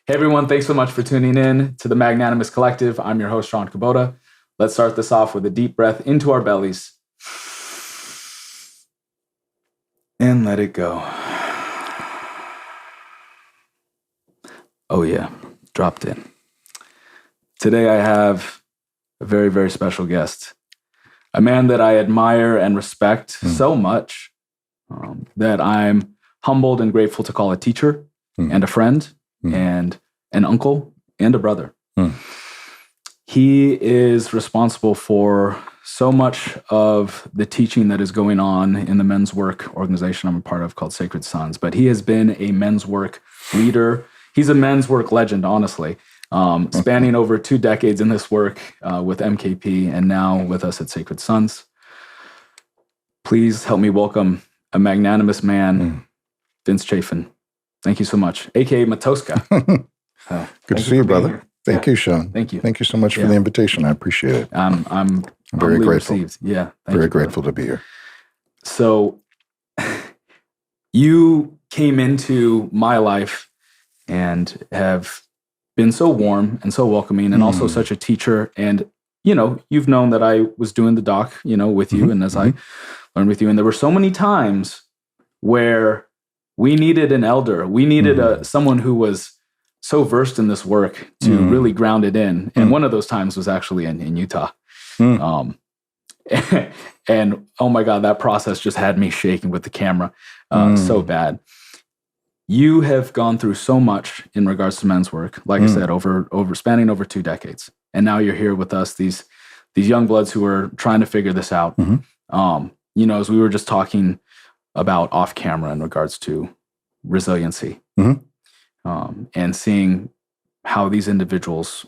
Hey everyone, thanks so much for tuning in to the Magnanimous Collective. I'm your host, Sean Kubota. Let's start this off with a deep breath into our bellies. And let it go. Oh yeah, dropped in. Today I have a very, very special guest. A man that I admire and respect so much that I'm humbled and grateful to call a teacher and a friend and an uncle and a brother. He is responsible for so much of the teaching that is going on in the men's work organization I'm a part of called Sacred Sons. But he has been a men's work leader. He's a men's work legend, honestly, spanning over 2 decades in this work with MKP and now with us at Sacred Sons. Please help me welcome a magnanimous man, Vince Chafin. Thank you so much, a.k.a. Matoska. Good to see you, brother. Thank you, Sean. Thank you. Thank you so much for the invitation. I appreciate it. I'm very grateful. Received. Yeah, very grateful to be here. So you came into my life and have been so warm and so welcoming and also such a teacher. And, you know, you've known that I was doing the doc, you know, with you and as I learned with you. And there were so many times where we needed an elder. We needed someone who was so versed in this work to really ground it in. And one of those times was actually in Utah. And oh my God, that process just had me shaking with the camera so bad. You have gone through so much in regards to men's work, like I said, over spanning over 2 decades. And now you're here with us, these young bloods who are trying to figure this out. You know, as we were just talking about off camera in regards to resiliency and seeing how these individuals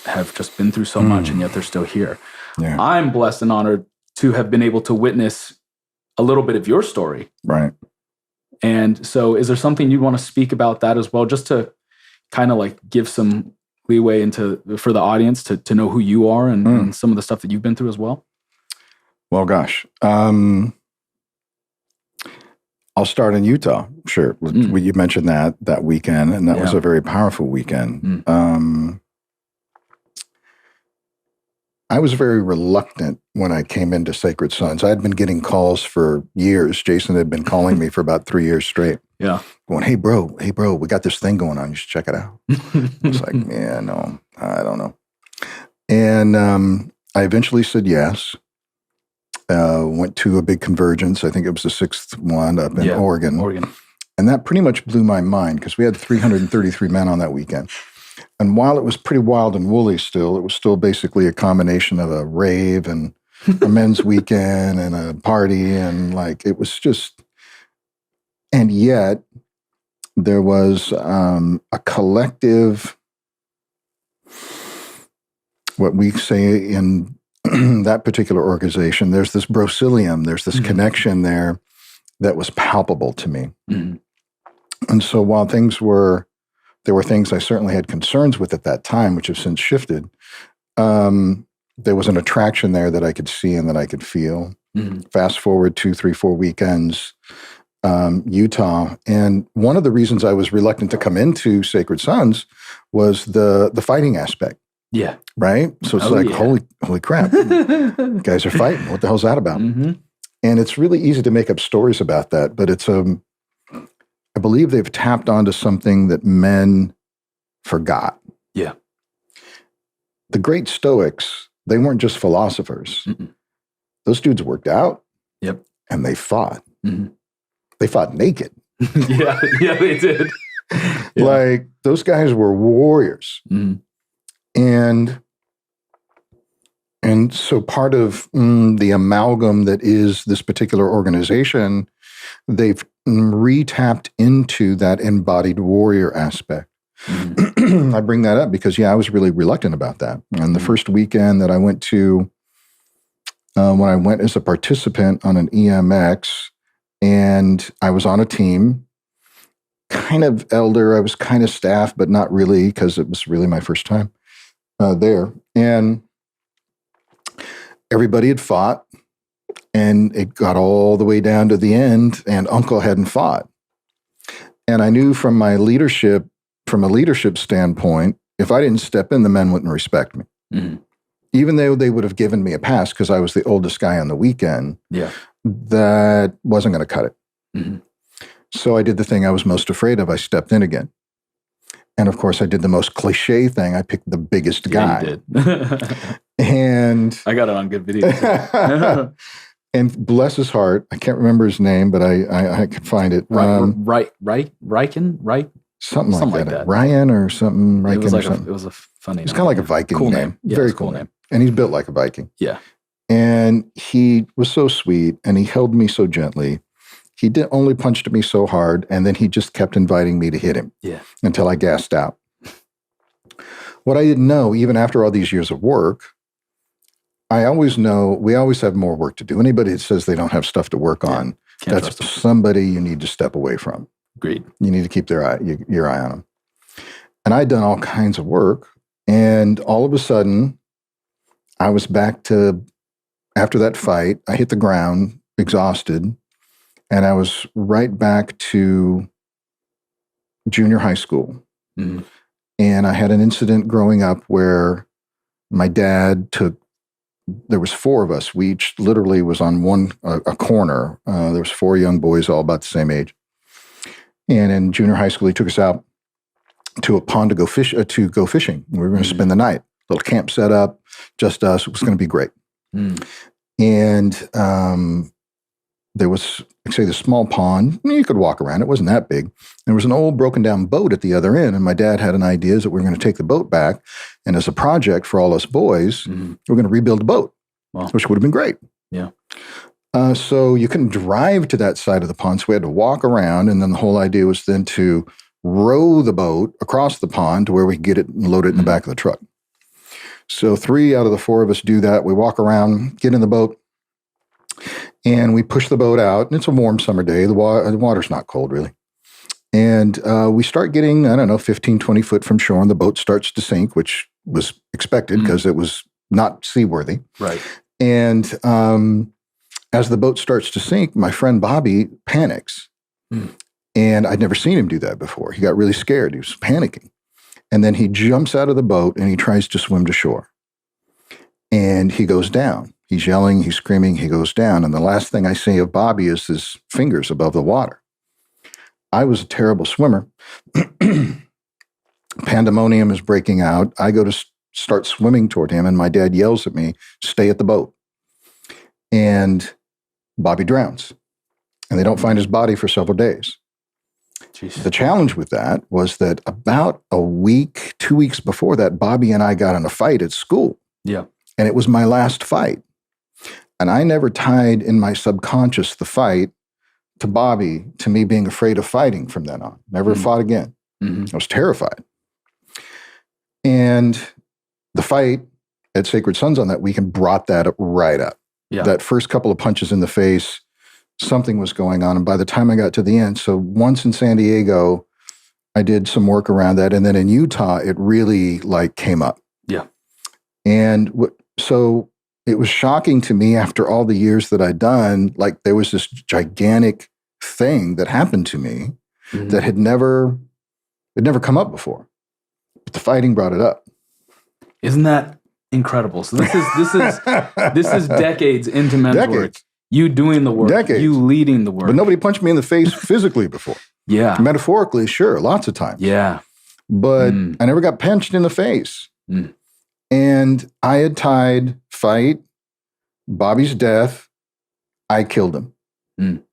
have just been through so much and yet they're still here. Yeah. I'm blessed and honored to have been able to witness a little bit of your story. Right. And so is there something you'd want to speak about that as well, just to kind of like give some leeway for the audience to know who you are and some of the stuff that you've been through as well? Well, gosh. I'll start in Utah. Sure. You mentioned that weekend, and that was a very powerful weekend. I was very reluctant when I came into Sacred Sons. I had been getting calls for years. Jason had been calling me for about 3 years straight. Yeah. Going, hey, bro, we got this thing going on. You should check it out. I was like, yeah, no, I don't know. And I eventually said yes. Went to a big convergence. I think it was the 6th one up in Oregon. And that pretty much blew my mind because we had 333 men on that weekend. And while it was pretty wild and woolly still, it was still basically a combination of a rave and a men's weekend and a party. And like, it was just, and yet there was a collective, what we say in that particular organization, there's this brocilium, there's this connection there that was palpable to me. And so while there were things I certainly had concerns with at that time, which have since shifted, there was an attraction there that I could see and that I could feel. Fast forward 2, 3, 4 weekends, Utah. And one of the reasons I was reluctant to come into Sacred Sons was the fighting aspect. Yeah. Right? So it's holy crap. Guys are fighting. What the hell's that about? And it's really easy to make up stories about that, but it's I believe they've tapped onto something that men forgot. Yeah. The great Stoics, they weren't just philosophers. Those dudes worked out. Yep. And they fought. They fought naked. yeah, they did. Like, those guys were warriors. And so part of the amalgam that is this particular organization, they've re-tapped into that embodied warrior aspect. I bring that up because, I was really reluctant about that. And the first weekend that I went to, when I went as a participant on an EMX, and I was on a team, kind of elder, I was kind of staff, but not really, because it was really my first time there. And everybody had fought, and it got all the way down to the end, and Uncle hadn't fought. And I knew from my leadership from a leadership standpoint, if I didn't step in, the men wouldn't respect me. Mm-hmm. Even though they would have given me a pass because I was the oldest guy on the weekend, Yeah. that wasn't going to cut it. Mm-hmm. So I did the thing I was most afraid of. I stepped in again. And of course, I did the most cliche thing. I picked the biggest guy. Yeah, you did. And I got it on good video. and bless his heart, I can't remember his name, but I can find it. Riken? Something like that. Ryan or something. Riken It was like or something. It was a funny name. It's kind of like a Viking cool name. Yeah, Very cool name. And he's built like a Viking. Yeah. And he was so sweet and he held me so gently. He only punched me so hard, and then he just kept inviting me to hit him until I gassed out. What I didn't know, even after all these years of work, I always know we always have more work to do. Anybody that says they don't have stuff to work on, that's somebody you need to step away from. Agreed. You need to keep your eye on them. And I'd done all kinds of work, and all of a sudden, I was back to, after that fight, I hit the ground, exhausted, and I was right back to junior high school. Mm-hmm. And I had an incident growing up where my dad there was four of us. We each literally was on a corner. There was four young boys, all about the same age. And in junior high school, he took us out to a pond to go fishing. We were going to spend the night. Little camp set up, just us. It was going to be great. Mm. And there was, say, the small pond. You could walk around. It wasn't that big. There was an old broken down boat at the other end. And my dad had an idea that we were going to take the boat back. And as a project for all us boys, we were going to rebuild the boat, which would have been great. Yeah. So you couldn't drive to that side of the pond. So we had to walk around. And then the whole idea was then to row the boat across the pond to where we could get it and load it in the back of the truck. So 3 out of the 4 of us do that. We walk around, get in the boat, and we push the boat out. And it's a warm summer day. The water's not cold, really. And we start getting, 15, 20 foot from shore, and the boat starts to sink, which was expected because it was not seaworthy. Right. And as the boat starts to sink, my friend Bobby panics. And I'd never seen him do that before. He got really scared. He was panicking. And then he jumps out of the boat and he tries to swim to shore. And he goes down. He's yelling, he's screaming, he goes down. And the last thing I see of Bobby is his fingers above the water. I was a terrible swimmer. Pandemonium is breaking out. I go to start swimming toward him, and my dad yells at me, "Stay at the boat." And Bobby drowns. And they don't find his body for several days. Jeez. The challenge with that was that about a week, 2 weeks before that, Bobby and I got in a fight at school. Yeah. And it was my last fight. And I never tied in my subconscious the fight to Bobby, to me being afraid of fighting from then on. Never fought again. I was terrified. And the fight at Sacred Sons on that weekend brought that right up. Yeah. That first couple of punches in the face, something was going on. And by the time I got to the end, so once in San Diego, I did some work around that. And then in Utah, it really came up. Yeah. And so it was shocking to me after all the years that I'd done, there was this gigantic thing that happened to me that had never come up before. But the fighting brought it up. Isn't that incredible? So this is decades into men's work. You doing the work, you leading the work. But nobody punched me in the face physically before. Yeah. Metaphorically, sure, lots of times. Yeah. But I never got punched in the face. And I had tied fight, Bobby's death, I killed him.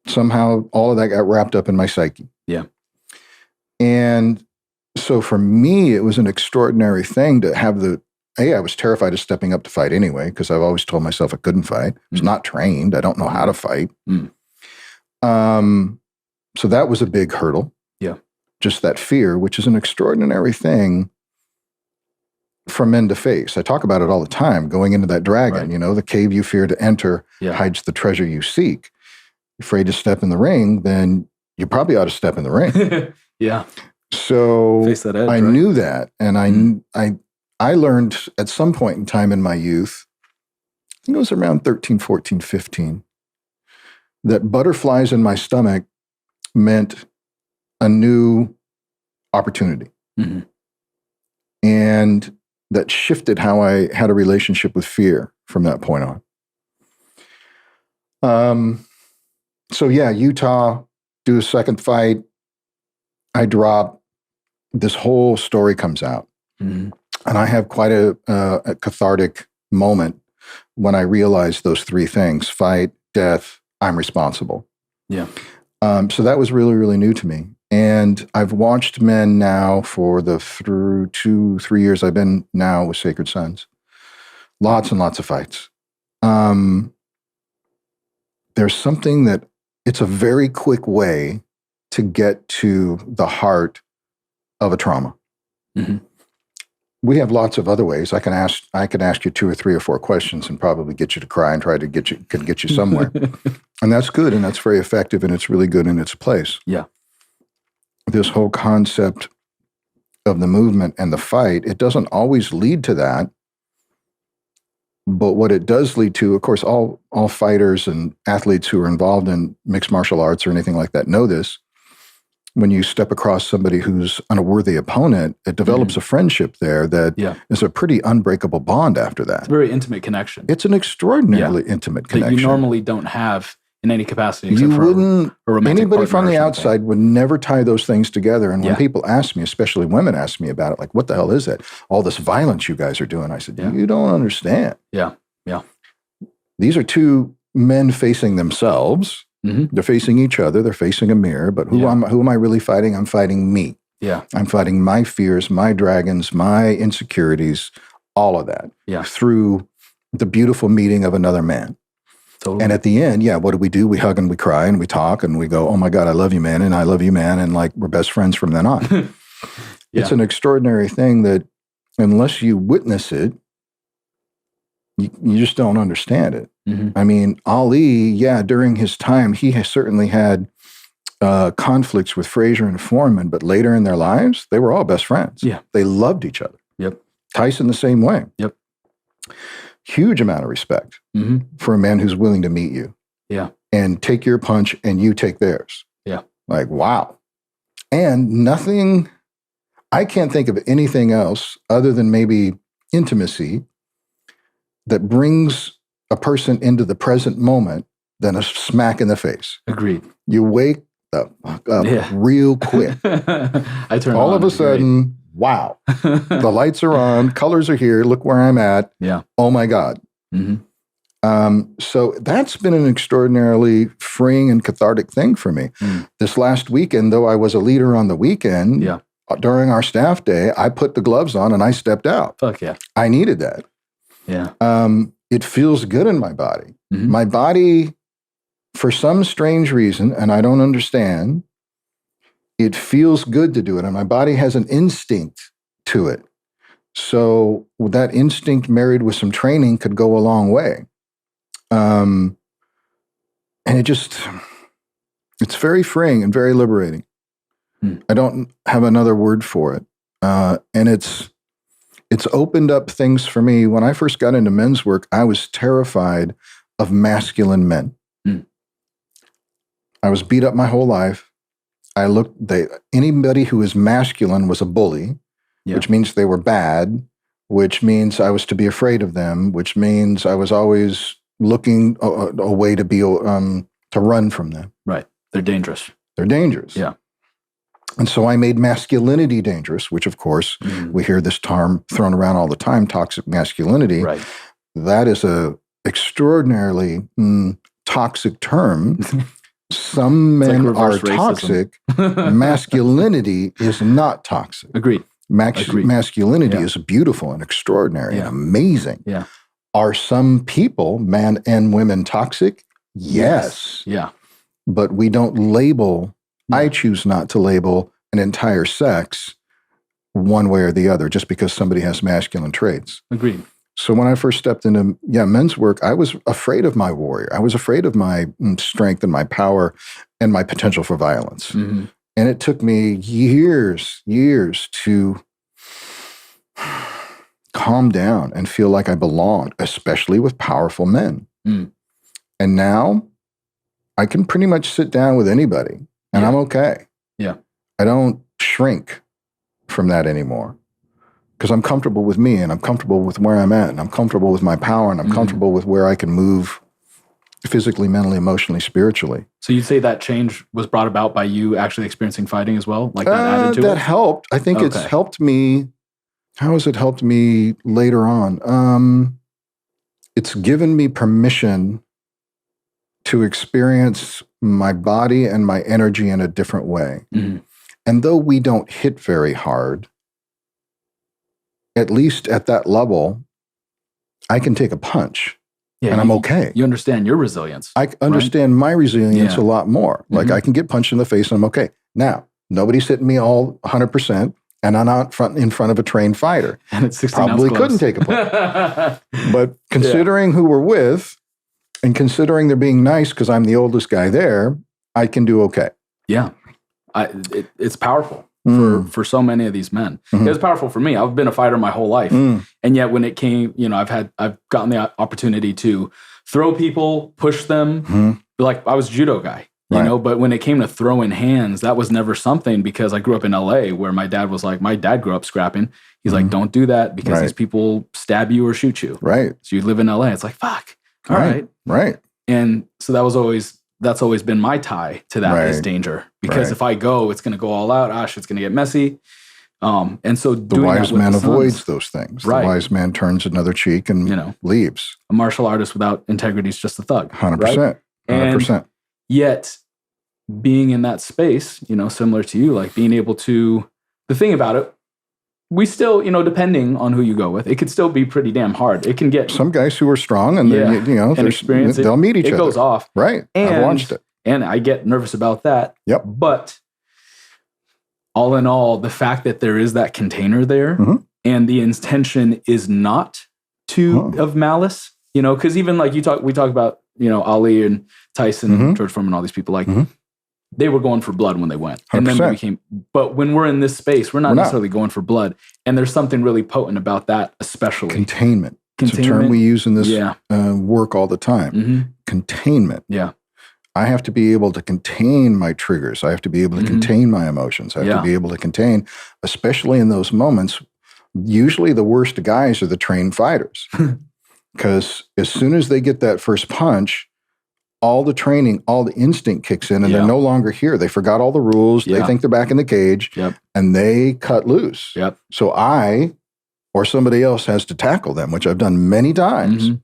Somehow all of that got wrapped up in my psyche. Yeah. And so for me, it was an extraordinary thing to have I was terrified of stepping up to fight anyway, because I've always told myself I couldn't fight. I was not trained. I don't know how to fight. So that was a big hurdle. Yeah. Just that fear, which is an extraordinary thing for men to face. I talk about it all the time, going into that dragon, the cave you fear to enter hides the treasure you seek. Afraid to step in the ring, then you probably ought to step in the ring. Yeah. So face that edge, I knew that. And I learned at some point in time in my youth, I think it was around 13, 14, 15, that butterflies in my stomach meant a new opportunity. Mhm. And that shifted how I had a relationship with fear from that point on. So yeah, Utah, do a second fight. I drop. This whole story comes out. Mhm. And I have quite a cathartic moment when I realized those three things: fight, death, I'm responsible. Yeah. So that was really, really new to me. And I've watched men now for through 2-3 years I've been now with Sacred Sons. Lots and lots of fights. There's something that it's a very quick way to get to the heart of a trauma. Mhm. We have lots of other ways. I can ask you 2 or 3 or 4 questions and probably get you to cry and try to get you somewhere. And that's good, and that's very effective, and it's really good in its place. Yeah. This whole concept of the movement and the fight, it doesn't always lead to that. But what it does lead to, of course, all fighters and athletes who are involved in mixed martial arts or anything like that know this. When you step across somebody who's an unworthy opponent, it develops a friendship there that is a pretty unbreakable bond after that. It's a very intimate connection. It's an extraordinarily intimate connection. That you normally don't have in any capacity. You wouldn't, anybody from the something. outside would never tie those things together. And when people ask me, especially women ask me about it, like, what the hell is that? All this violence you guys are doing. I said, you don't understand. Yeah. Yeah. These are two men facing themselves. Mm-hmm. They're facing each other. They're facing a mirror. But who am I really fighting? I'm fighting me. Yeah. I'm fighting my fears, my dragons, my insecurities, all of that through the beautiful meeting of another man. Totally. And at the end, what do? We hug and we cry and we talk and we go, oh my God, I love you, man. And I love you, man. And like, we're best friends from then on. It's an extraordinary thing that unless you witness it, you just don't understand it. Mm-hmm. I mean, Ali, during his time, he has certainly had conflicts with Frazier and Foreman, but later in their lives, they were all best friends. Yeah. They loved each other. Yep. Tyson the same way. Yep. Huge amount of respect for a man who's willing to meet you. Yeah. And take your punch and you take theirs. Yeah. Like, wow. And I can't think of anything else other than maybe intimacy that brings a person into the present moment than a smack in the face. Agreed. You wake the fuck up real quick. I turn all of a sudden, wow, the lights are on, colors are here, look where I'm at. Yeah. Oh my God. Mm-hmm. So that's been an extraordinarily freeing and cathartic thing for me. This last weekend, though I was a leader on the weekend, during our staff day, I put the gloves on and I stepped out. Fuck yeah. I needed that. Yeah. It feels good in my body. Mm-hmm. My body, for some strange reason, and I don't understand, it feels good to do it. And my body has an instinct to it. So that instinct married with some training could go a long way. And it's very freeing and very liberating. I don't have another word for it. And it's opened up things for me. When I first got into men's work, I was terrified of masculine men. I was beat up my whole life. Anybody who was masculine was a bully, which means they were bad, which means I was to be afraid of them, which means I was always looking a way to be to run from them. Right. They're dangerous. They're dangerous. Yeah. And so I made masculinity dangerous, which, of course, we hear this term thrown around all the time, toxic masculinity. Right. That is a extraordinarily toxic term. Some men are toxic. Masculinity is not toxic. Agreed. Masculinity is beautiful and extraordinary and amazing. Yeah. Are some people, men and women, toxic? Yes. Yeah. But we don't label. I choose not to label an entire sex one way or the other just because somebody has masculine traits. Agreed. So when I first stepped into men's work, I was afraid of my warrior. I was afraid of my strength and my power and my potential for violence. Mm-hmm. And it took me years to calm down and feel like I belonged, especially with powerful men. And now I can pretty much sit down with anybody. And I'm okay. Yeah. I don't shrink. from that anymore because I'm comfortable with me and I'm comfortable with where I'm at and I'm comfortable with my power and I'm comfortable with where I can move physically, mentally, emotionally, spiritually. So you'd say that change was brought about by you actually experiencing fighting as well? Like that added to it? That helped. I think it's helped me. How has it helped me later on? It's given me permission to experience my body and my energy in a different way. Mm-hmm. And though we don't hit very hard, at least at that level, I can take a punch. Yeah, and I'm okay. You understand your resilience. I understand my resilience a lot more. Like I can get punched in the face and I'm okay. Now, nobody's hitting me all 100%, and I'm not in front of a trained fighter. And it's 16 Probably couldn't take a punch. But considering who we're with and considering they're being nice because I'm the oldest guy there, I can do okay. Yeah. It's powerful. For so many of these men. It was powerful for me. I've been a fighter my whole life. And yet when it came, I've gotten the opportunity to throw people, push them. Like I was a judo guy, you know, but when it came to throwing hands, that was never something because I grew up in LA where my dad grew up scrapping. He's like, don't do that because these people stab you or shoot you. Right. So you live in LA. It's like, fuck. All right. Right. And so that's always been my tie to that is danger. Because if I go, it's going to go all out. It's going to get messy. And so the wise man avoids those things. The wise man turns another cheek and leaves. A martial artist without integrity is just a thug. 100%. 100%. And yet being in that space, similar to you, like being able to, the thing about it, we still, depending on who you go with, it could still be pretty damn hard. It can get some guys who are strong and they'll meet each other. It goes off. Right. I've watched it. And I get nervous about that. Yep. But all in all, the fact that there is that container there and the intention is not of malice, because even like we talk about, Ali and Tyson, George Foreman, all these people, like they were going for blood when they went. 100%. And then but when we're in this space, we're not necessarily going for blood. And there's something really potent about that, especially. Containment. It's a term we use in this work all the time. Containment. Yeah. I have to be able to contain my triggers. I have to be able to contain my emotions. I have to be able to contain, especially in those moments. Usually the worst guys are the trained fighters. Because as soon as they get that first punch, all the training, all the instinct kicks in and they're no longer here. They forgot all the rules. They think they're back in the cage and they cut loose. So I or somebody else has to tackle them, which I've done many times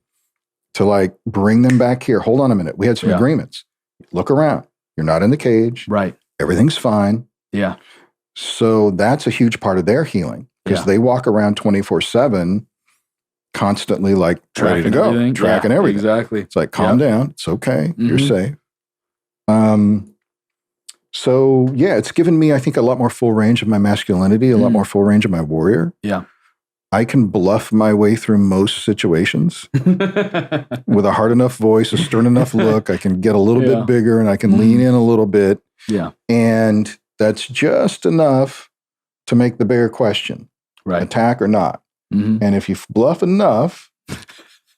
to like bring them back here. Hold on a minute. We had some agreements. Look around. You're not in the cage. Right. Everything's fine. Yeah. So that's a huge part of their healing because they walk around 24/7 constantly like ready to go, tracking everything. Exactly. It's like, calm down. It's okay. You're safe. So yeah, it's given me, I think, a lot more full range of my masculinity, a lot more full range of my warrior. Yeah. I can bluff my way through most situations with a hard enough voice, a stern enough look. I can get a little bit bigger and I can lean in a little bit. Yeah. And that's just enough to make the bear question, attack or not. And if you bluff enough,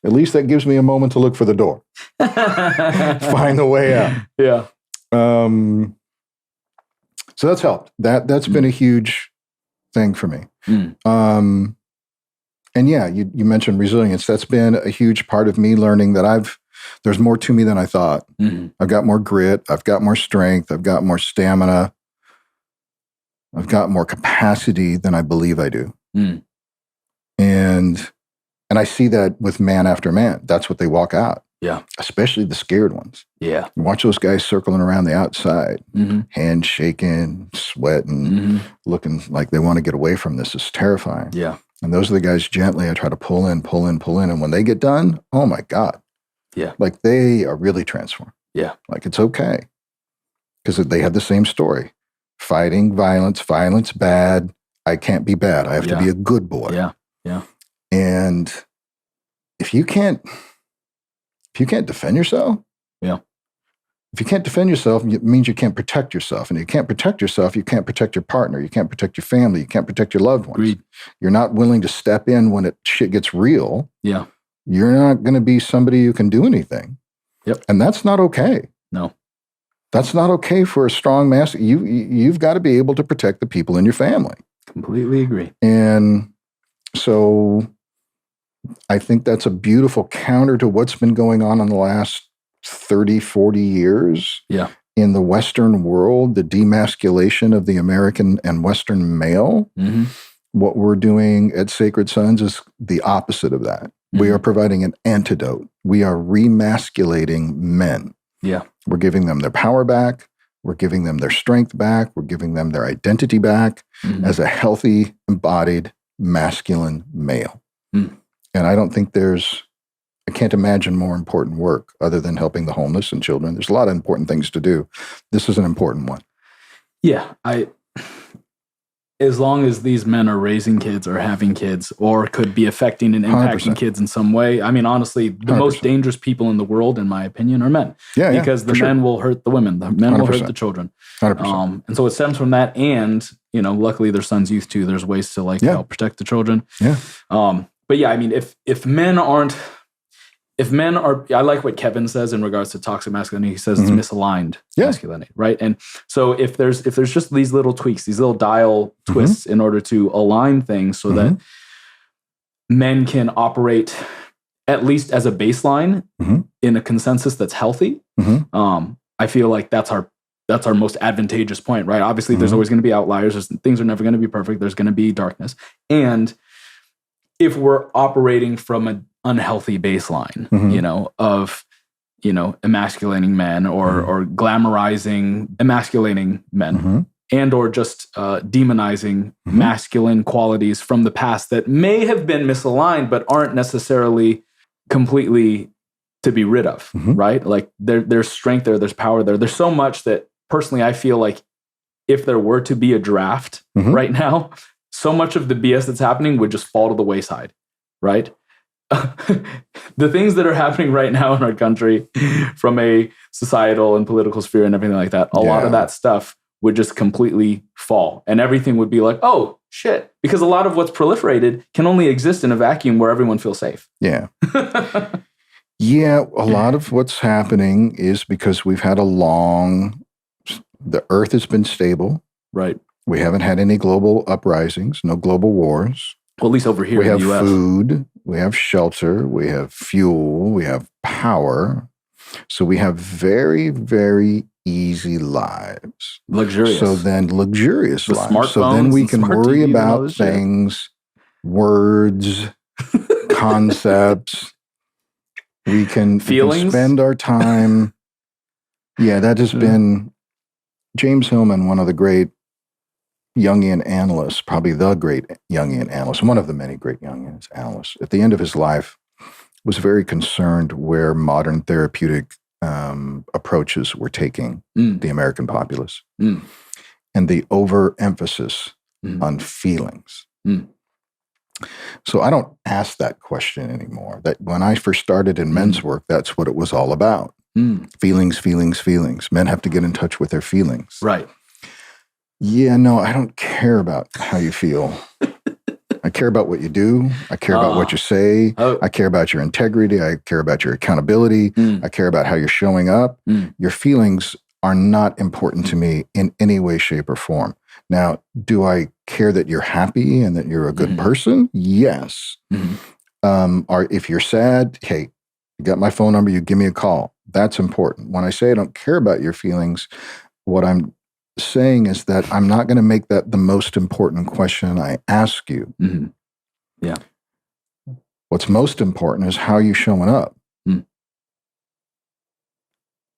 at least that gives me a moment to look for the door. Find the way out. Yeah. So that's helped. That's been a huge thing for me. And yeah, you mentioned resilience. That's been a huge part of me learning that there's more to me than I thought. I've got more grit. I've got more strength. I've got more stamina. I've got more capacity than I believe I do. And I see that with man after man. That's what they walk out. Yeah. Especially the scared ones. Yeah. You watch those guys circling around the outside, hands shaking, sweating, looking like they want to get away from this. It's terrifying. Yeah. And those are the guys gently I try to pull in. And when they get done, oh my God. Yeah. Like they are really transformed. Yeah. Like it's okay. Because they had the same story. Fighting, violence, bad. I can't be bad. I have to be a good boy. Yeah. Yeah. And if you can't defend yourself, if you can't defend yourself, it means you can't protect yourself. And you can't protect yourself, you can't protect your partner, you can't protect your family, you can't protect your loved ones. Agreed. You're not willing to step in when shit gets real. Yeah. You're not going to be somebody who can do anything. Yep. And that's not okay. No. That's not okay for a strong master. You've got to be able to protect the people in your family. Completely agree. And so I think that's a beautiful counter to what's been going on in the last 30, 40 years. Yeah. In the Western world, the demasculation of the American and Western male. Mm-hmm. What we're doing at Sacred Sons is the opposite of that. Mm-hmm. We are providing an antidote. We are remasculating men. Yeah. We're giving them their power back. We're giving them their strength back. We're giving them their identity back as a healthy, embodied, masculine male. Mm. And I don't think I can't imagine more important work other than helping the homeless and children. There's a lot of important things to do. This is an important one. Yeah. As long as these men are raising kids or having kids or could be affecting and impacting 100%. Kids in some way. I mean, honestly, the 100%. most dangerous people in the world, in my opinion, are men. Yeah, because the men will hurt the women. The men 100%. will hurt the children. 100%. And so it stems from that. And, luckily there's Son's Youth too. There's ways to help protect the children. Yeah. But yeah, I mean, if men are, I like what Kevin says in regards to toxic masculinity. He says it's misaligned masculinity, right? And so if there's just these little tweaks, these little dial twists in order to align things so that men can operate at least as a baseline in a consensus that's healthy, I feel like that's our most advantageous point, right? Obviously, there's always going to be outliers. Things are never going to be perfect. There's going to be darkness. And if we're operating from an unhealthy baseline, of, emasculating men or glamorizing emasculating men and or just demonizing masculine qualities from the past that may have been misaligned, but aren't necessarily completely to be rid of, right? Like there's strength there, there's power there. There's so much that personally, I feel like if there were to be a draft right now, so much of the BS that's happening would just fall to the wayside, right? The things that are happening right now in our country from a societal and political sphere and everything like that, a lot of that stuff would just completely fall and everything would be like, oh, shit. Because a lot of what's proliferated can only exist in a vacuum where everyone feels safe. Yeah. Yeah, a lot of what's happening is because we've had the earth has been stable. Right. We haven't had any global uprisings, no global wars. Well, at least over here we in have the US. Food, we have shelter, we have fuel, we have power. So we have very, very easy lives. Luxurious. So then luxurious lives. Smartphones, so then we can worry TVs about things, words, concepts. We can spend our time. Yeah, that has been James Hillman, one of the great Jungian analysts, probably the great Jungian analyst, one of the many great Jungian analysts, at the end of his life, was very concerned where modern therapeutic approaches were taking the American populace and the overemphasis on feelings. So I don't ask that question anymore. That when I first started in men's work, that's what it was all about. Feelings, feelings, feelings. Men have to get in touch with their feelings. Right. Yeah, no, I don't care about how you feel. I care about what you do. I care about what you say. I care about your integrity. I care about your accountability. I care about how you're showing up. Your feelings are not important to me in any way, shape, or form. Now, do I care that you're happy and that you're a good person? Yes. Or if you're sad, hey, you got my phone number, you give me a call. That's important. When I say I don't care about your feelings, what I'm saying is that I'm not going to make that the most important question I ask you. Yeah. What's most important is how you're showing up.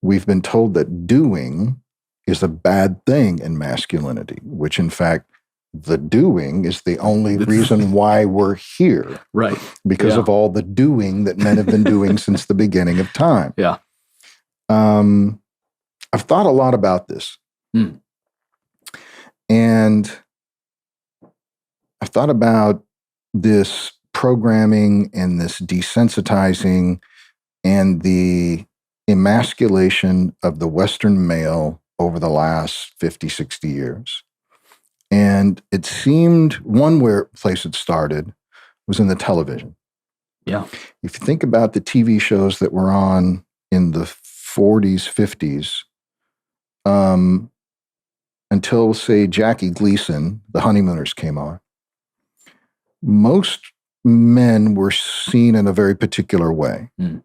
We've been told that doing is a bad thing in masculinity, which in fact, the doing is the only reason why we're here. Right. Because of all the doing that men have been doing since the beginning of time. Yeah. I've thought a lot about this. And I've thought about this programming and this desensitizing and the emasculation of the Western male over the last 50, 60 years. And it seemed one place it started was in the television. Yeah. If you think about the TV shows that were on in the 40s, 50s, until, say, Jackie Gleason, The Honeymooners, came on, most men were seen in a very particular way. Mm.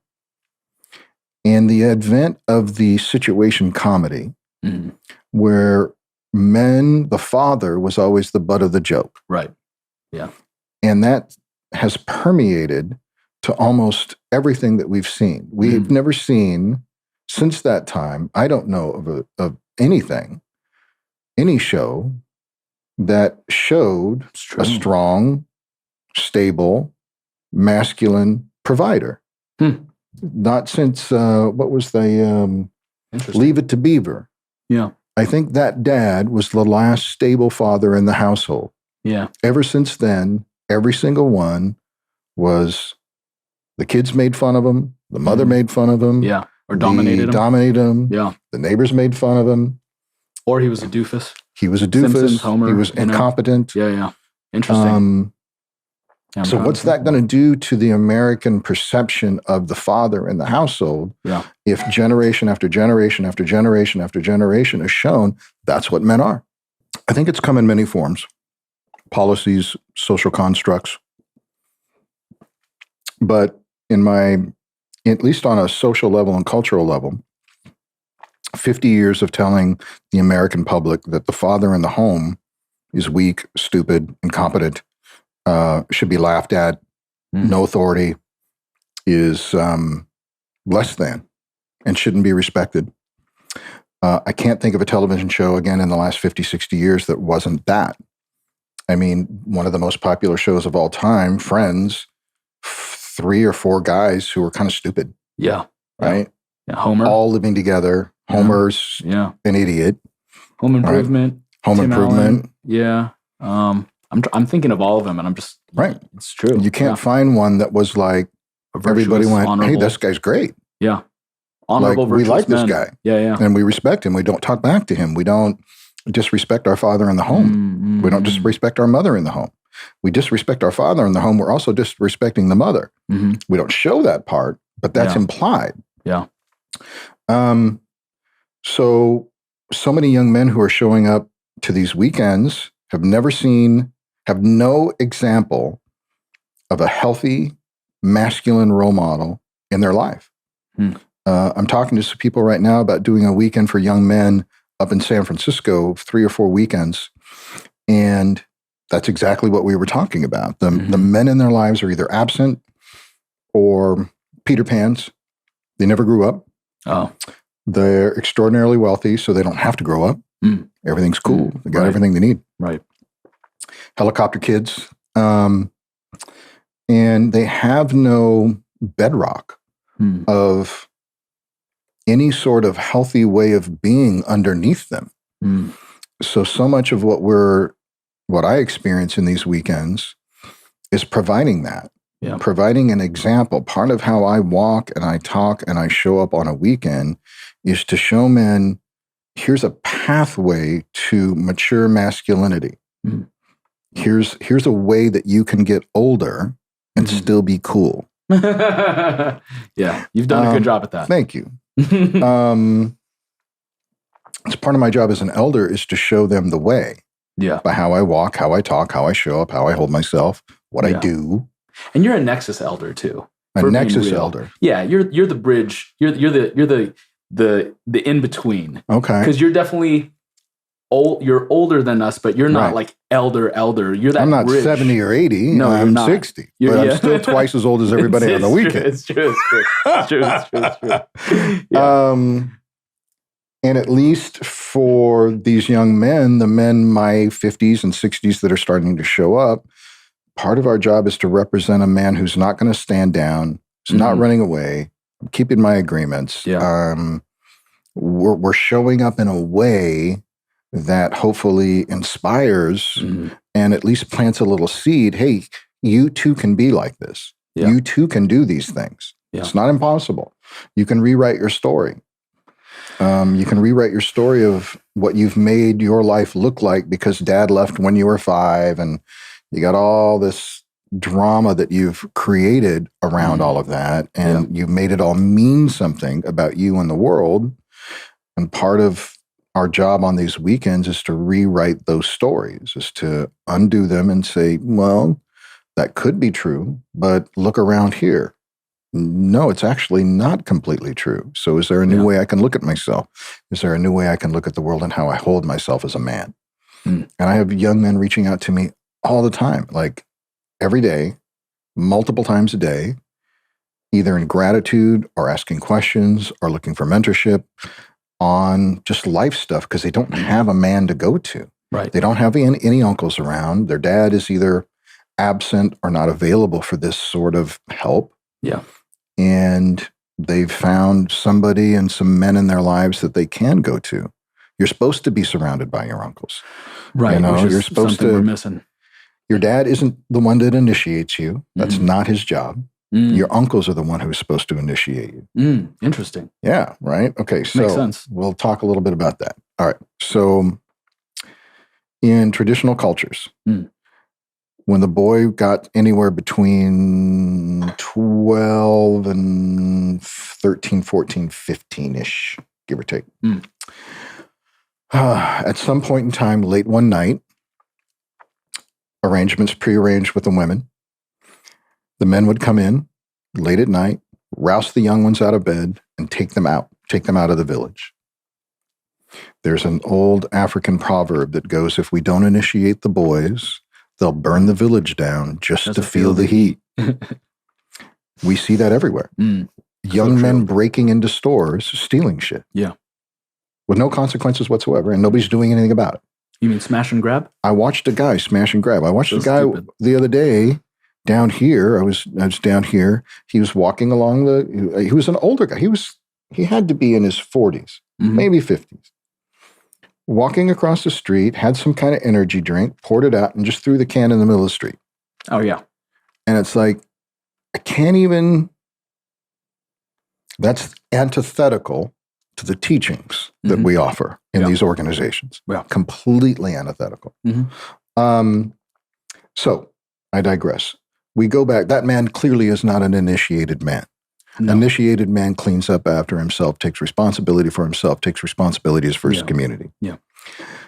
And the advent of the situation comedy, where the father was always the butt of the joke. Right. Yeah. And that has permeated to almost everything that we've seen. We've never seen, since that time, I don't know of anything, any show that showed a strong, stable, masculine provider. Not since, what was the, Leave It to Beaver. Yeah. I think that dad was the last stable father in the household. Yeah. Ever since then, every single one was, the kids made fun of him, the mother made fun of him. Yeah. Or dominated him. Yeah. The neighbors made fun of him. Or he was a doofus. He was a doofus. Simpsons, Homer, he was incompetent. Yeah, yeah. Interesting. So what's that going to do to the American perception of the father in the household if generation after generation after generation after generation is shown that's what men are? I think it's come in many forms, policies, social constructs. But at least on a social level and cultural level, 50 years of telling the American public that the father in the home is weak, stupid, incompetent, should be laughed at, no authority, is less than, and shouldn't be respected. I can't think of a television show, again, in the last 50, 60 years that wasn't that. I mean, one of the most popular shows of all time, Friends, 3 or 4 guys who were kind of stupid. Yeah. Right? Yeah. Homer. All living together. Homer's an idiot. Home Improvement. Home Improvement. Allen. Yeah. I'm thinking of all of them, and I'm just right. It's true. You can't find one that was like everybody went, "Hey, this guy's great." Yeah, honorable. Like, we like this guy. Yeah, yeah, and we respect him. We don't talk back to him. We don't disrespect our father in the home. We don't disrespect our mother in the home. We disrespect our father in the home. We're also disrespecting the mother. We don't show that part, but that's implied. Yeah. So many young men who are showing up to these weekends have no example of a healthy, masculine role model in their life. I'm talking to some people right now about doing a weekend for young men up in San Francisco, 3 or 4 weekends. And that's exactly what we were talking about. The men in their lives are either absent or Peter Pans. They never grew up. Oh. They're extraordinarily wealthy, so they don't have to grow up. Everything's cool. They got everything they need. Right. Helicopter kids. And they have no bedrock of any sort of healthy way of being underneath them. So much of what I experience in these weekends is providing that. Yeah. Providing an example. Part of how I walk and I talk and I show up on a weekend is to show men, here's a pathway to mature masculinity. Here's a way that you can get older and still be cool. Yeah, you've done a good job at that. Thank you. It's part of my job as an elder is to show them the way. Yeah. By how I walk, how I talk, how I show up, how I hold myself, what I do. And you're a Nexus elder too. A Nexus elder. Yeah, you're the bridge. You're the in between. Okay. Because you're definitely old. You're older than us, but you're not like elder. You're that. I'm not bridge. 70 or 80. No, I'm 60. But I'm still twice as old as everybody on the weekend. It's true. It's true. Yeah. And at least for these young men, the men my 50s and 60s that are starting to show up, part of our job is to represent a man who's not going to stand down, who's not running away, I'm keeping my agreements. Yeah. We're showing up in a way that hopefully inspires and at least plants a little seed. Hey, you too can be like this. Yeah. You too can do these things. Yeah. It's not impossible. You can rewrite your story. You can rewrite your story of what you've made your life look like because dad left when you were 5 and you got all this drama that you've created around all of that. And you've made it all mean something about you and the world. And part of our job on these weekends is to rewrite those stories, is to undo them and say, well, that could be true, but look around here. No, it's actually not completely true. So is there a new way I can look at myself? Is there a new way I can look at the world and how I hold myself as a man? And I have young men reaching out to me all the time, like every day, multiple times a day, either in gratitude or asking questions or looking for mentorship on just life stuff because they don't have a man to go to. Right. They don't have any uncles around. Their dad is either absent or not available for this sort of help. Yeah. And they've found somebody and some men in their lives that they can go to. You're supposed to be surrounded by your uncles. Right. You know, which is you're supposed something to. we're missing. Your dad isn't the one that initiates you. That's not his job. Your uncles are the one who's supposed to initiate you. Interesting. Yeah, right? Okay, so Makes sense. We'll talk a little bit about that. All right. So in traditional cultures, when the boy got anywhere between 12 and 13, 14, 15-ish, give or take, at some point in time, late one night, arrangements prearranged with the women, the men would come in late at night, rouse the young ones out of bed, and take them out of the village. There's an old African proverb that goes, if we don't initiate the boys, they'll burn the village down just to feel the heat. We see that everywhere. Young men breaking into stores, stealing shit. Yeah. With no consequences whatsoever, and nobody's doing anything about it. You mean smash and grab? I watched a guy smash and grab. I watched a guy the other day down here. I was down here. He was walking along he was an older guy. He had to be in his 40s, maybe 50s. Walking across the street, had some kind of energy drink, poured it out, and just threw the can in the middle of the street. Oh, yeah. And it's like, I can't even, that's antithetical to the teachings that we offer in these organizations. Yeah. Completely antithetical. So I digress. We go back. That man clearly is not an initiated man. No. Initiated man cleans up after himself, takes responsibility for himself, takes responsibilities for his community. Yeah.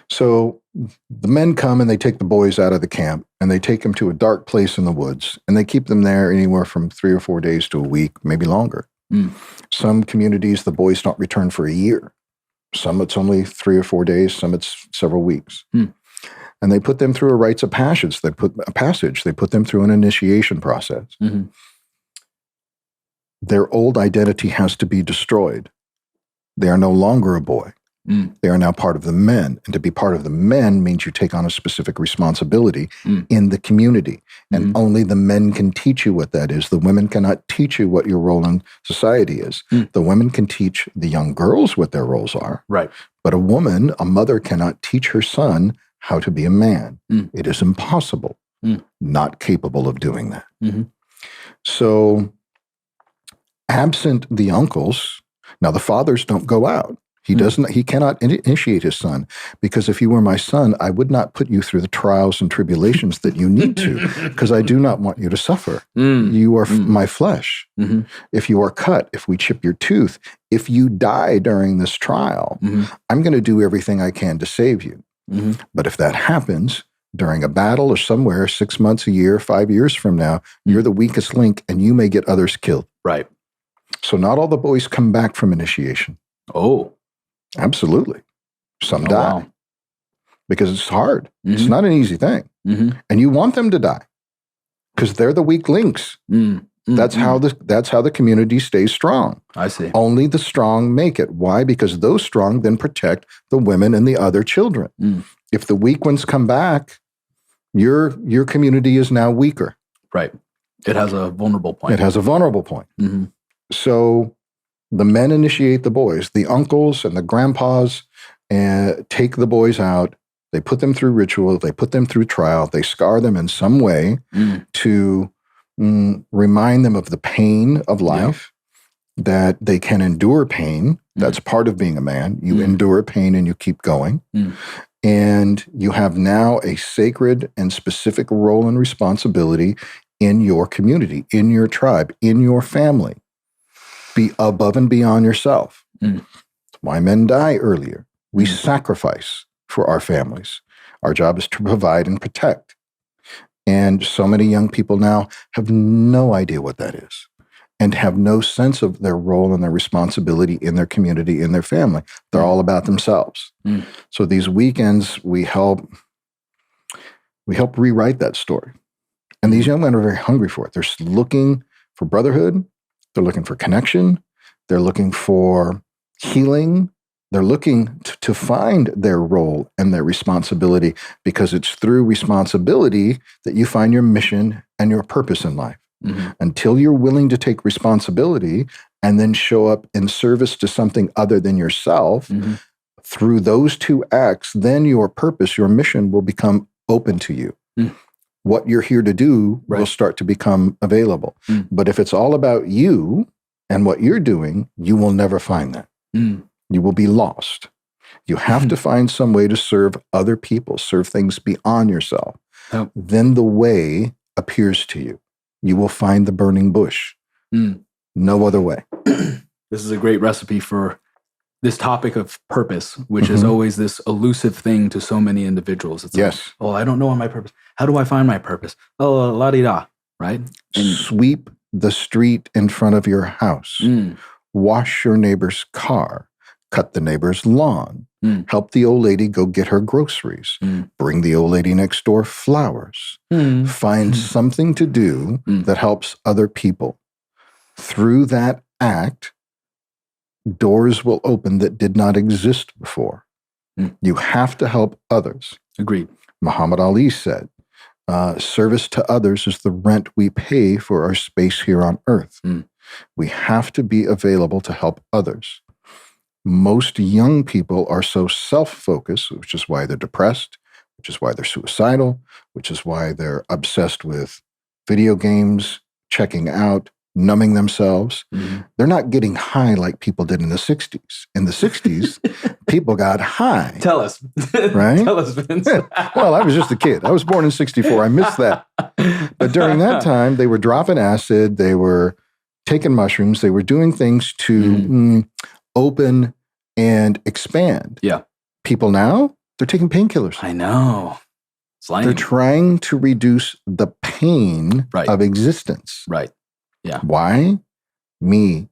So the men come and they take the boys out of the camp and they take them to a dark place in the woods and they keep them there anywhere from 3 or 4 days to a week, maybe longer. Some communities, the boys don't return for a year. Some it's only 3 or 4 days. Some it's several weeks. And they put them through a rites of passage. They put them through an initiation process. Their old identity has to be destroyed. They are no longer a boy. They are now part of the men. And to be part of the men means you take on a specific responsibility in the community. And only the men can teach you what that is. The women cannot teach you what your role in society is. The women can teach the young girls what their roles are. Right. But a mother cannot teach her son how to be a man. It is impossible. Not capable of doing that. So absent the uncles, now the fathers don't go out. He cannot initiate his son, because if you were my son, I would not put you through the trials and tribulations that you need to, because I do not want you to suffer. You are my flesh. If you are cut, if we chip your tooth, if you die during this trial, I'm going to do everything I can to save you. But if that happens during a battle or somewhere 6 months, a year, 5 years from now, you're the weakest link and you may get others killed. Right. So not all the boys come back from initiation. Oh. Absolutely. Some die. Wow. Because it's hard. It's not an easy thing. And you want them to die because they're the weak links. That's how the community stays strong. I see. Only the strong make it. Why? Because those strong then protect the women and the other children. If the weak ones come back, your community is now weaker. Right. It has a vulnerable point. So the men initiate the boys. The uncles and the grandpas take the boys out. They put them through ritual. They put them through trial. They scar them in some way to remind them of the pain of life, that they can endure pain. That's part of being a man. You endure pain and you keep going. And you have now a sacred and specific role and responsibility in your community, in your tribe, in your family. Be above and beyond yourself. That's why men die earlier. We sacrifice for our families. Our job is to provide and protect. And so many young people now have no idea what that is and have no sense of their role and their responsibility in their community, in their family. They're all about themselves. So these weekends, we help rewrite that story. And these young men are very hungry for it. They're looking for brotherhood. They're looking for connection. They're looking for healing. They're looking to find their role and their responsibility, because it's through responsibility that you find your mission and your purpose in life. Until you're willing to take responsibility and then show up in service to something other than yourself, through those two acts, then your purpose, your mission will become open to you. What you're here to do will start to become available. But if it's all about you and what you're doing, you will never find that. You will be lost. You have to find some way to serve other people, serve things beyond yourself. Then the way appears to you. You will find the burning bush. No other way. This is a great recipe for this topic of purpose, which is always this elusive thing to so many individuals. It's like, oh, I don't know my purpose. How do I find my purpose? Oh, la-di-da, right? And sweep the street in front of your house. Wash your neighbor's car. Cut the neighbor's lawn. Help the old lady go get her groceries. Bring the old lady next door flowers. Find something to do that helps other people. Through that act, doors will open that did not exist before. You have to help others. Agreed. Muhammad Ali said, service to others is the rent we pay for our space here on earth. We have to be available to help others. Most young people are so self-focused, which is why they're depressed, which is why they're suicidal, which is why they're obsessed with video games, checking out, numbing themselves. They're not getting high like people did in the 60s. In the 60s, people got high. Tell us. Right? Tell us, Vince. Well, I was just a kid. I was born in 64. I missed that. But during that time, they were dropping acid. They were taking mushrooms. They were doing things to open and expand. Yeah. People now, they're taking painkillers. I know. They're trying to reduce the pain of existence. Right. Yeah. Why? Me,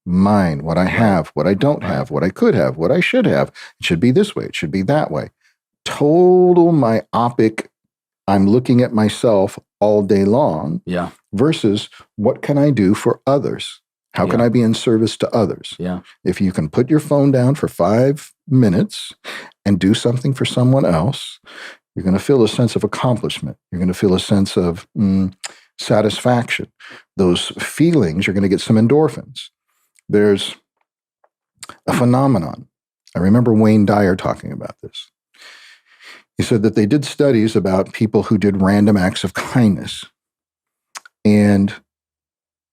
mine, what I have, what I don't have, what I could have, what I should have. It should be this way. It should be that way. Total myopic, I'm looking at myself all day long. Yeah. Versus what can I do for others? How can I be in service to others? Yeah. If you can put your phone down for 5 minutes and do something for someone else, you're going to feel a sense of accomplishment. You're going to feel a sense of satisfaction. Those feelings, you're going to get some endorphins. There's a phenomenon. I remember Wayne Dyer talking about this. He said that they did studies about people who did random acts of kindness. And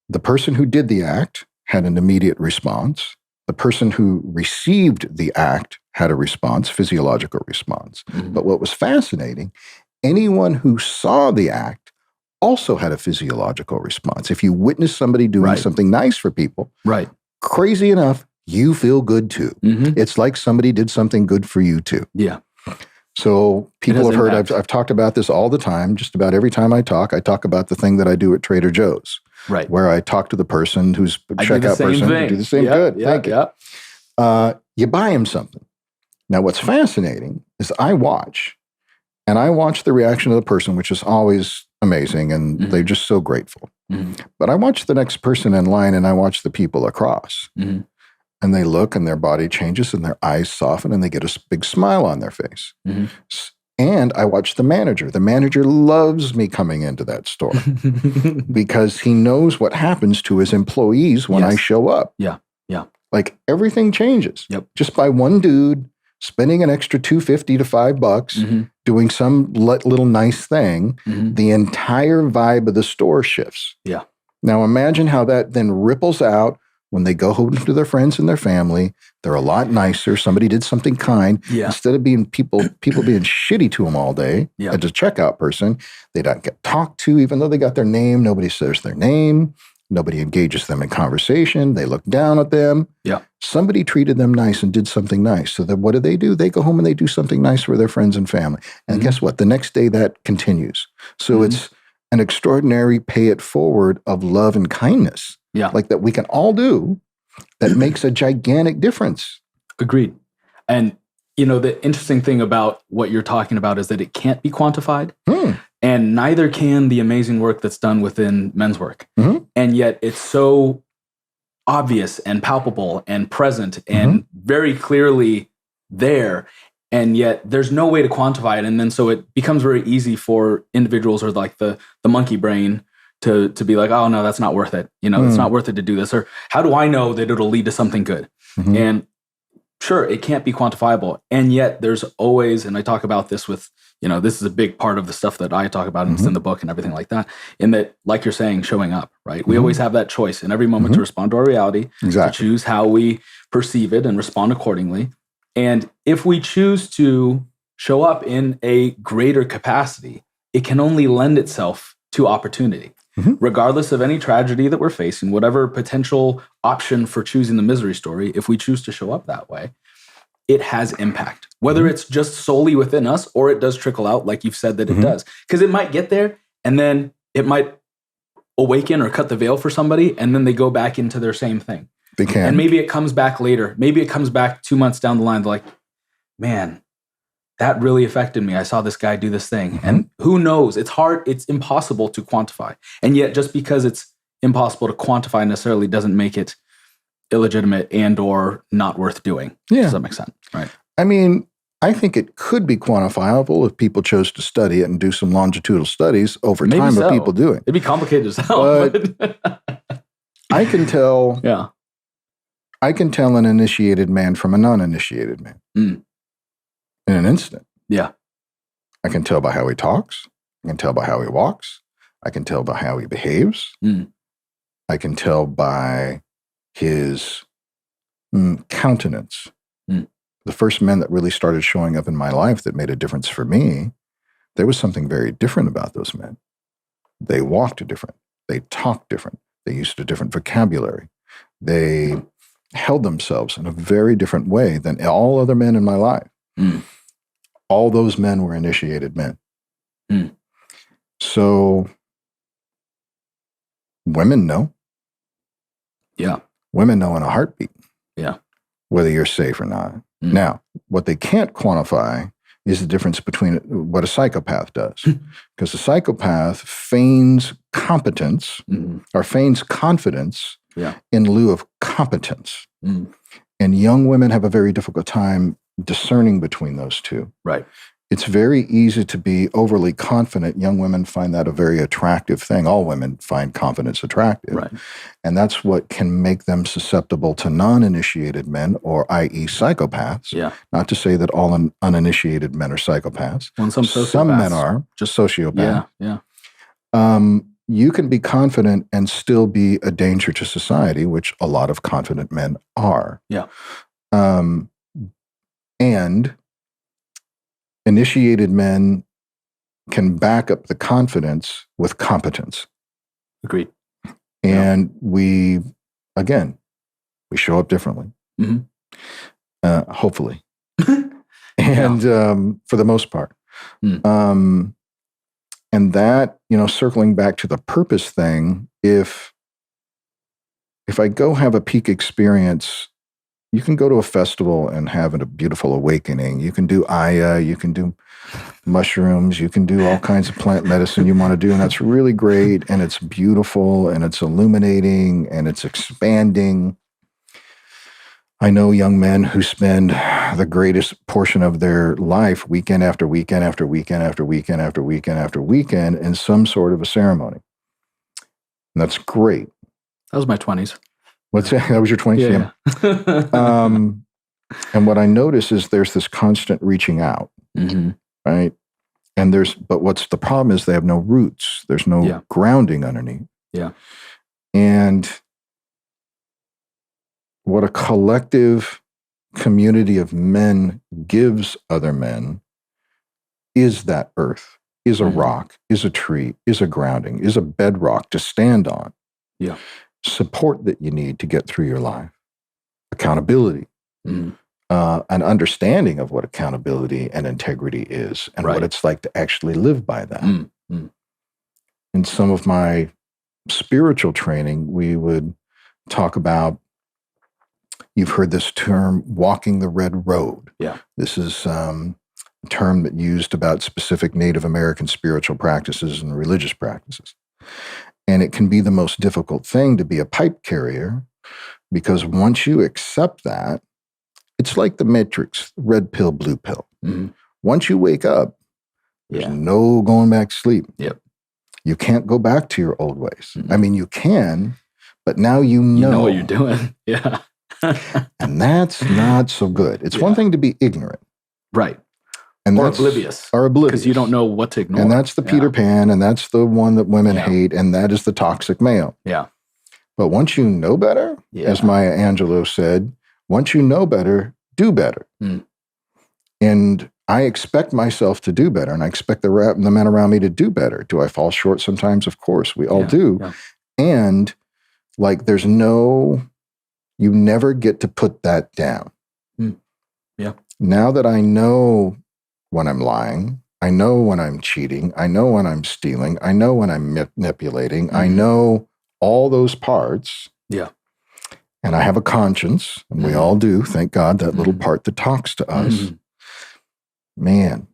the person who did the act had an immediate response. The person who received the act had a response, physiological response. But what was fascinating, anyone who saw the act also had a physiological response. If you witness somebody doing something nice for people, crazy enough, you feel good too. It's like somebody did something good for you too. Yeah. So people have heard, I've talked about this all the time. Just about every time I talk about the thing that I do at Trader Joe's. Right. Where I talk to the person who's checkout person. Thing. Do the same. Good. Thank you. You buy him something. Now, what's fascinating is I watch the reaction of the person, which is always amazing, and they're just so grateful. But I watch the next person in line, and I watch the people across. And they look, and their body changes, and their eyes soften, and they get a big smile on their face. And I watch the manager. The manager loves me coming into that store because he knows what happens to his employees when I show up. Yeah. Like everything changes. Just by one dude spending an extra $2.50 to $5, doing some little nice thing, the entire vibe of the store shifts. Yeah. Now imagine how that then ripples out when they go home to their friends and their family. They're a lot nicer. Somebody did something kind. Instead of being people being shitty to them all day as a checkout person, they don't get talked to, even though they got their name. Nobody says their name. Nobody engages them in conversation. They look down at them. Yeah. Somebody treated them nice and did something nice. So then what do? They go home and they do something nice for their friends and family. And guess what? The next day that continues. So it's an extraordinary pay it forward of love and kindness. Yeah. Like that we can all do that makes a gigantic difference. Agreed. And, the interesting thing about what you're talking about is that it can't be quantified. And neither can the amazing work that's done within men's work. And yet it's so obvious and palpable and present and very clearly there. And yet there's no way to quantify it. And then so it becomes very easy for individuals or like the monkey brain to be like, oh no, that's not worth it. It's not worth it to do this. Or how do I know that it'll lead to something good? And sure, it can't be quantifiable. And yet there's always, and I talk about this with, this is a big part of the stuff that I talk about and it's in the book and everything like that, in that, like you're saying, showing up, right? We always have that choice in every moment to respond to our reality, to choose how we perceive it and respond accordingly. And if we choose to show up in a greater capacity, it can only lend itself to opportunity. Regardless of any tragedy that we're facing, whatever potential option for choosing the misery story, if we choose to show up that way, it has impact. Whether it's just solely within us or it does trickle out, like you've said that it does. Because it might get there and then it might awaken or cut the veil for somebody and then they go back into their same thing. They can. And maybe it comes back later. Maybe it comes back 2 months down the line. They're like, man, that really affected me. I saw this guy do this thing. And who knows? It's hard. It's impossible to quantify. And yet just because it's impossible to quantify necessarily doesn't make it illegitimate and or not worth doing. Yeah. Does that make sense? Right. I mean, I think it could be quantifiable if people chose to study it and do some longitudinal studies over Maybe time so. of people doing. It'd be complicated as hell. But I can tell. Yeah. I can tell an initiated man from a non-initiated man in an instant. Yeah. I can tell by how he talks. I can tell by how he walks. I can tell by how he behaves. I can tell by his countenance. The first men that really started showing up in my life that made a difference for me, there was something very different about those men. They walked different. They talked different. They used a different vocabulary. They held themselves in a very different way than all other men in my life. All those men were initiated men. So women know. Yeah. Women know in a heartbeat. Yeah. Whether you're safe or not. Now, what they can't quantify is the difference between what a psychopath does. Because a psychopath feigns competence or feigns confidence in lieu of competence. And young women have a very difficult time discerning between those two. Right. It's very easy to be overly confident. Young women find that a very attractive thing. All women find confidence attractive. Right. And that's what can make them susceptible to non-initiated men, or i.e. psychopaths. Yeah. Not to say that all uninitiated men are psychopaths. Well, some men are just sociopaths. Yeah. You can be confident and still be a danger to society, which a lot of confident men are. Yeah. And initiated men can back up the confidence with competence. Agreed. And we show up differently. Hopefully. And for the most part. And that, circling back to the purpose thing, if I go have a peak experience, you can go to a festival and have a beautiful awakening. You can do Aya, you can do mushrooms, you can do all kinds of plant medicine you want to do, and that's really great, and it's beautiful, and it's illuminating, and it's expanding. I know young men who spend the greatest portion of their life weekend after weekend after weekend after weekend after weekend after weekend in some sort of a ceremony. And that's great. That was my 20s. What's that? That was your 20s? Yeah. And what I notice is there's this constant reaching out, right? And but what's the problem is they have no roots. There's no grounding underneath. Yeah. And what a collective community of men gives other men is that earth, is a rock, is a tree, is a grounding, is a bedrock to stand on. Yeah. support that you need to get through your life, accountability, an understanding of what accountability and integrity is and what it's like to actually live by that. In some of my spiritual training, we would talk about, you've heard this term, walking the red road. Yeah. This is a term that used about specific Native American spiritual practices and religious practices. And it can be the most difficult thing to be a pipe carrier, because once you accept that, it's like the Matrix, red pill, blue pill. Once you wake up, there's no going back to sleep. Yep. You can't go back to your old ways. I mean, you can, but now you know. You know what you're doing. Yeah. And that's not so good. It's one thing to be ignorant. Right. And or oblivious. Or oblivious. Because you don't know what to ignore. And that's the Peter Pan, and that's the one that women hate, and that is the toxic male. Yeah. But once you know better, as Maya Angelou said, once you know better, do better. And I expect myself to do better, and I expect the men around me to do better. Do I fall short sometimes? Of course, we all do. Yeah. And like, you never get to put that down. Yeah. Now that I know when I'm lying, I know when I'm cheating, I know when I'm stealing, I know when I'm manipulating, I know all those parts. Yeah. And I have a conscience, and we all do, thank God, that little part that talks to us. Man,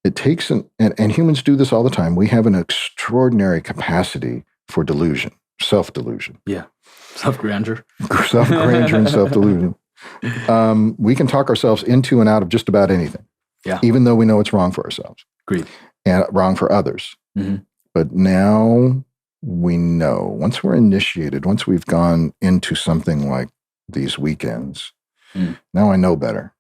it takes and humans do this all the time. We have an extraordinary capacity for delusion, self-delusion. Yeah. Self-grandeur. Self-grandeur and self-delusion. We can talk ourselves into and out of just about anything. Yeah. Even though we know it's wrong for ourselves. Agreed. And wrong for others. But now we know, once we're initiated, once we've gone into something like these weekends, now I know better.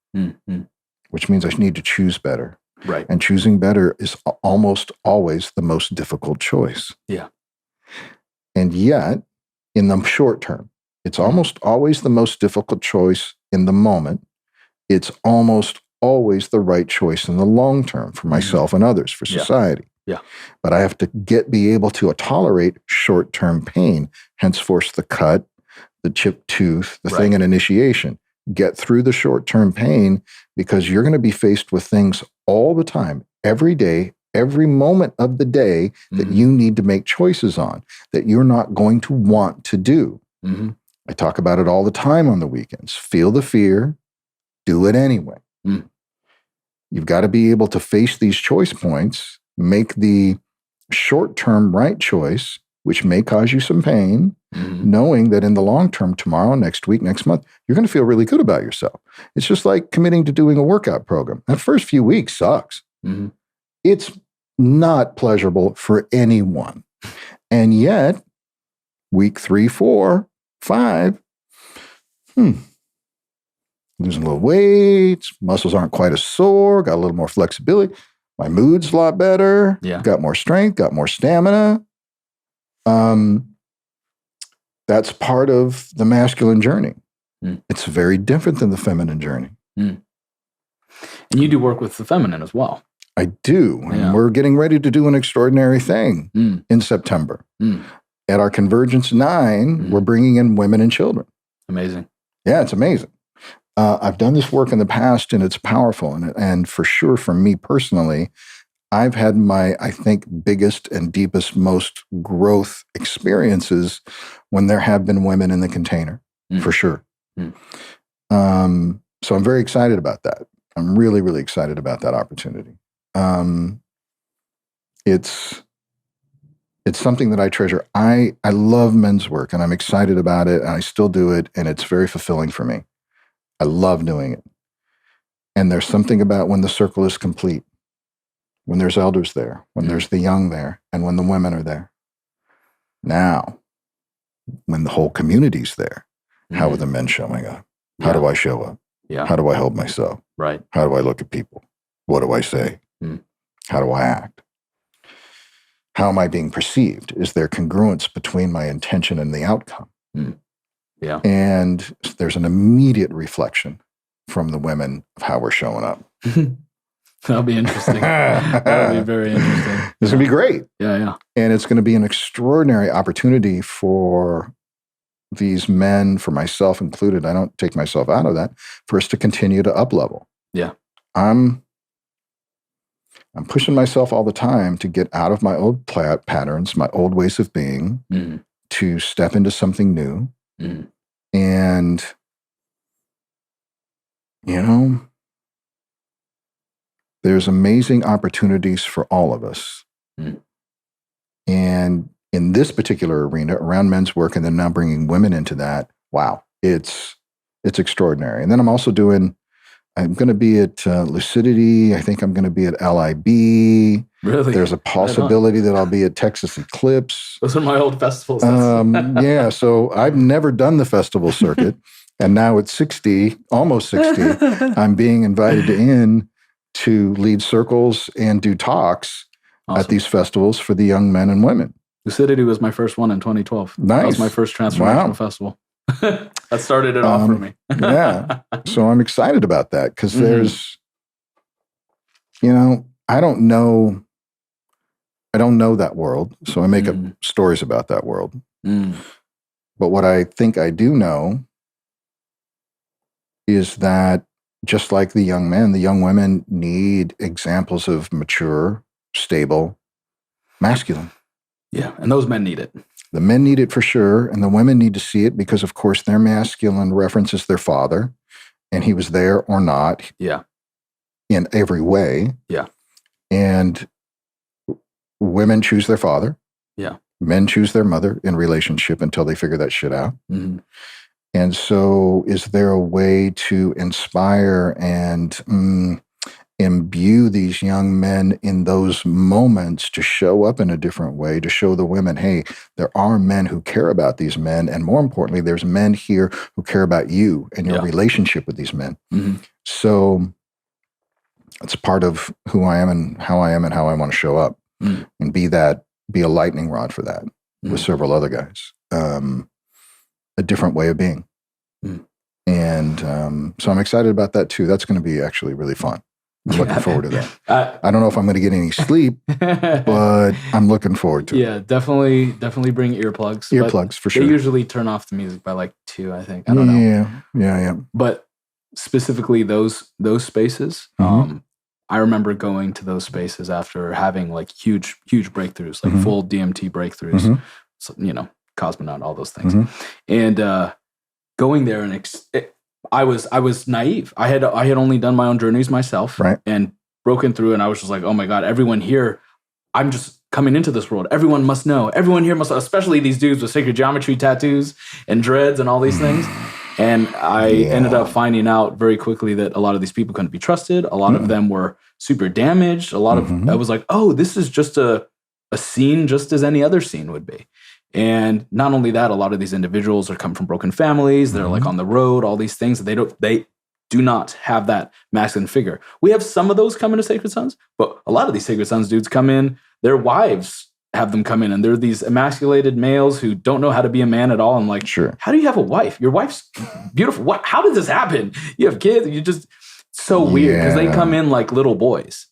Which means I need to choose better. Right. And choosing better is almost always the most difficult choice. Yeah. And yet, in the short term, it's almost always the most difficult choice in the moment. It's almost always the right choice in the long term for myself and others, for society. Yeah. But I have to be able to tolerate short-term pain, henceforth the cut, the chipped tooth, the thing in initiation. Get through the short-term pain, because you're going to be faced with things all the time, every day, every moment of the day that you need to make choices on, that you're not going to want to do. I talk about it all the time on the weekends. Feel the fear, do it anyway. You've got to be able to face these choice points, make the short-term right choice, which may cause you some pain, knowing that in the long term, tomorrow, next week, next month, you're going to feel really good about yourself. It's just like committing to doing a workout program. That first few weeks sucks. It's not pleasurable for anyone. And yet, week 3, 4, 5, losing a little weight, muscles aren't quite as sore, got a little more flexibility. My mood's a lot better. Got more strength, got more stamina. That's part of the masculine journey. It's very different than the feminine journey. And you do work with the feminine as well. I do. And we're getting ready to do an extraordinary thing in September. At our Convergence 9, we're bringing in women and children. Amazing. Yeah, it's amazing. I've done this work in the past, and it's powerful. And for sure, for me personally, I've had my, I think, biggest and deepest, most growth experiences when there have been women in the container, for sure. So I'm very excited about that. I'm really, really excited about that opportunity. It's something that I treasure. I love men's work, and I'm excited about it, and I still do it, and it's very fulfilling for me. I love doing it. And there's something about when the circle is complete, when there's elders there, when there's the young there, and when the women are there. Now, when the whole community's there, how are the men showing up? How do I show up? How do I hold myself? Right. How do I look at people? What do I say? How do I act? How am I being perceived? Is there congruence between my intention and the outcome? Yeah. And there's an immediate reflection from the women of how we're showing up. That'll be interesting. That'll be very interesting. It's going to be great. Yeah. And it's going to be an extraordinary opportunity for these men, for myself included. I don't take myself out of that, for us to continue to up level. Yeah. I'm pushing myself all the time to get out of my old patterns, my old ways of being, to step into something new. And, there's amazing opportunities for all of us. And in this particular arena, around men's work, and then now bringing women into that, wow, it's extraordinary. And then I'm going to be at Lucidity. I think I'm going to be at LIB. Really? There's a possibility that I'll be at Texas Eclipse. Those are my old festivals. Yeah, so I've never done the festival circuit. And now at 60, almost 60, I'm being invited in to lead circles and do talks at these festivals for the young men and women. Lucidity was my first one in 2012. Nice. That was my first transformational festival. That started it off for me. Yeah. So I'm excited about that because there's, I don't know that world. So I make up stories about that world. But what I think I do know is that just like the young men, the young women need examples of mature, stable, masculine. Yeah, and those men need it. The men need it for sure, and the women need to see it because, of course, their masculine references their father, and he was there or not. Yeah. In every way. Yeah. And women choose their father. Yeah. Men choose their mother in relationship until they figure that shit out. And so is there a way to inspire and imbue these young men in those moments to show up in a different way, to show the women, hey, there are men who care about these men. And more importantly, there's men here who care about you and your relationship with these men. So it's part of who I am and how I want to show up and be a lightning rod for that with several other guys. A different way of being. And so I'm excited about that too. That's going to be actually really fun. I'm looking forward to that. I don't know if I'm going to get any sleep, but I'm looking forward to it. Yeah, definitely bring earplugs. Earplugs for sure. They usually turn off the music by like 2, I think. I don't know. Yeah. But specifically those spaces, I remember going to those spaces after having like huge breakthroughs, like full DMT breakthroughs, so, cosmonaut, all those things. And going there and I was naive. I had only done my own journeys myself, and broken through, and I was just like, oh my God, everyone here, I'm just coming into this world. Everyone must know. Everyone here must, especially these dudes with sacred geometry tattoos and dreads and all these things. And I ended up finding out very quickly that a lot of these people couldn't be trusted. A lot of them were super damaged. A lot of, I was like, oh, this is just a scene just as any other scene would be. And not only that, a lot of these individuals are coming from broken families. They're like on the road, all these things. They do not have that masculine figure. We have some of those come into Sacred Sons, but a lot of these Sacred Sons dudes come in, their wives have them come in, and they're these emasculated males who don't know how to be a man at all. I'm like, sure. How do you have a wife? Your wife's beautiful. How did this happen? You have kids. You just, so weird because they come in like little boys.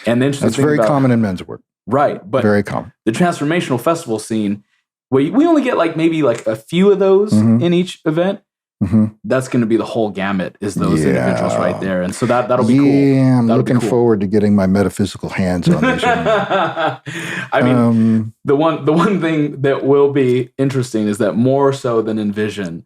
And then that's very common in men's work. Right. But very common. The transformational festival scene, we only get like maybe like a few of those in each event. That's going to be the whole gamut, is those individuals right there. And so that'll be cool. Yeah, I'm looking forward to getting my metaphysical hands on these. I mean, the one thing that will be interesting is that more so than Envision,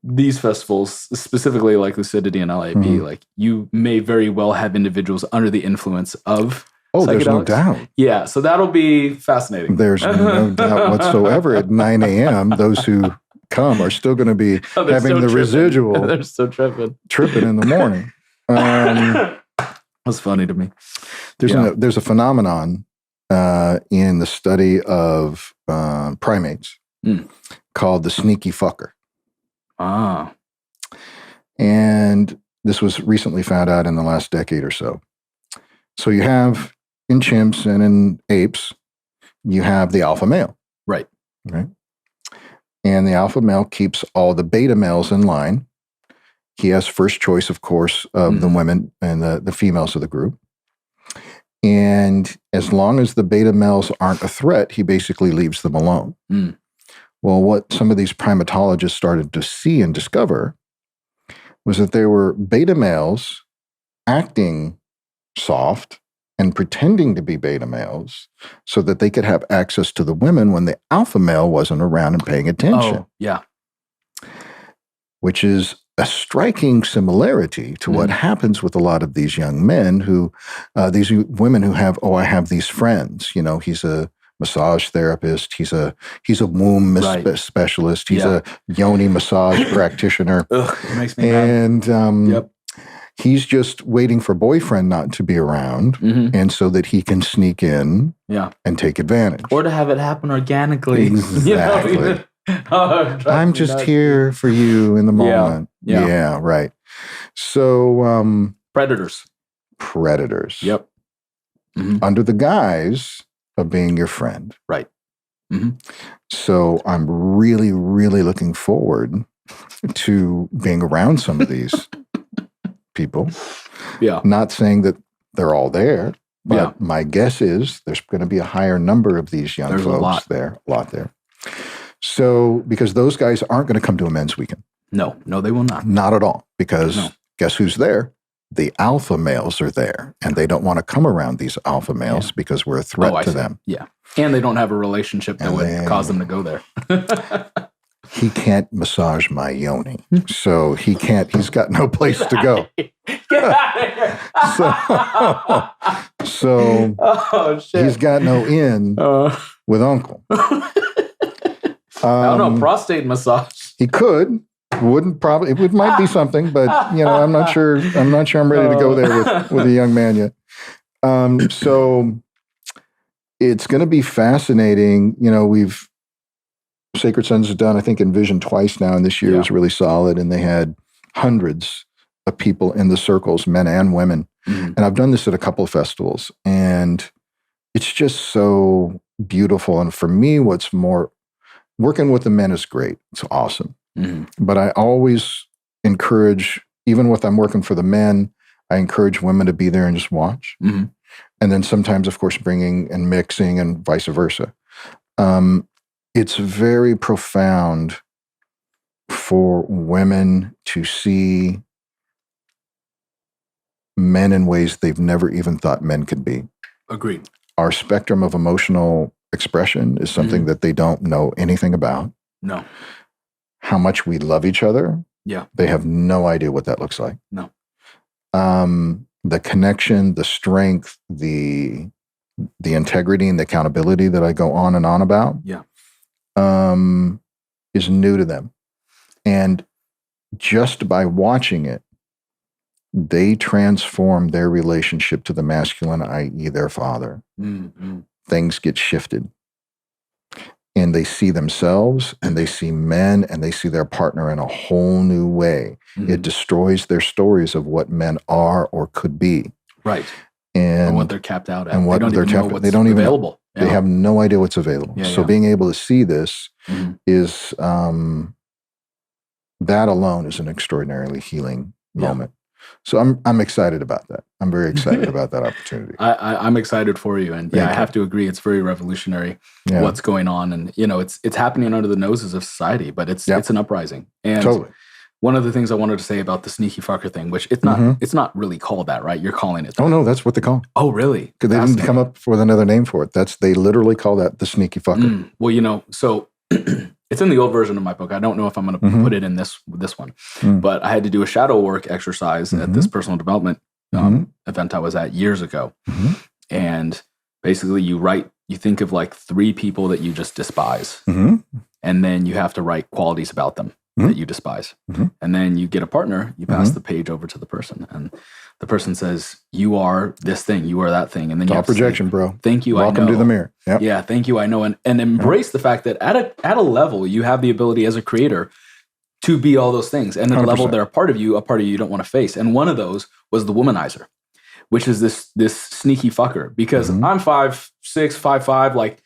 these festivals, specifically like Lucidity and LAB, like you may very well have individuals under the influence of psychedelics. There's no doubt. Yeah, so that'll be fascinating. There's no doubt whatsoever. At 9 a.m., those who come are still going to be having the residual. They're still tripping in the morning. That's funny to me. There's a phenomenon in the study of primates called the sneaky fucker. And this was recently found out in the last decade or so. So you have in chimps and in apes, you have the alpha male. Right. And the alpha male keeps all the beta males in line. He has first choice, of course, of the women and the females of the group. And as long as the beta males aren't a threat, he basically leaves them alone. Mm. Well, what some of these primatologists started to see and discover was that there were beta males acting soft and pretending to be beta males so that they could have access to the women when the alpha male wasn't around and paying attention. Oh, yeah. Which is a striking similarity to what happens with a lot of these young men who, these women who have, I have these friends. You know, he's a massage therapist. He's a womb specialist. He's a yoni massage practitioner. Ugh, it makes me mad. And he's just waiting for boyfriend not to be around, and so that he can sneak in and take advantage. Or to have it happen organically. Exactly. You know? I'm just here for you in the moment. Yeah, right. So predators. Yep. Under the guise of being your friend. Right. So I'm really, really looking forward to being around some of these people. Yeah. Not saying that they're all there, but my guess is there's going to be a higher number of these young folks there. A lot there. So, because those guys aren't going to come to a men's weekend. No, they will not. Not at all. Because guess who's there? The alpha males are there. And they don't want to come around these alpha males because we're a threat to them. Yeah. And they don't have a relationship that would cause them to go there. He can't massage my yoni. So he's got no place to go. So he's got no in with Uncle. I don't know, prostate massage. He could, it might be something, but I'm not sure I'm ready to go there with a young man yet. So it's going to be fascinating. Sacred Sons has done, I think, Envision twice now, and this year was really solid, and they had hundreds of people in the circles, men and women. And I've done this at a couple of festivals, and it's just so beautiful. And for me, working with the men is great. It's awesome. But I always encourage, even when I'm working for the men, I encourage women to be there and just watch. And then sometimes, of course, bringing and mixing and vice versa. It's very profound for women to see men in ways they've never even thought men could be. Agreed. Our spectrum of emotional expression is something that they don't know anything about. No. How much we love each other. Yeah. They have no idea what that looks like. No. The connection, the strength, the integrity and the accountability that I go on and on about. Yeah. Is new to them. And just by watching it, they transform their relationship to the masculine, i.e. their father. Things get shifted. And they see themselves, and they see men, and they see their partner in a whole new way. It destroys their stories of what men are or could be. Right. And what they're capped out at. And what they don't even know what's available. They have no idea what's available. So being able to see this is, that alone is an extraordinarily healing moment. So I'm excited about that. I'm very excited about that opportunity. I'm excited for you. And I have to agree. It's very revolutionary what's going on. And, it's happening under the noses of society, but it's an uprising. And one of the things I wanted to say about the sneaky fucker thing, which it's not really called that, right? You're calling it that. Oh, no, that's what they call it. Oh, really? Because they didn't come up with another name for it. They literally call that the sneaky fucker. Well, so it's in the old version of my book. I don't know if I'm going to put it in this one, but I had to do a shadow work exercise at this personal development event I was at years ago. And basically you think of like 3 people that you just despise. And then you have to write qualities about them that you despise. And then you get a partner, you pass the page over to the person, and the person says, you are this thing, you are that thing. And then you have projection, say, bro. Thank you, Welcome I know. to the mirror. Yep. Yeah, thank you, I know. And embrace the fact that at a level, you have the ability as a creator to be all those things. And at a level, they're a part of you you don't want to face. And one of those was the womanizer, which is this sneaky fucker. Because I'm 5'6", 5'5", like,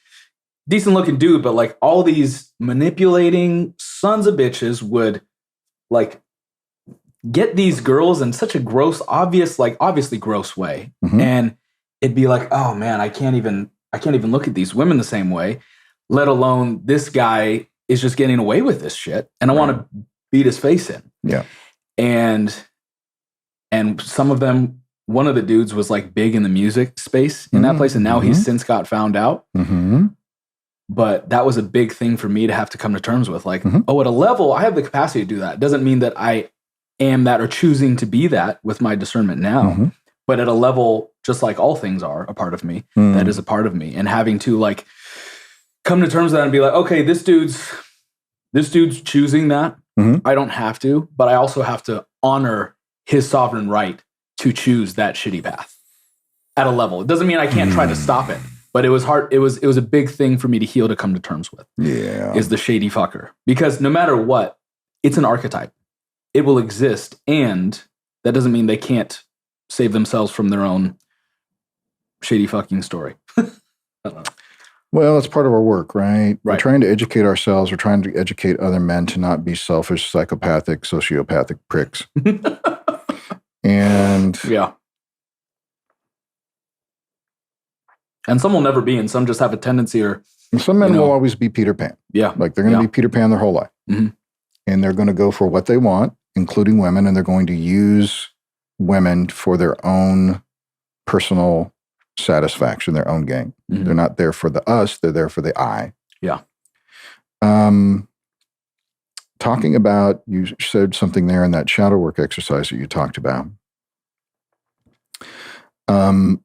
decent looking dude, but like all these manipulating sons of bitches would like get these girls in such a gross, obviously gross way. And it'd be like, oh man, I can't even look at these women the same way, let alone this guy is just getting away with this shit. And I want to beat his face in. Yeah. And some of them, one of the dudes was like big in the music space in that place. And now he's since got found out. But that was a big thing for me to have to come to terms with. Like, oh, at a level, I have the capacity to do that. It doesn't mean that I am that or choosing to be that with my discernment now. But at a level, just like all things are a part of me, that is a part of me. And having to like come to terms with that and be like, okay, this dude's choosing that. I don't have to, but I also have to honor his sovereign right to choose that shitty path at a level. It doesn't mean I can't try to stop it, but it was hard. It was a big thing for me to heal, to come to terms with. Yeah. Is the shady fucker. Because no matter what, it's an archetype. It will exist. And that doesn't mean they can't save themselves from their own shady fucking story. I don't know. Well, it's part of our work, right? Right. We're trying to educate ourselves. We're trying to educate other men to not be selfish, psychopathic, sociopathic pricks. And yeah. And some will never be, and some just have a tendency, or some men will always be Peter Pan. Yeah. Like they're going to be Peter Pan their whole life. And they're going to go for what they want, including women, and they're going to use women for their own personal satisfaction, their own gain. They're not there for the us, they're there for the I. Yeah. Talking about, you said something there in that shadow work exercise that you talked about. I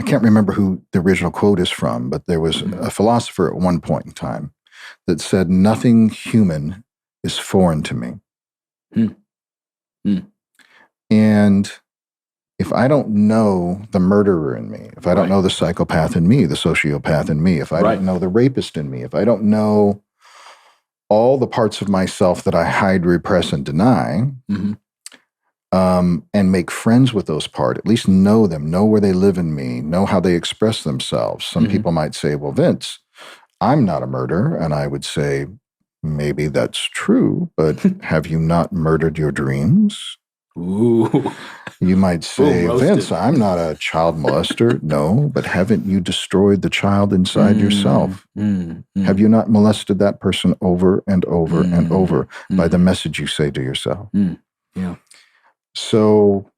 can't remember who the original quote is from, but there was a philosopher at one point in time that said, nothing human is foreign to me. And if I don't know the murderer in me, if I don't know the psychopath in me, the sociopath in me, if I don't know the rapist in me, if I don't know all the parts of myself that I hide, repress, and deny, and make friends with those parts, at least know them, know where they live in me, know how they express themselves. Some people might say, well, Vince, I'm not a murderer. And I would say, maybe that's true, but have you not murdered your dreams? Ooh. You might say, Vince, I'm not a child molester. No, but haven't you destroyed the child inside yourself? Have you not molested that person over and over and over by the message you say to yourself? Yeah. So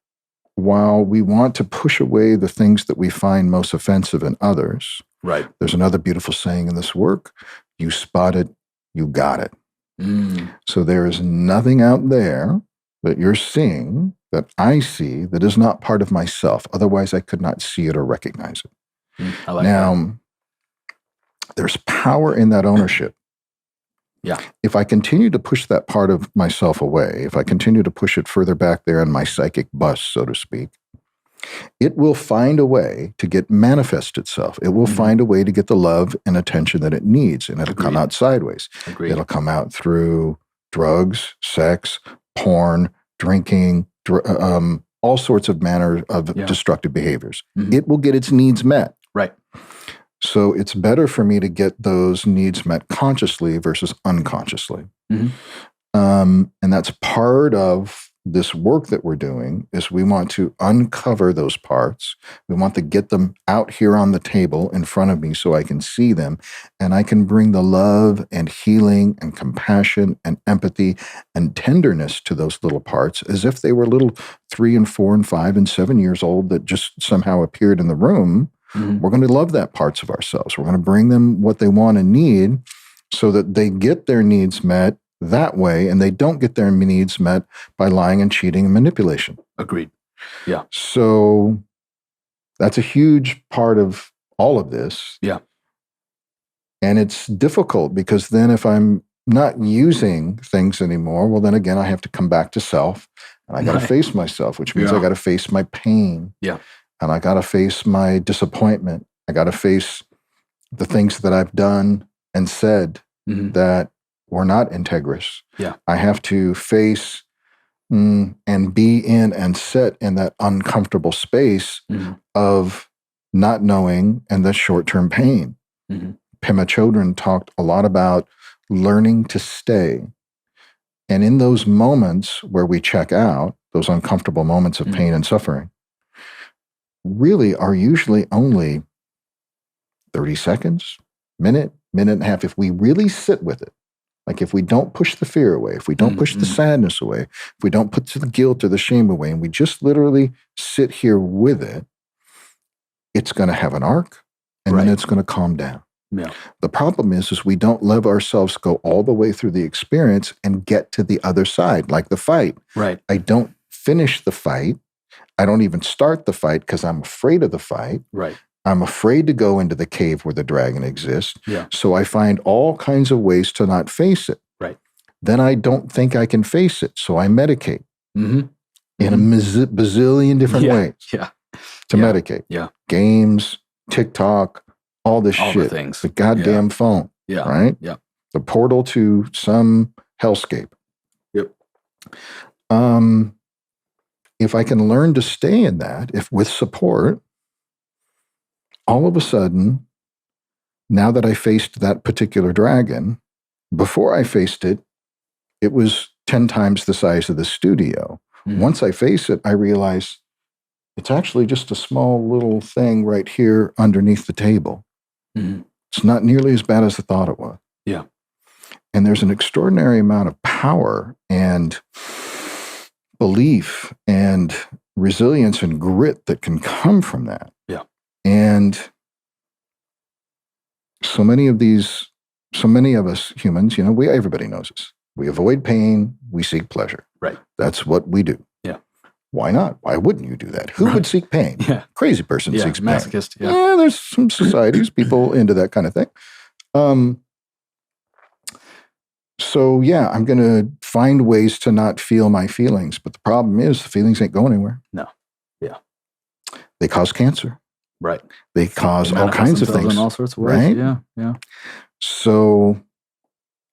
while we want to push away the things that we find most offensive in others, there's another beautiful saying in this work: you spot it, you got it. So there is nothing out there that you're seeing that I see that is not part of myself. Otherwise, I could not see it or recognize it. I like that. There's power in that ownership. Yeah. If I continue to push that part of myself away, if I continue to push it further back there on my psychic bus, so to speak, it will find a way to get manifest itself. It will find a way to get the love and attention that it needs, and it'll come out sideways. It'll come out through drugs, sex, porn, drinking, all sorts of manner of destructive behaviors. It will get its needs met. Right. So it's better for me to get those needs met consciously versus unconsciously. And that's part of this work that we're doing, is we want to uncover those parts. We want to get them out here on the table in front of me so I can see them, and I can bring the love and healing and compassion and empathy and tenderness to those little parts as if they were little 3 and 4 and 5 and 7 years old that just somehow appeared in the room. We're going to love that parts of ourselves. We're going to bring them what they want and need so that they get their needs met that way, and they don't get their needs met by lying and cheating and manipulation. Agreed. Yeah. So that's a huge part of all of this. Yeah. And it's difficult because then if I'm not using things anymore, well, then again, I have to come back to self, and I got to face myself, which means I got to face my pain. Yeah. And I got to face my disappointment. I got to face the things that I've done and said that were not integrous. Yeah. I have to face and be in and sit in that uncomfortable space of not knowing and the short-term pain. Pema Chodron talked a lot about learning to stay. And in those moments where we check out, those uncomfortable moments of pain and suffering, really are usually only 30 seconds, minute and a half, if we really sit with it. Like if we don't push the fear away, if we don't push the sadness away, if we don't put the guilt or the shame away, and we just literally sit here with it, it's going to have an arc, and then it's going to calm down. Yeah. The problem is we don't let ourselves go all the way through the experience and get to the other side, like the fight. Right. I don't finish the fight. I don't even start the fight because I'm afraid of the fight. Right. I'm afraid to go into the cave where the dragon exists. Yeah. So I find all kinds of ways to not face it. Right. Then I don't think I can face it. So I medicate in a bazillion different ways to medicate. Yeah. Games, TikTok, all this all shit. The things. The goddamn phone. Yeah. Right? Yeah. The portal to some hellscape. Yep. If I can learn to stay in that, if with support, all of a sudden, now that I faced that particular dragon, before I faced it, it was 10 times the size of the studio. Once I face it, I realize it's actually just a small little thing right here underneath the table. It's not nearly as bad as I thought it was. Yeah. And there's an extraordinary amount of power and belief and resilience and grit that can come from that. Yeah. And so many of us humans, everybody knows this. We avoid pain, we seek pleasure. Right. That's what we do. Yeah. Why not? Why wouldn't you do that? Who would seek pain? Yeah. Crazy person seeks pain. Masochist. Yeah. Yeah, there's some societies, people into that kind of thing. So yeah, I'm going to find ways to not feel my feelings. But the problem is the feelings ain't going anywhere. No. Yeah. They cause cancer. Right. They cause all kinds of things. In all sorts of ways. Right? Yeah. Yeah. So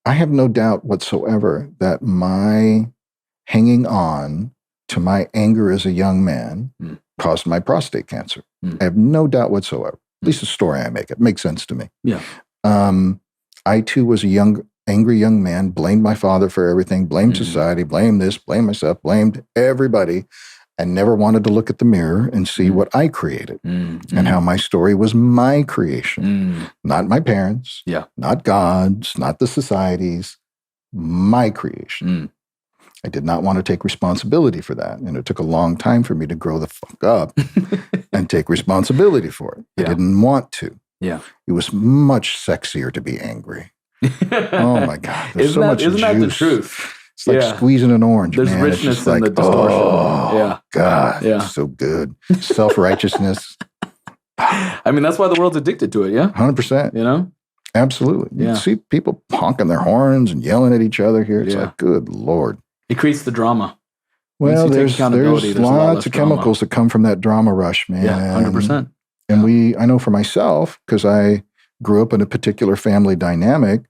I have no doubt whatsoever that my hanging on to my anger as a young man caused my prostate cancer. I have no doubt whatsoever. At least the story I make, it makes sense to me. Yeah. I too was a angry young man, blamed my father for everything, blamed society, blamed this, blamed myself, blamed everybody, and never wanted to look at the mirror and see what I created and how my story was my creation, not my parents, not God's, not the society's, my creation. I did not want to take responsibility for that. And it took a long time for me to grow the fuck up and take responsibility for it. I didn't want to. Yeah. It was much sexier to be angry. Oh my God. There's so much juice. That the truth? It's like squeezing an orange. There's man. richness it's in the distortion. Oh, God. It's so good. Self-righteousness. I mean, that's why the world's addicted to it. Yeah. 100%. Absolutely. You Yeah. see people honking their horns and yelling at each other here. It's like, good Lord. It creates the drama. Well, there's lots of chemicals that come from that drama rush, man. Yeah, 100%. And I know for myself, because I grew up in a particular family dynamic,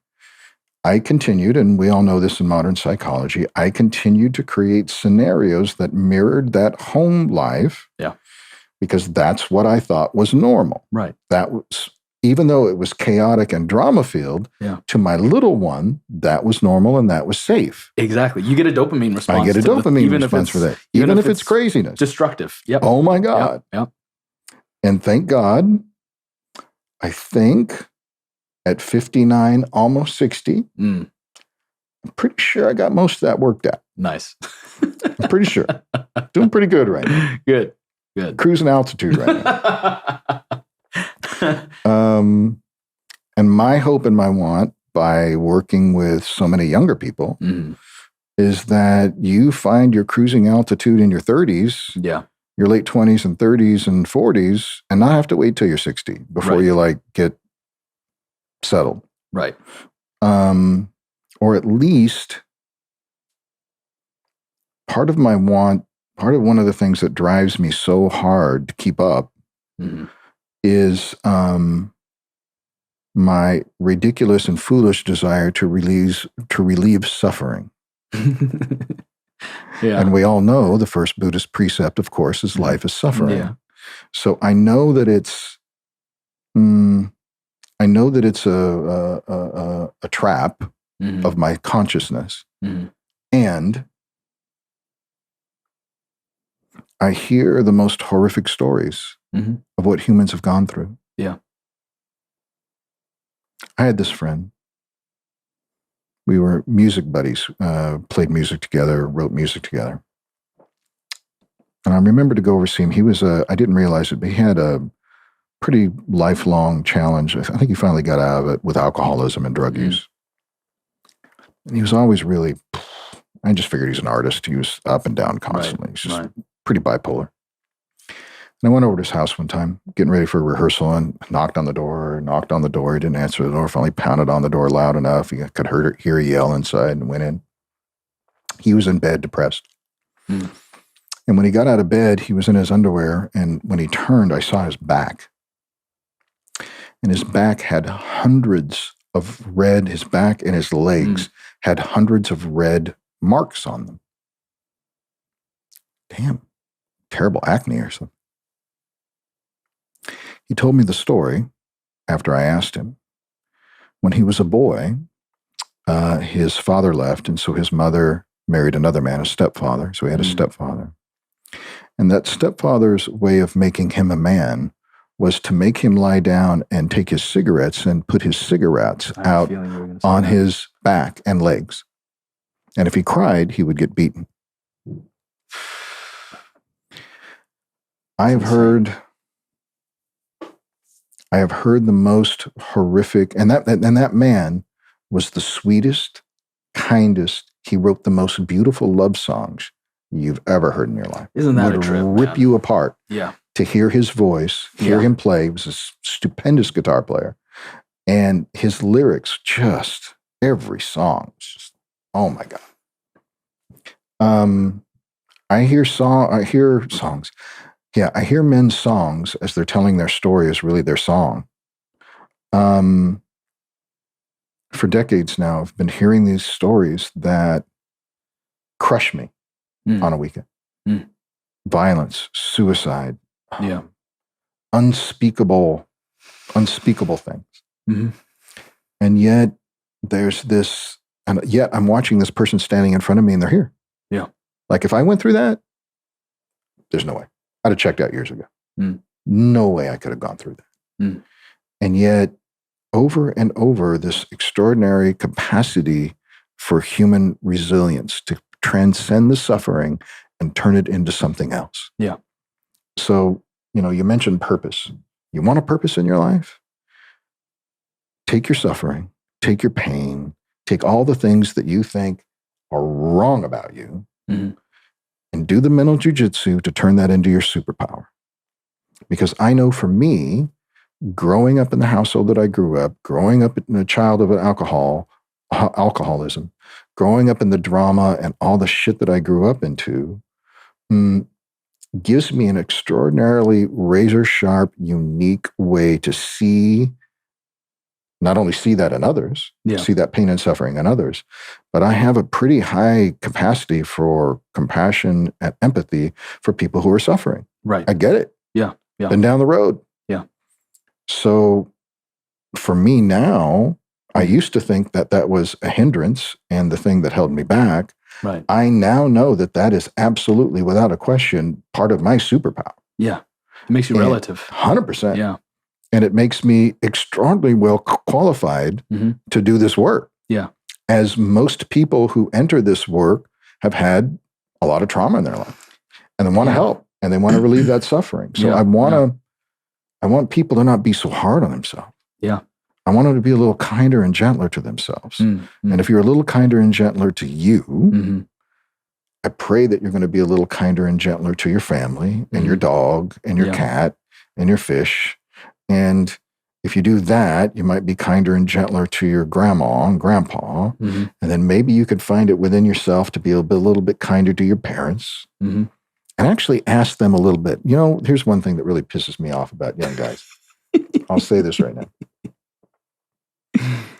I continued, and we all know this in modern psychology, I continued to create scenarios that mirrored that home life. Yeah. Because that's what I thought was normal. Right. That was, even though it was chaotic and drama-filled, to my little one, that was normal and that was safe. Exactly. You get a dopamine response. I get a dopamine response for that. Even if it's craziness. Destructive. Yep. Oh my God. Yep. And thank God, I think at 59, almost 60, I'm pretty sure I got most of that worked out. Nice. I'm pretty sure. Doing pretty good right now. Good. Cruising altitude right now. And my hope and my want by working with so many younger people is that you find your cruising altitude in your 30s, your late 20s and 30s and 40s, and not have to wait till you're 60 before you get settled. Right. Or at least part of my want, part of one of the things that drives me so hard to keep up is my ridiculous and foolish desire to relieve suffering. And we all know the first Buddhist precept, of course, is life is suffering. Yeah. So I know that it's a trap of my consciousness. And I hear the most horrific stories of what humans have gone through. Yeah. I had this friend. We were music buddies, played music together, wrote music together. And I remember to go over see him. He was I didn't realize it, but he had a pretty lifelong challenge. I think he finally got out of it with alcoholism and drug use. And he was always really, I just figured he's an artist. He was up and down constantly. He's just pretty bipolar. And I went over to his house one time, getting ready for a rehearsal, and knocked on the door. He didn't answer the door. Finally pounded on the door loud enough. He could hear a yell inside and went in. He was in bed, depressed. And when he got out of bed, he was in his underwear. And when he turned, I saw his back. And his back had hundreds of red, his back and his legs had hundreds of red marks on them. Damn, terrible acne or something. He told me the story after I asked him. When he was a boy, his father left, and so his mother married another man, a stepfather. So he had a stepfather. And that stepfather's way of making him a man was to make him lie down and take his cigarettes and put his cigarettes out on his back and legs. And if he cried, he would get beaten. I have heard the most horrific, and that man was the sweetest, kindest. He wrote the most beautiful love songs you've ever heard in your life. Isn't that a trip? Rip you apart. Yeah. To hear his voice, hear him play. He was a stupendous guitar player. And his lyrics, just every song, just, oh my God. I hear songs. Yeah, I hear men's songs as they're telling their story is really their song. For decades now, I've been hearing these stories that crush me on a weekend. Violence, suicide, unspeakable things. And yet there's this, and yet I'm watching this person standing in front of me and they're here. Yeah. Like if I went through that, there's no way. I'd have checked out years ago. No way I could have gone through that. And yet over and over, this extraordinary capacity for human resilience to transcend the suffering and turn it into something else. Yeah. So, you mentioned purpose. You want a purpose in your life? Take your suffering, take your pain, take all the things that you think are wrong about you, and do the mental jujitsu to turn that into your superpower. Because I know for me, growing up in the household that I grew up, growing up in a child of alcoholism, growing up in the drama and all the shit that I grew up into, gives me an extraordinarily razor-sharp, unique way to not only see that in others, see that pain and suffering in others, but I have a pretty high capacity for compassion and empathy for people who are suffering. Right. I get it. Yeah. Been down the road. Yeah. So for me now, I used to think that was a hindrance and the thing that held me back. Right. I now know that is absolutely, without a question, part of my superpower. Yeah. It makes you relative. 100%. Yeah. And it makes me extraordinarily well qualified to do this work. Yeah. As most people who enter this work have had a lot of trauma in their life and they want to help and they want to relieve that suffering. So I want people to not be so hard on themselves. Yeah. I want them to be a little kinder and gentler to themselves. And if you're a little kinder and gentler to you, I pray that you're going to be a little kinder and gentler to your family and your dog and your cat and your fish. And if you do that, you might be kinder and gentler to your grandma and grandpa. And then maybe you could find it within yourself to be a little bit kinder to your parents. And actually ask them a little bit. Here's one thing that really pisses me off about young guys. I'll say this right now.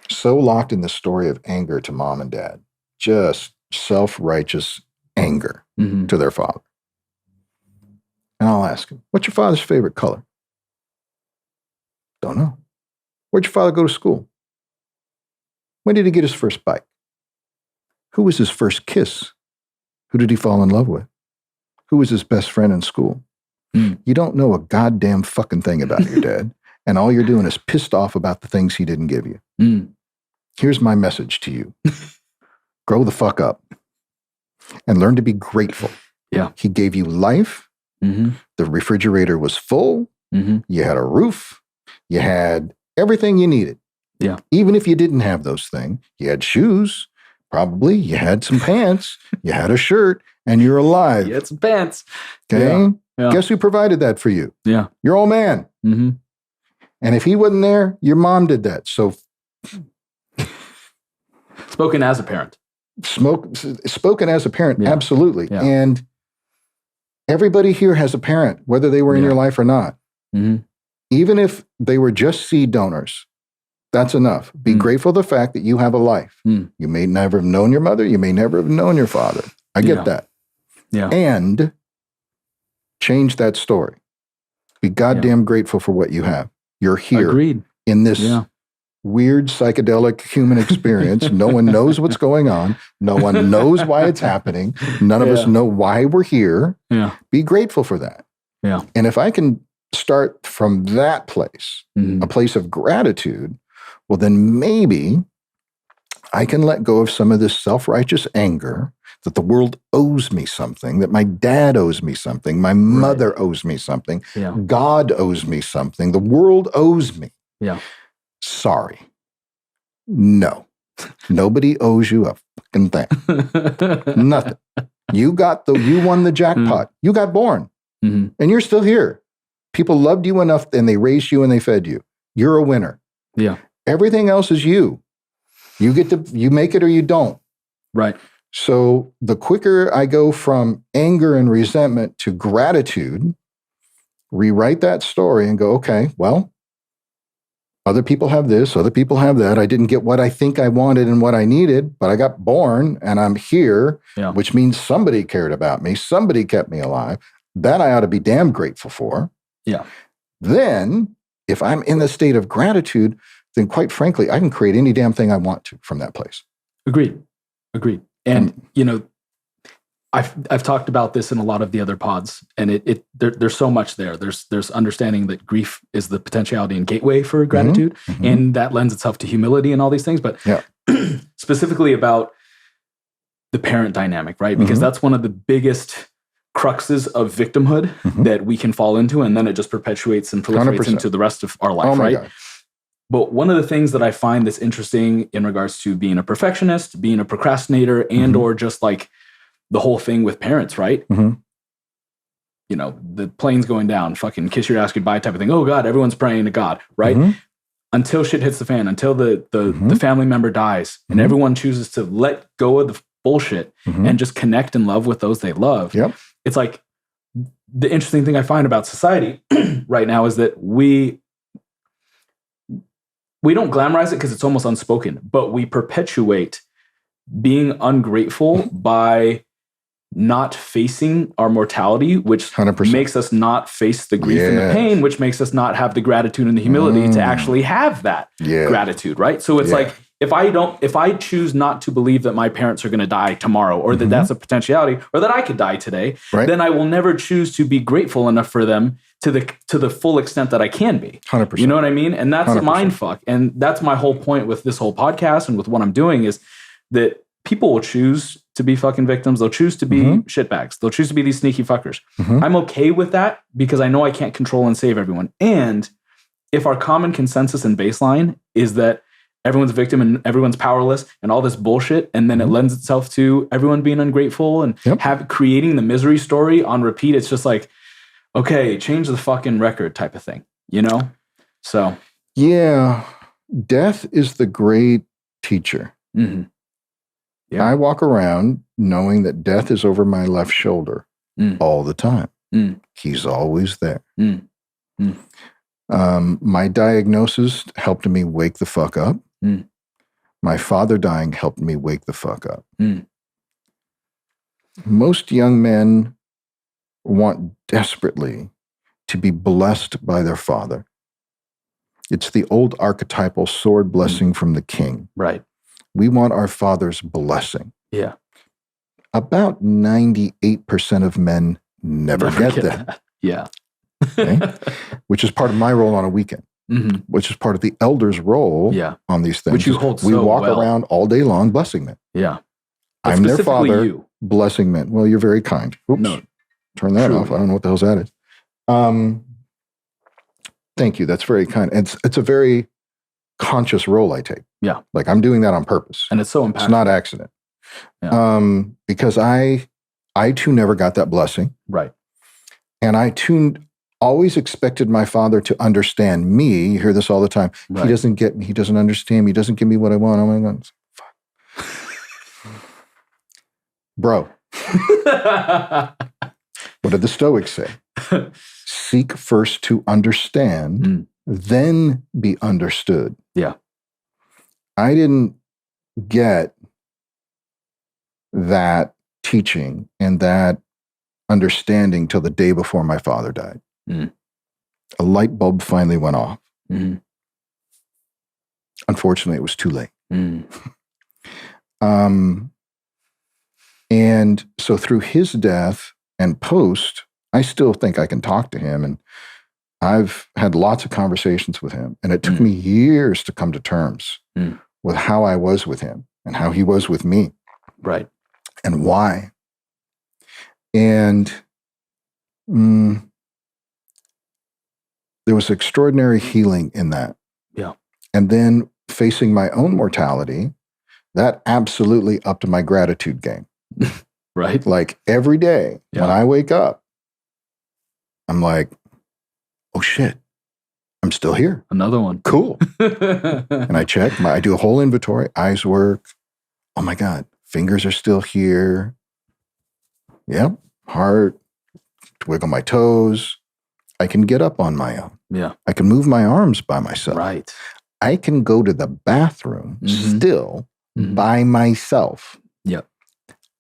So locked in the story of anger to mom and dad. Just self-righteous anger to their father. And I'll ask him, what's your father's favorite color? Don't know. Where'd your father go to school? When did he get his first bike? Who was his first kiss? Who did he fall in love with? Who was his best friend in school? You don't know a goddamn fucking thing about your dad. And all you're doing is pissed off about the things he didn't give you. Here's my message to you. Grow the fuck up and learn to be grateful. Yeah. He gave you life. The refrigerator was full. You had a roof. You had everything you needed. Yeah. Even if you didn't have those things, you had shoes. Probably you had some pants. You had a shirt, and you're alive. You had some pants. Okay. Yeah. Guess who provided that for you? Yeah. Your old man. And if he wasn't there, your mom did that. So, spoken as a parent. Spoken as a parent, absolutely. Yeah. And everybody here has a parent, whether they were in your life or not. Even if they were just seed donors, that's enough. Be grateful for the fact that you have a life. You may never have known your mother. You may never have known your father. I get that. Yeah. And change that story. Be goddamn grateful for what you have. You're here. Agreed. In this weird psychedelic human experience. No one knows what's going on. No one knows why it's happening. None of us know why we're here. Yeah. Be grateful for that. Yeah. And if I can start from that place, a place of gratitude, well, then maybe I can let go of some of this self-righteous anger that the world owes me something, that my dad owes me something, my mother owes me something, God owes me something, the world owes me. Yeah. Sorry. No. Nobody owes you a fucking thing. Nothing. You won the jackpot. You got born. And you're still here. People loved you enough and they raised you and they fed you. You're a winner. Yeah. Everything else is you. You make it or you don't. Right. So the quicker I go from anger and resentment to gratitude, rewrite that story and go, okay, well, other people have this, other people have that. I didn't get what I think I wanted and what I needed, but I got born and I'm here, which means somebody cared about me. Somebody kept me alive. That I ought to be damn grateful for. Yeah. Then if I'm in the state of gratitude, then quite frankly, I can create any damn thing I want to from that place. Agreed. And I've talked about this in a lot of the other pods, and there's so much there. There's understanding that grief is the potentiality and gateway for gratitude, and that lends itself to humility and all these things. But specifically about the parent dynamic, right? Because that's one of the biggest cruxes of victimhood that we can fall into, and then it just perpetuates and proliferates 100%. into the rest of our life, right? God. But one of the things that I find that's interesting in regards to being a perfectionist, being a procrastinator, and or just like the whole thing with parents, right? You know, the plane's going down, fucking kiss your ass goodbye type of thing. Oh God, everyone's praying to God, right? Until shit hits the fan, until the family member dies, and everyone chooses to let go of the bullshit and just connect and love with those they love. It's like the interesting thing I find about society right now is that we don't glamorize it because it's almost unspoken, but we perpetuate being ungrateful by not facing our mortality, which 100%. makes us not face the grief and the pain, which makes us not have the gratitude and the humility to actually have that gratitude, right? So it's like, if I choose not to believe that my parents are going to die tomorrow, or that that's a potentiality, or that I could die today, then I will never choose to be grateful enough for them to the full extent that I can be. 100%. You know what I mean? And that's 100%. a mind fuck. And that's my whole point with this whole podcast and with what I'm doing is that people will choose to be fucking victims. They'll choose to be shitbags. They'll choose to be these sneaky fuckers. I'm okay with that because I know I can't control and save everyone. And if our common consensus and baseline is that everyone's a victim and everyone's powerless and all this bullshit, and then it lends itself to everyone being ungrateful and creating the misery story on repeat, it's just like, okay, change the fucking record type of thing, you know? So. Yeah. Death is the great teacher. I walk around knowing that death is over my left shoulder all the time. He's always there. My diagnosis helped me wake the fuck up. My father dying helped me wake the fuck up. Most young men want desperately to be blessed by their father. It's the old archetypal sword blessing from the king. Right. We want our father's blessing. Yeah. About 98% of men never get that. Yeah. Okay? Which is part of my role on a weekend, which is part of the elder's role on these things. Which you hold we so walk well. around all day long blessing men. Yeah. I'm their father, you. blessing men. Well, you're very kind. Oops. No, turn that truly. off. I don't know what the hell's that is. Thank you. That's very kind. It's a very conscious role I take. Yeah. Like I'm doing that on purpose. And it's so impactful. It's not accident. Yeah. Because I too never got that blessing. Right. And I too always expected my father to understand me. You hear this all the time. Right. He doesn't get me. He doesn't understand me. He doesn't give me what I want. Oh my God. Fuck. Bro. What did the Stoics say? Seek first to understand, then be understood. Yeah. I didn't get that teaching and that understanding till the day before my father died. A light bulb finally went off. Unfortunately, it was too late. And so through his death and post, I still think I can talk to him. And I've had lots of conversations with him. And it took me years to come to terms with how I was with him and how he was with me. Right. And why. And there was extraordinary healing in that. Yeah. And then facing my own mortality, that absolutely upped my gratitude game. Right. Like every day when I wake up, I'm like, oh shit, I'm still here. Another one. Cool. And I check, I do a whole inventory, eyes work. Oh my God, fingers are still here. Yep. Heart, wiggle my toes. I can get up on my own. Yeah. I can move my arms by myself. Right. I can go to the bathroom still by myself. Yep.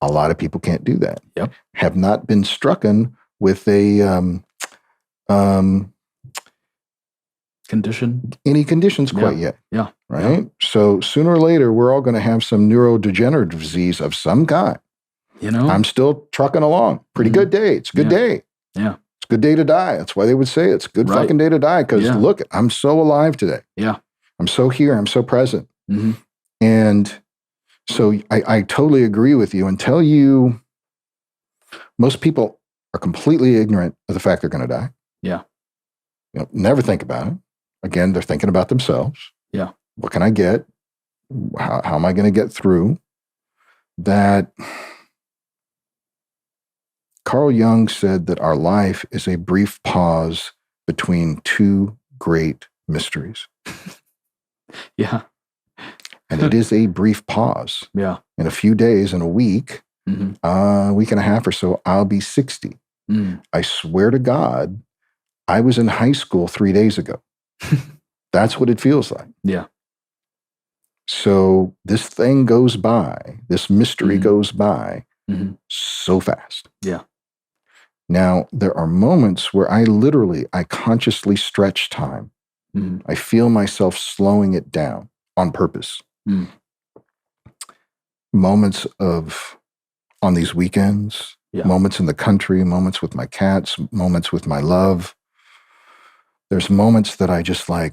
A lot of people can't do that. Yep. Have not been strucken with a any conditions quite yet. Yeah. Right? Yeah. So sooner or later, we're all going to have some neurodegenerative disease of some kind. You know? I'm still trucking along. Pretty good day. It's a good day. Yeah. It's a good day to die. That's why they would say it's a good fucking day to die. Because look, I'm so alive today. Yeah. I'm so here. I'm so present. And so I totally agree with you. Until most people are completely ignorant of the fact they're going to die. Yeah. You know, never think about it. Again, they're thinking about themselves. Yeah. What can I get? How am I going to get through that? Carl Jung said that our life is a brief pause between two great mysteries. Yeah. And it is a brief pause. Yeah. In a few days, in a week, a week and a half or so, I'll be 60. I swear to God, I was in high school 3 days ago. That's what it feels like. Yeah. So this thing goes by, this mystery goes by so fast. Yeah. Now, there are moments where I consciously stretch time. I feel myself slowing it down on purpose. Moments on these weekends, moments in the country, moments with my cats, moments with my love. There's moments that I just I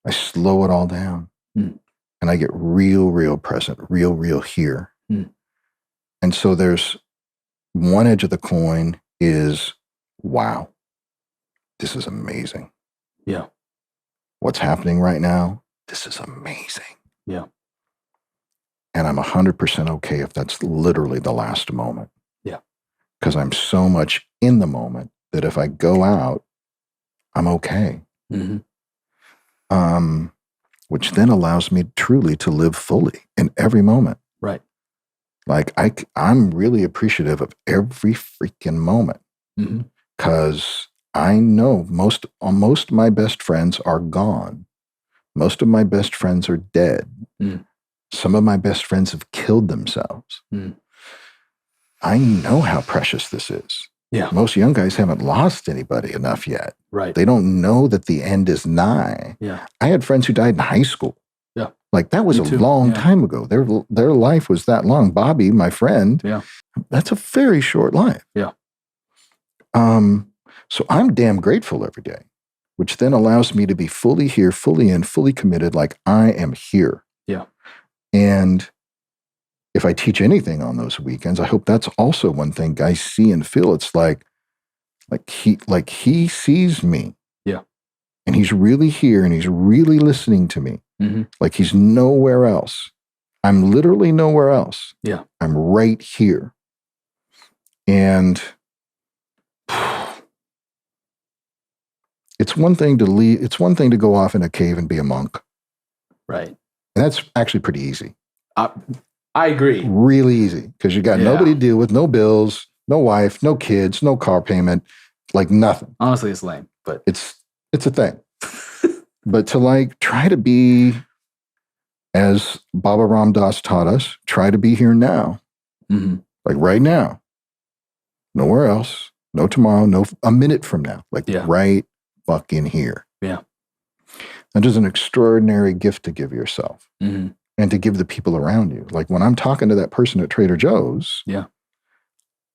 slow it all down and I get real present, real here. And so there's one edge of the coin is, wow, this is amazing. Yeah. What's happening right now? This is amazing. Yeah. And I'm 100% okay if that's literally the last moment. Yeah. Because I'm so much in the moment that if I go out, I'm okay. Which then allows me truly to live fully in every moment. Right. Like I'm really appreciative of every freaking moment. Because I know most of my best friends are gone. Most of my best friends are dead. Some of my best friends have killed themselves. I know how precious this is. Yeah. Most young guys haven't lost anybody enough yet. Right. They don't know that the end is nigh. Yeah. I had friends who died in high school. Yeah. Like that was a long time ago. Their life was that long. Bobby, my friend, that's a very short life. Yeah. So I'm damn grateful every day, which then allows me to be fully here, fully in, fully committed, like I am here. Yeah. And if I teach anything on those weekends, I hope that's also one thing guys see and feel. It's like he sees me. Yeah. And he's really here and he's really listening to me. Mm-hmm. Like he's nowhere else. I'm literally nowhere else. Yeah. I'm right here. And it's one thing to leave. It's one thing to go off in a cave and be a monk. Right. And that's actually pretty easy. I agree. Really easy. Because you got nobody to deal with, no bills, no wife, no kids, no car payment, like nothing. Honestly, it's lame, but it's a thing. But to like try to be, as Baba Ram Dass taught us, try to be here now. Mm-hmm. Like right now. Nowhere else. No tomorrow. No a minute from now. Like right fucking here. Yeah. That is an extraordinary gift to give yourself. Mm-hmm. And to give the people around you. Like when I'm talking to that person at Trader Joe's,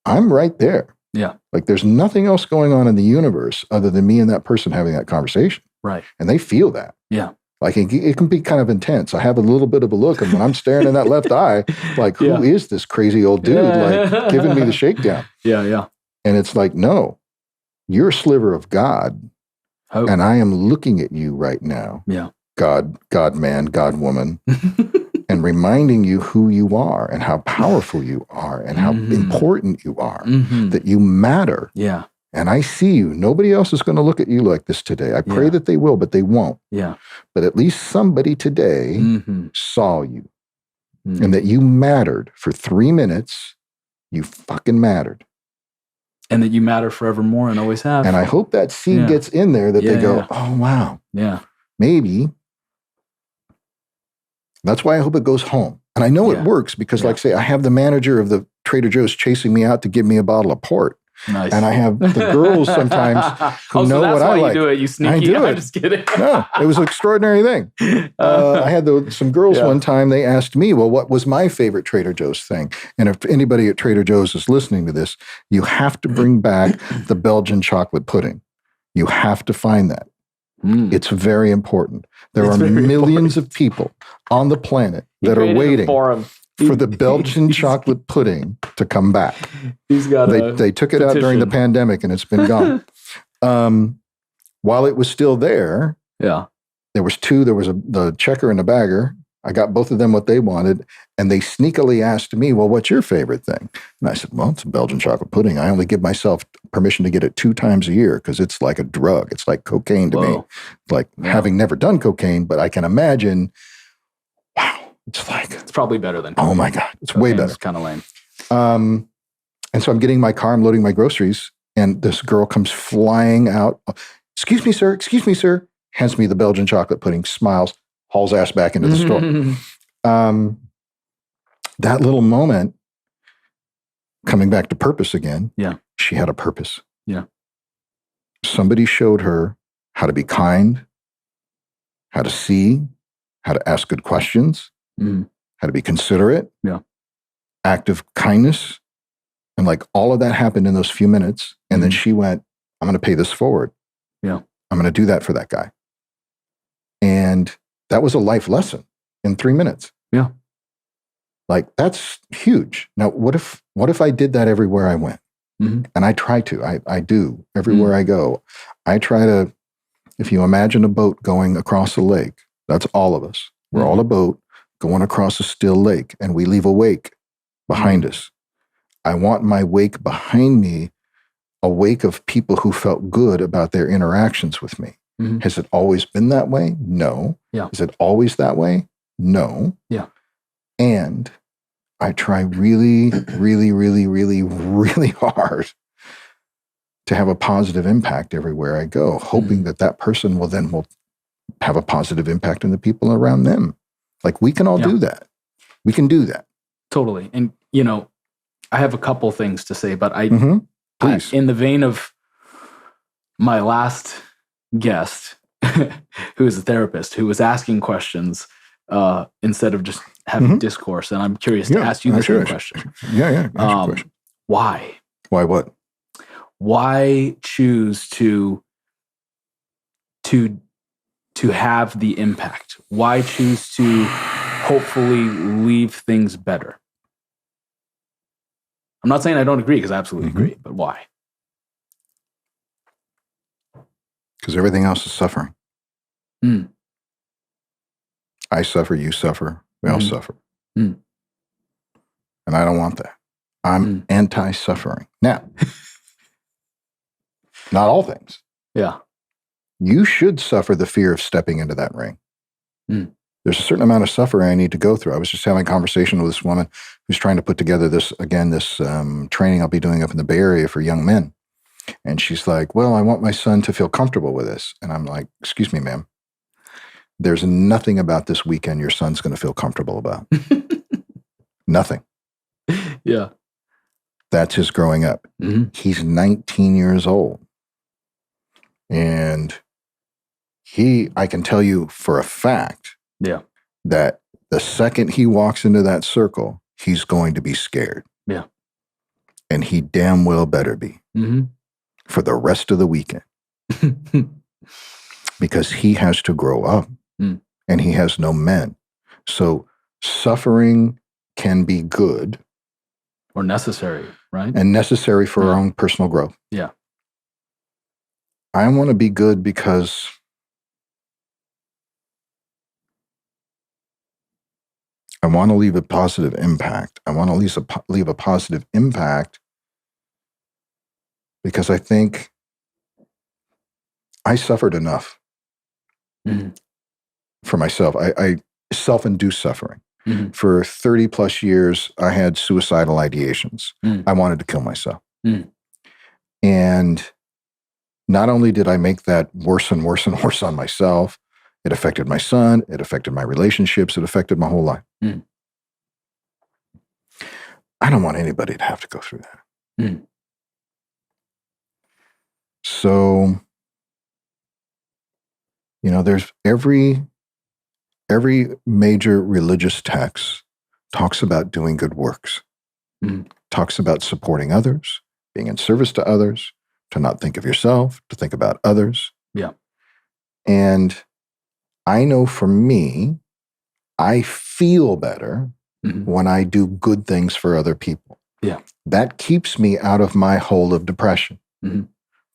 I'm right there. Yeah. Like there's nothing else going on in the universe other than me and that person having that conversation. Right. And they feel that. Yeah. Like it can be kind of intense. I have a little bit of a look, and when I'm staring in that left eye, like, who is this crazy old dude like giving me the shakedown? Yeah, yeah. And it's like, no, you're a sliver of God. Oh. And I am looking at you right now. Yeah. God man, God woman. And reminding you who you are and how powerful you are and how important you are, that you matter. Yeah. And I see you. Nobody else is going to look at you like this today. I pray that they will, but they won't. Yeah. But at least somebody today saw you and that you mattered for 3 minutes. You fucking mattered. And that you matter forevermore and always have. And I hope that seed gets in there that they go, oh, wow. Yeah. Maybe. That's why I hope it goes home. And I know it works because, like, say, I have the manager of the Trader Joe's chasing me out to give me a bottle of port. Nice. And I have the girls sometimes who know what I like. You do it, you sneaky. I do it. I'm just kidding. No, it was an extraordinary thing. I had some girls one time, they asked me, well, what was my favorite Trader Joe's thing? And if anybody at Trader Joe's is listening to this, you have to bring back the Belgian chocolate pudding. You have to find that. It's very important. There are millions of people on the planet that are waiting for the Belgian chocolate pudding to come back. He's got they took it out during the pandemic and it's been gone. While it was still there, there was two. There was the checker and the bagger. I got both of them what they wanted, and they sneakily asked me, well, what's your favorite thing? And I said, well, it's a Belgian chocolate pudding. I only give myself permission to get it 2 times a year because it's like a drug. It's like cocaine to me. Like having never done cocaine, but I can imagine, wow, it's like. It's probably better than cocaine. Oh my God, it's way better. It's kind of lame. And so I'm getting my car, I'm loading my groceries, and this girl comes flying out. Excuse me, sir. Hands me the Belgian chocolate pudding, smiles, hauls ass back into the store. That little moment, coming back to purpose again, she had a purpose. Yeah. Somebody showed her how to be kind, how to see, how to ask good questions, how to be considerate, act of kindness. And like all of that happened in those few minutes. And then she went, I'm going to pay this forward. Yeah. I'm going to do that for that guy. And that was a life lesson in 3 minutes. Yeah. Like that's huge. Now, what if I did that everywhere I went? And I try to, I do everywhere I go. I try to, if you imagine a boat going across a lake, that's all of us. We're all a boat going across a still lake and we leave a wake behind us. I want my wake behind me, a wake of people who felt good about their interactions with me. Has it always been that way? No. Yeah. Is it always that way? No. Yeah. And I try really, really, really, really, really hard to have a positive impact everywhere I go, hoping that person will have a positive impact on the people around them. Like we can all do that. We can do that. Totally. And, I have a couple things to say, but Please. In the vein of my last guest, who is a therapist, who was asking questions instead of just having discourse. And I'm curious to ask you the same question. Yeah. Ask your question. Why? Why what? why choose to have the impact? Why choose to hopefully leave things better? I'm not saying I don't agree, because I absolutely agree, but why? Because everything else is suffering. I suffer, you suffer, we all suffer. And I don't want that. I'm anti-suffering. Now, not all things. Yeah. You should suffer the fear of stepping into that ring. There's a certain amount of suffering I need to go through. I was just having a conversation with this woman who's trying to put together this training I'll be doing up in the Bay Area for young men. And she's like, well, I want my son to feel comfortable with this. And I'm like, excuse me, ma'am. There's nothing about this weekend your son's going to feel comfortable about. Nothing. Yeah. That's his growing up. He's 19 years old. And I can tell you for a fact that the second he walks into that circle, he's going to be scared. Yeah. And he damn well better be for the rest of the weekend. Because he has to grow up and he has no men. So suffering can be good. Or necessary, right? And necessary for our own personal growth. Yeah. I want to be good because I want to leave a positive impact. I want to leave a positive impact because I think I suffered enough for myself. I self-induced suffering. For 30 plus years, I had suicidal ideations. I wanted to kill myself. And not only did I make that worse and worse and worse on myself, it affected my son, it affected my relationships, it affected my whole life. I don't want anybody to have to go through that. So, there's every major religious text talks about doing good works, talks about supporting others, being in service to others, to not think of yourself, to think about others. Yeah. And I know for me, I feel better when I do good things for other people. Yeah. That keeps me out of my hole of depression. The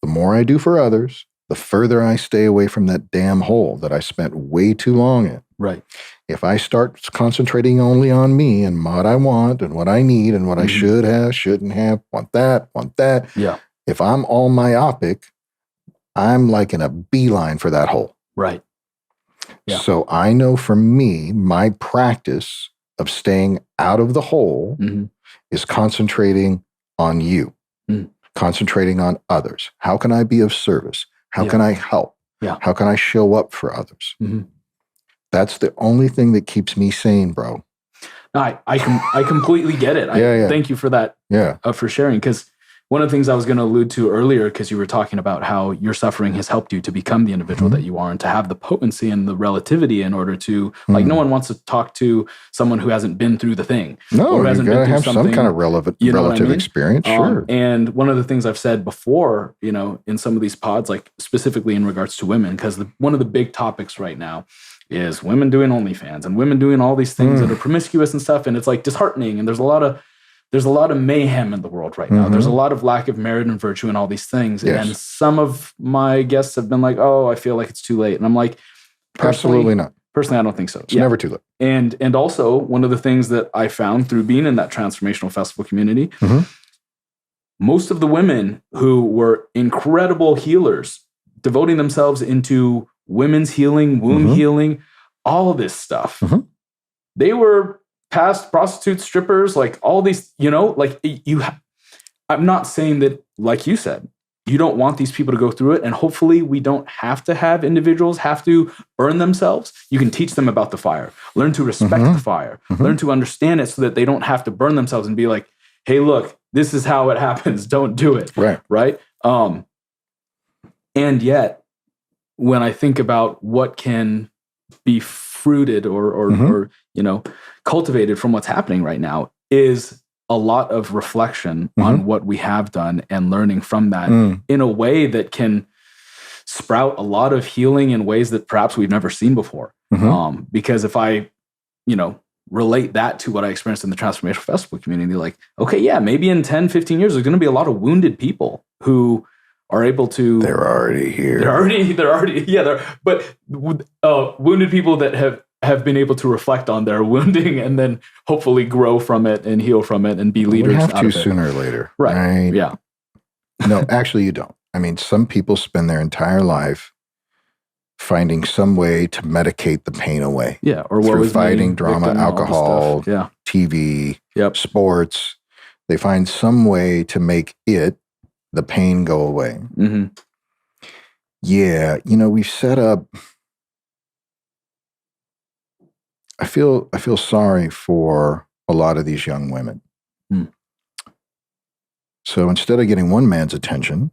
more I do for others, the further I stay away from that damn hole that I spent way too long in. Right. If I start concentrating only on me and what I want and what I need and what I should have, shouldn't have, want that. Yeah. If I'm all myopic, I'm like in a beeline for that hole. Right. Yeah. So I know for me, my practice of staying out of the hole is concentrating on you, concentrating on others. How can I be of service? How can I help? Yeah. How can I show up for others? That's the only thing that keeps me sane, bro. No, I completely get it. Thank you for that. Yeah. For sharing, because one of the things I was going to allude to earlier, because you were talking about how your suffering has helped you to become the individual that you are and to have the potency and the relativity in order to, like, no one wants to talk to someone who hasn't been through the thing. No, or you hasn't gotta been through have some something, kind of relative experience. Sure. And one of the things I've said before, in some of these pods, like specifically in regards to women, because one of the big topics right now is women doing OnlyFans and women doing all these things that are promiscuous and stuff. And it's like disheartening. And there's a lot of mayhem in the world right now. There's a lot of lack of merit and virtue and all these things. Yes. And some of my guests have been like, oh, I feel like it's too late. And I'm like, Absolutely not. Personally, I don't think so. It's never too late. And also, one of the things that I found through being in that transformational festival community, most of the women who were incredible healers, devoting themselves into women's healing, womb healing, all of this stuff, they were past prostitutes, strippers, like all these, I'm not saying that, like you said, you don't want these people to go through it. And hopefully we don't have to have individuals have to burn themselves. You can teach them about the fire, learn to respect the fire, learn to understand it so that they don't have to burn themselves and be like, hey, look, this is how it happens. Don't do it. Right. And yet, when I think about what can be fruited or cultivated from what's happening right now, is a lot of reflection on what we have done and learning from that in a way that can sprout a lot of healing in ways that perhaps we've never seen before. Because if I, relate that to what I experienced in the Transformational Festival community, like, okay, yeah, maybe in 10, 15 years, there's going to be a lot of wounded people who are able to... They're already here. Wounded people that have been able to reflect on their wounding and then hopefully grow from it and heal from it and be leaders. We have to sooner or later. Right. Yeah. No, actually you don't. I mean, some people spend their entire life finding some way to medicate the pain away. Yeah. Or through fighting, drama, alcohol, TV, sports. They find some way to make the pain go away. Yeah. We've set up... I feel sorry for a lot of these young women. So instead of getting one man's attention,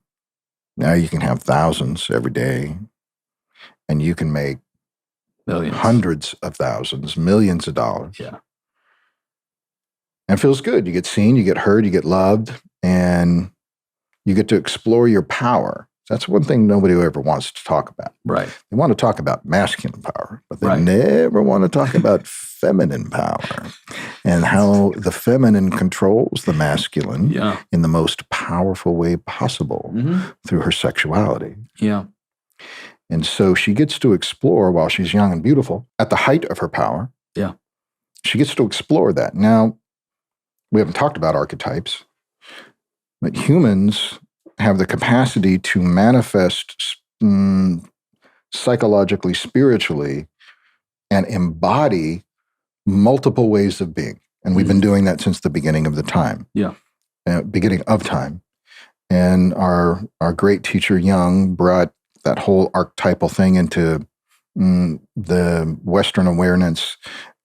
now you can have thousands every day, and you can make millions, hundreds of thousands, millions of dollars. Yeah. And it feels good. You get seen, you get heard, you get loved, and you get to explore your power. That's one thing nobody ever wants to talk about. Right. They want to talk about masculine power, but they never want to talk about feminine power and how the feminine controls the masculine in the most powerful way possible through her sexuality. Yeah. And so she gets to explore while she's young and beautiful at the height of her power. Yeah. She gets to explore that. Now, we haven't talked about archetypes, but humans have the capacity to manifest psychologically, spiritually, and embody multiple ways of being. And we've been doing that since the beginning of the time. Yeah. Beginning of time. And our great teacher Jung brought that whole archetypal thing into the Western awareness.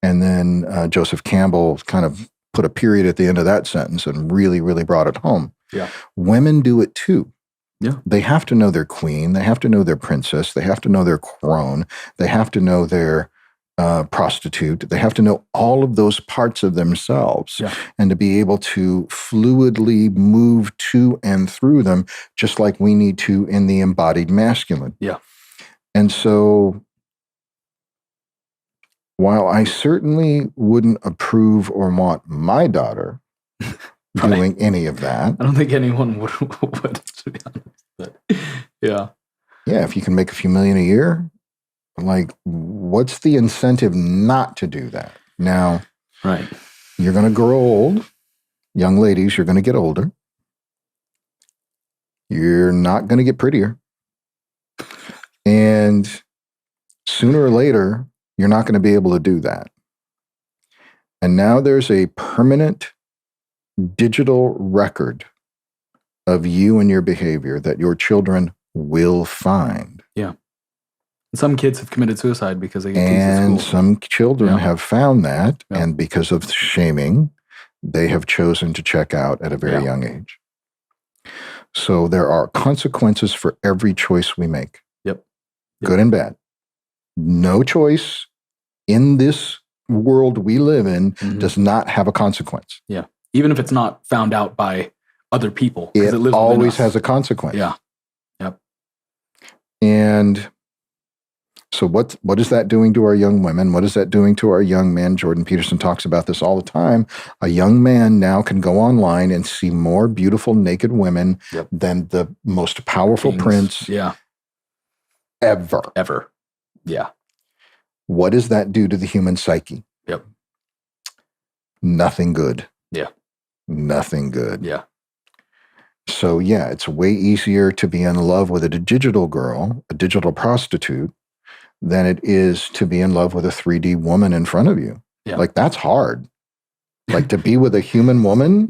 And then Joseph Campbell kind of put a period at the end of that sentence and really, really brought it home. Yeah. Women do it too. Yeah. They have to know their queen. They have to know their princess. They have to know their crone. They have to know their prostitute. They have to know all of those parts of themselves and to be able to fluidly move to and through them, just like we need to in the embodied masculine. Yeah. And so while I certainly wouldn't approve or want my daughter doing any of that. I don't think anyone would, to be honest. But yeah. Yeah, if you can make a few million a year, like, what's the incentive not to do that? Now, you're going to grow old. Young ladies, you're going to get older. You're not going to get prettier. And sooner or later, you're not going to be able to do that. And now there's a permanent digital record of you and your behavior that your children will find. Yeah. Some kids have committed suicide because they get teased at And school. some children have found that, and because of shaming, they have chosen to check out at a very young age. So there are consequences for every choice we make. Good and bad. No choice in this world we live in does not have a consequence. Yeah. Even if it's not found out by other people. It lives always has a consequence. Yeah. Yep. And so what is that doing to our young women? What is that doing to our young men? Jordan Peterson talks about this all the time. A young man now can go online and see more beautiful naked women than the most powerful prince ever. Yeah. What does that do to the human psyche? Yep. Nothing good. Yeah. Nothing good. Yeah. So yeah, it's way easier to be in love with a digital girl, a digital prostitute, than it is to be in love with a 3D woman in front of you. Yeah. Like, that's hard. Like, to be with a human woman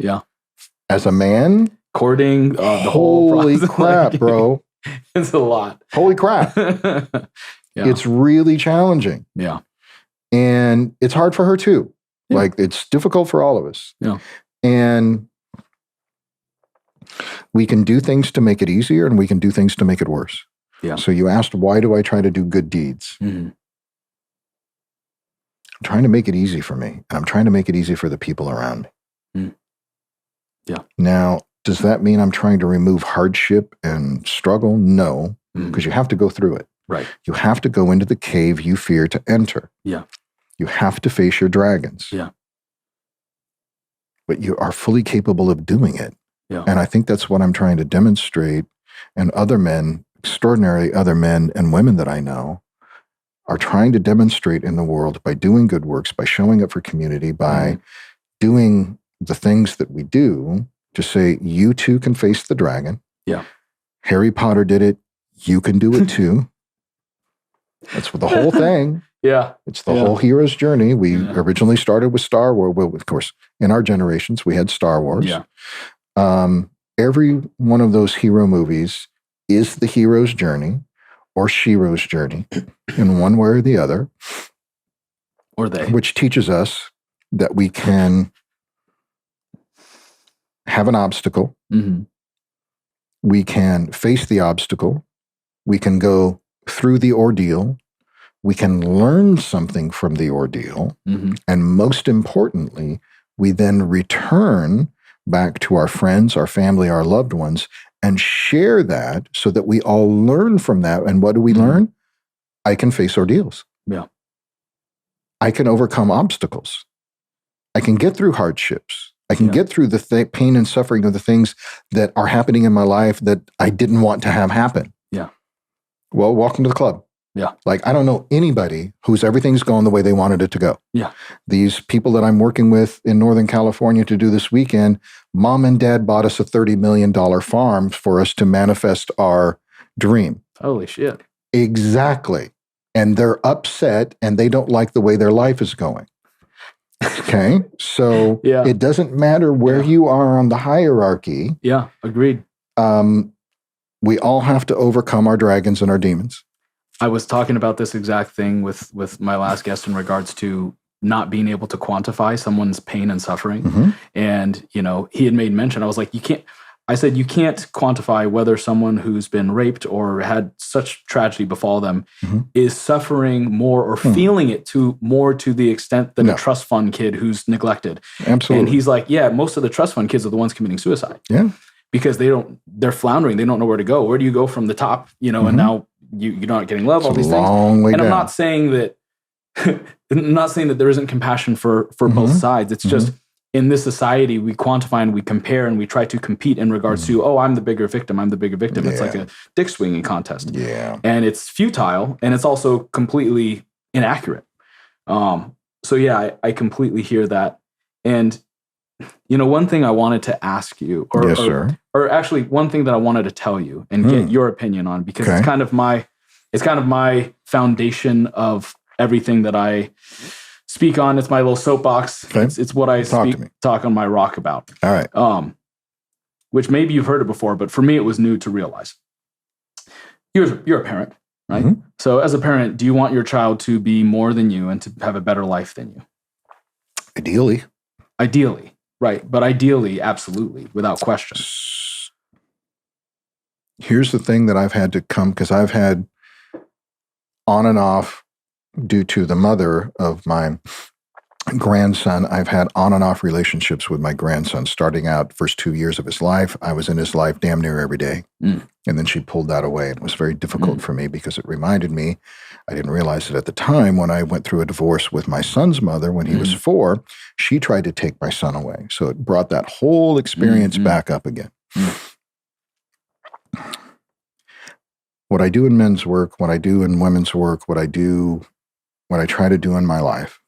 as a man. Courting, the whole holy process. crap, bro. It's a lot. Holy crap. It's really challenging. Yeah. And it's hard for her too. Like, it's difficult for all of us. Yeah. And we can do things to make it easier, and we can do things to make it worse. Yeah. So you asked, why do I try to do good deeds? Mm-hmm. I'm trying to make it easy for me, and I'm trying to make it easy for the people around me. Yeah. Now, does that mean I'm trying to remove hardship and struggle? No, because you have to go through it. Right. You have to go into the cave you fear to enter. Yeah. You have to face your dragons. Yeah. But you are fully capable of doing it. Yeah. And I think that's what I'm trying to demonstrate. And other men, extraordinary other men and women that I know, are trying to demonstrate in the world by doing good works, by showing up for community, by doing the things that we do to say, you too can face the dragon. Yeah. Harry Potter did it. You can do it too. That's the whole thing. Yeah. It's the whole hero's journey. We originally started with Star Wars. Well, of course, in our generations, we had Star Wars. Yeah. Every one of those hero movies is the hero's journey or Shero's journey in one way or the other. Or they. Which teaches us that we can have an obstacle. Mm-hmm. We can face the obstacle. We can go through the ordeal. We can learn something from the ordeal. Mm-hmm. And most importantly, we then return back to our friends, our family, our loved ones, and share that so that we all learn from that. And what do we learn? I can face ordeals. Yeah. I can overcome obstacles. I can get through hardships. I can get through the pain and suffering of the things that are happening in my life that I didn't want to have happen. Yeah. Well, welcome to the club. Yeah. Like, I don't know anybody whose everything's going the way they wanted it to go. Yeah. These people that I'm working with in Northern California to do this weekend, mom and dad bought us a $30 million farm for us to manifest our dream. Holy shit. Exactly. And they're upset and they don't like the way their life is going. Okay. So it doesn't matter where you are on the hierarchy. Yeah. Agreed. We all have to overcome our dragons and our demons. I was talking about this exact thing with my last guest in regards to not being able to quantify someone's pain and suffering. Mm-hmm. And, he had made mention, I was like, you can't quantify whether someone who's been raped or had such tragedy befall them is suffering more or feeling it more to the extent than a trust fund kid who's neglected. Absolutely. And he's like, most of the trust fund kids are the ones committing suicide. Yeah. Because they're floundering. They don't know where to go. Where do you go from the top, and now you're not getting love, all these things. And down. I'm not saying that there isn't compassion for both sides. It's just in this society, we quantify and we compare and we try to compete in regards to, I'm the bigger victim. I'm the bigger victim. Yeah. It's like a dick swinging contest. Yeah. And it's futile and it's also completely inaccurate. I completely hear that. And one thing I wanted to ask you, or actually one thing that I wanted to tell you and get your opinion on, because it's kind of my foundation of everything that I speak on. It's my little soapbox. Okay. It's what I talk on my rock about. All right. Which maybe you've heard it before, but for me, it was new to realize. You're a parent, right? Mm-hmm. So as a parent, do you want your child to be more than you and to have a better life than you? Ideally. Right. But ideally, absolutely, without question. Here's the thing that I've had to come, because I've had on and off, due to the mother of my grandson, I've had on and off relationships with my grandson. Starting out first 2 years of his life, I was in his life damn near every day. And then she pulled that away. It was very difficult for me because it reminded me, I didn't realize it at the time, when I went through a divorce with my son's mother when he was 4, she tried to take my son away. So it brought that whole experience back up again. What I do in men's work, what I do in women's work, what I try to do in my life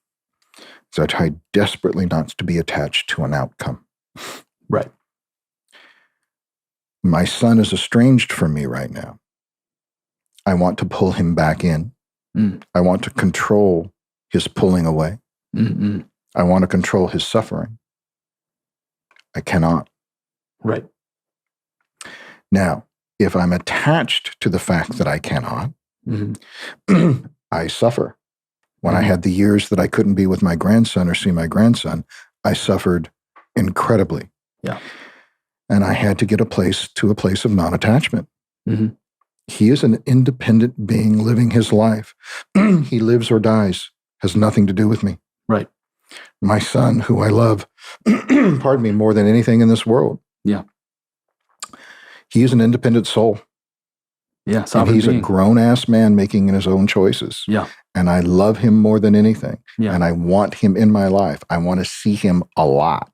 is I try desperately not to be attached to an outcome. Right. My son is estranged from me right now. I want to pull him back in. I want to control his pulling away. I want to control his suffering. I cannot. Right. Now, if I'm attached to the fact that I cannot, I suffer. When I had the years that I couldn't be with my grandson or see my grandson, I suffered incredibly. Yeah. And I had to get to a place of non-attachment. He is an independent being living his life. He lives or dies, has nothing to do with me. Right. My son, who I love, pardon me, more than anything in this world. Yeah. He is an independent soul. Yeah. And he's a grown-ass man making his own choices. Yeah. And I love him more than anything. Yeah. And I want him in my life. I want to see him a lot.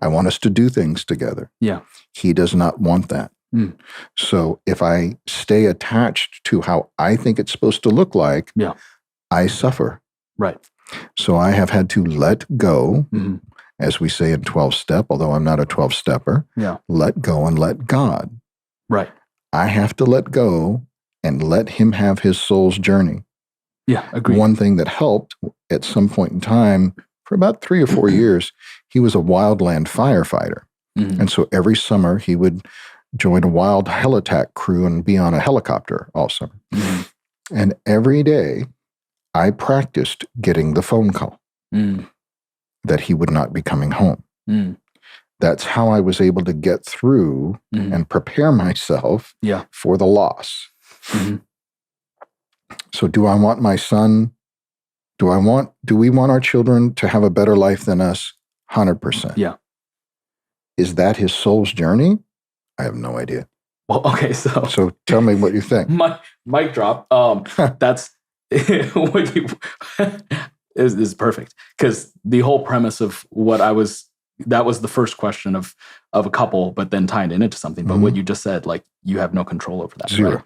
I want us to do things together. Yeah. He does not want that. So if I stay attached to how I think it's supposed to look like, I suffer. Right. So I have had to let go, as we say in 12-step, although I'm not a 12-stepper, let go and let God. Right. I have to let go and let him have his soul's journey. Yeah, agreed. One thing that helped at some point in time, for about 3 or 4 years, he was a wildland firefighter. And so every summer he would join a wild hell attack crew and be on a helicopter all summer. And every day I practiced getting the phone call that he would not be coming home. That's how I was able to get through and prepare myself for the loss. So do I want my son, do we want our children to have a better life than us? 100%. Yeah. Is that his soul's journey? I have no idea. Well, okay, so tell me what you think. Mic drop. That's what you is perfect, because the whole premise of that was the first question of a couple, but then tying it into something. But what you just said, like, you have no control over that. Zero.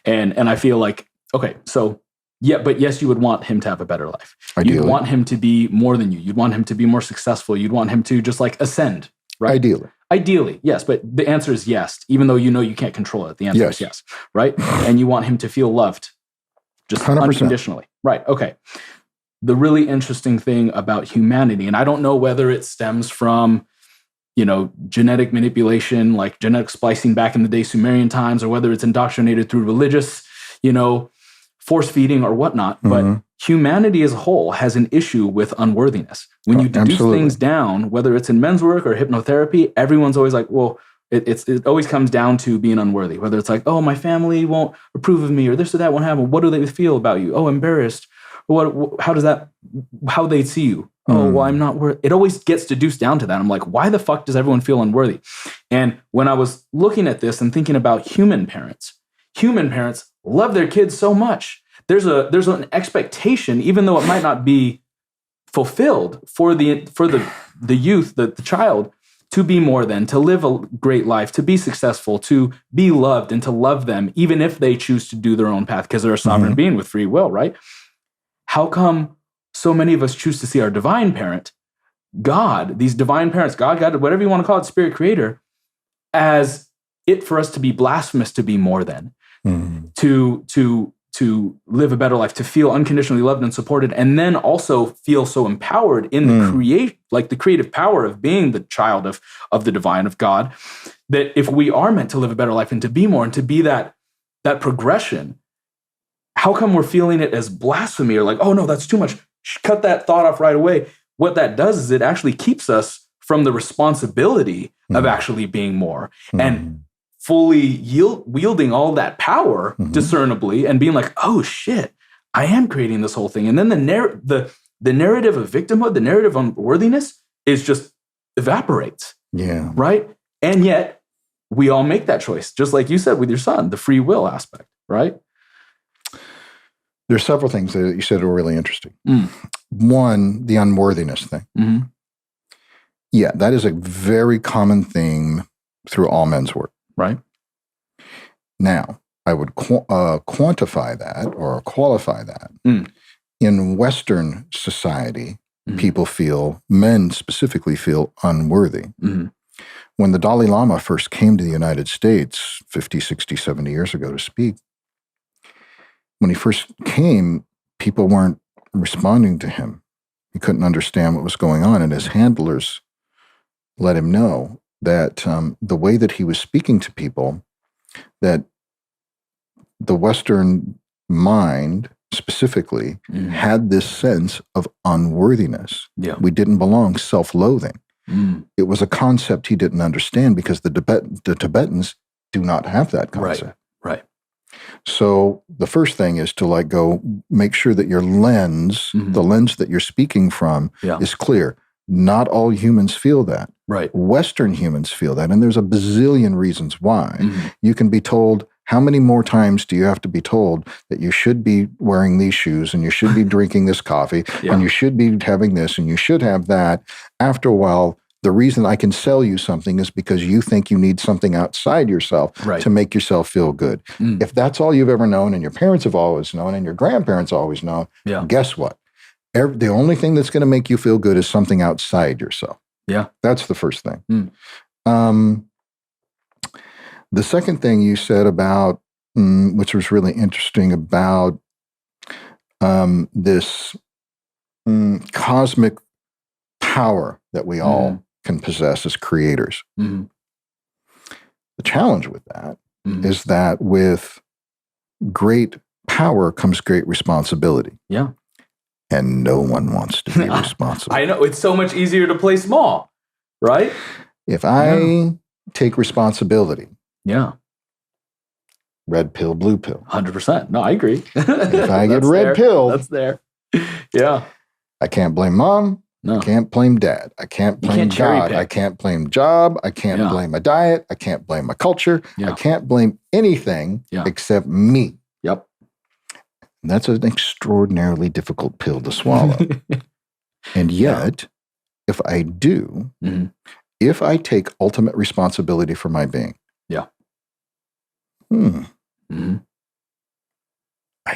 Right? And I feel like, okay, so yeah, but yes, you would want him to have a better life. Ideally. You'd want him to be more than you. You'd want him to be more successful. You'd want him to just like ascend, right? Ideally, yes. But the answer is yes, even though you know you can't control it. The answer is yes, right? And you want him to feel loved just 100%. Unconditionally. Right, okay. The really interesting thing about humanity, and I don't know whether it stems from, genetic manipulation, like genetic splicing back in the day, Sumerian times, or whether it's indoctrinated through religious, force feeding or whatnot, but humanity as a whole has an issue with unworthiness. When you deduce things down, whether it's in men's work or hypnotherapy, everyone's always like, well, it always comes down to being unworthy. Whether it's like, oh, my family won't approve of me, or this or that won't happen. What do they feel about you? Oh, embarrassed. How they see you? Oh, well, I'm not worthy. It always gets deduced down to that. I'm like, why the fuck does everyone feel unworthy? And when I was looking at this and thinking about human parents love their kids so much. There's an expectation, even though it might not be fulfilled for the youth, the child, to be more than, to live a great life, to be successful, to be loved, and to love them, even if they choose to do their own path, because they're a sovereign being with free will, right? How come so many of us choose to see our divine parent, God, these divine parents, God, whatever you want to call it, spirit creator, as it for us to be blasphemous to be more than, to live a better life, to feel unconditionally loved and supported, and then also feel so empowered in the creative power of being the child of the divine, of God, that if we are meant to live a better life and to be more and to be that progression, how come we're feeling it as blasphemy, or like, oh no, that's too much, cut that thought off right away? What that does is it actually keeps us from the responsibility of actually being more and fully wielding all that power discernibly and being like, oh shit, I am creating this whole thing. And then the narrative of victimhood, the narrative of unworthiness is just evaporates. Yeah. Right? And yet we all make that choice, just like you said with your son, the free will aspect, right? There's several things that you said are really interesting. One, the unworthiness thing. Yeah, that is a very common theme through all men's work. Right. Now, I would quantify that or qualify that. In Western society, men specifically feel unworthy. When the Dalai Lama first came to the United States 50, 60, 70 years ago to speak, when he first came, people weren't responding to him. He couldn't understand what was going on, and his handlers let him know that the way that he was speaking to people, that the Western mind specifically had this sense of unworthiness. Yeah. We didn't belong, self-loathing. It was a concept he didn't understand because the Tibetans do not have that concept. Right. So the first thing is to like go make sure that your lens, the lens that you're speaking from, is clear. Not all humans feel that. Right. Western humans feel that. And there's a bazillion reasons why. You can be told, how many more times do you have to be told that you should be wearing these shoes and you should be drinking this coffee and you should be having this and you should have that? After a while, the reason I can sell you something is because you think you need something outside yourself to make yourself feel good. If that's all you've ever known and your parents have always known and your grandparents always known, guess what? The only thing that's going to make you feel good is something outside yourself. Yeah. That's the first thing. The second thing you said about, which was really interesting, about this cosmic power that we all can possess as creators. The challenge with that is that with great power comes great responsibility. Yeah. And no one wants to be responsible. I know. It's so much easier to play small, right? If I take responsibility. Yeah. Red pill, blue pill. 100%. No, I agree. If I get red pill. That's there. Yeah. I can't blame mom. No. I can't blame dad. I can't blame God. I can't blame job. I can't blame a diet. I can't blame a culture. I can't blame anything except me. Yep. And that's an extraordinarily difficult pill to swallow. And yet, if I do, if I take ultimate responsibility for my being, I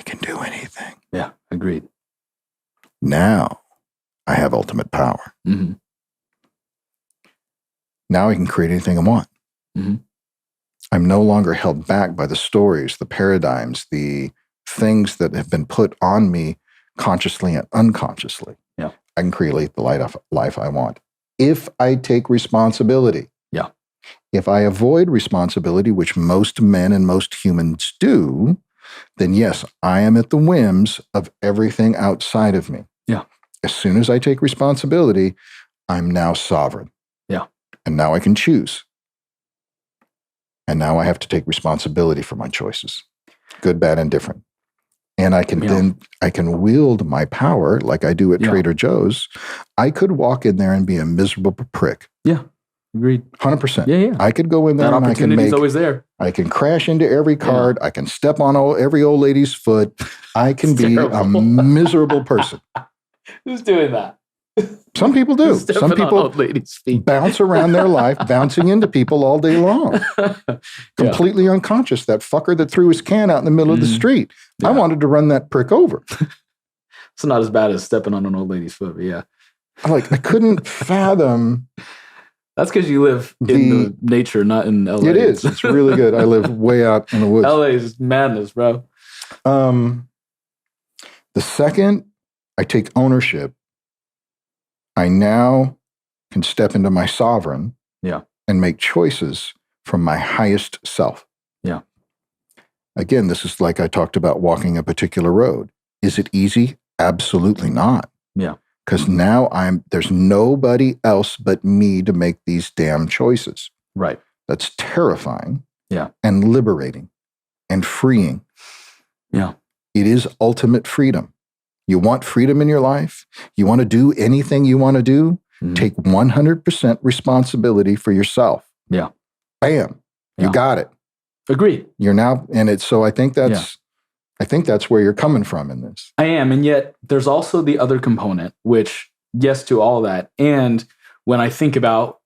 can do anything. Yeah, agreed. Now, I have ultimate power. Now I can create anything I want. I'm no longer held back by the stories, the paradigms, the things that have been put on me consciously and unconsciously. Yeah. I can create the life I want. If I take responsibility. Yeah. If I avoid responsibility, which most men and most humans do, then yes, I am at the whims of everything outside of me. Yeah. As soon as I take responsibility, I'm now sovereign. Yeah. And now I can choose. And now I have to take responsibility for my choices, good, bad, and different. And I can then wield my power like I do at Trader Joe's. I could walk in there and be a miserable prick. Yeah. Agreed. 100%. Yeah. I could go in there and I can make. Always there. I can crash into every card. I can step on every old lady's foot. I can be a miserable person. Who's doing that? Some people do. Some people old ladies' feet. Bounce around their life, bouncing into people all day long. Completely unconscious. That fucker that threw his can out in the middle of the street. I wanted to run that prick over. It's not as bad as stepping on an old lady's foot, but I couldn't fathom. That's because you live in the nature, not in LA. It is. It's really good. I live way out in the woods. LA is madness, bro. The second I take ownership, I now can step into my sovereign and make choices from my highest self. Yeah. Again, this is like I talked about walking a particular road. Is it easy? Absolutely not. Yeah. Because now there's nobody else but me to make these damn choices. Right. That's terrifying. Yeah. And liberating and freeing. Yeah. It is ultimate freedom. You want freedom in your life? You want to do anything you want to do? Take 100% responsibility for yourself. Yeah. Bam. You got it. Agreed. You're now, so I think that's where you're coming from in this. I am. And yet there's also the other component, which yes to all that. And when I think about,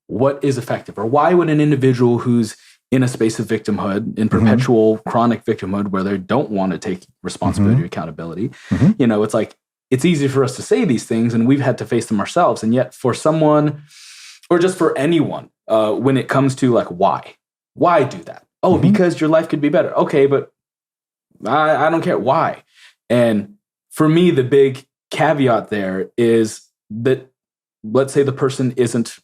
what is effective or why would an individual who's in a space of victimhood, in perpetual chronic victimhood where they don't want to take responsibility or accountability, it's like, it's easy for us to say these things and we've had to face them ourselves. And yet for someone or just for anyone, when it comes to like, why do that? Oh, because your life could be better. Okay. But I don't care why. And for me, the big caveat there is that let's say the person isn't,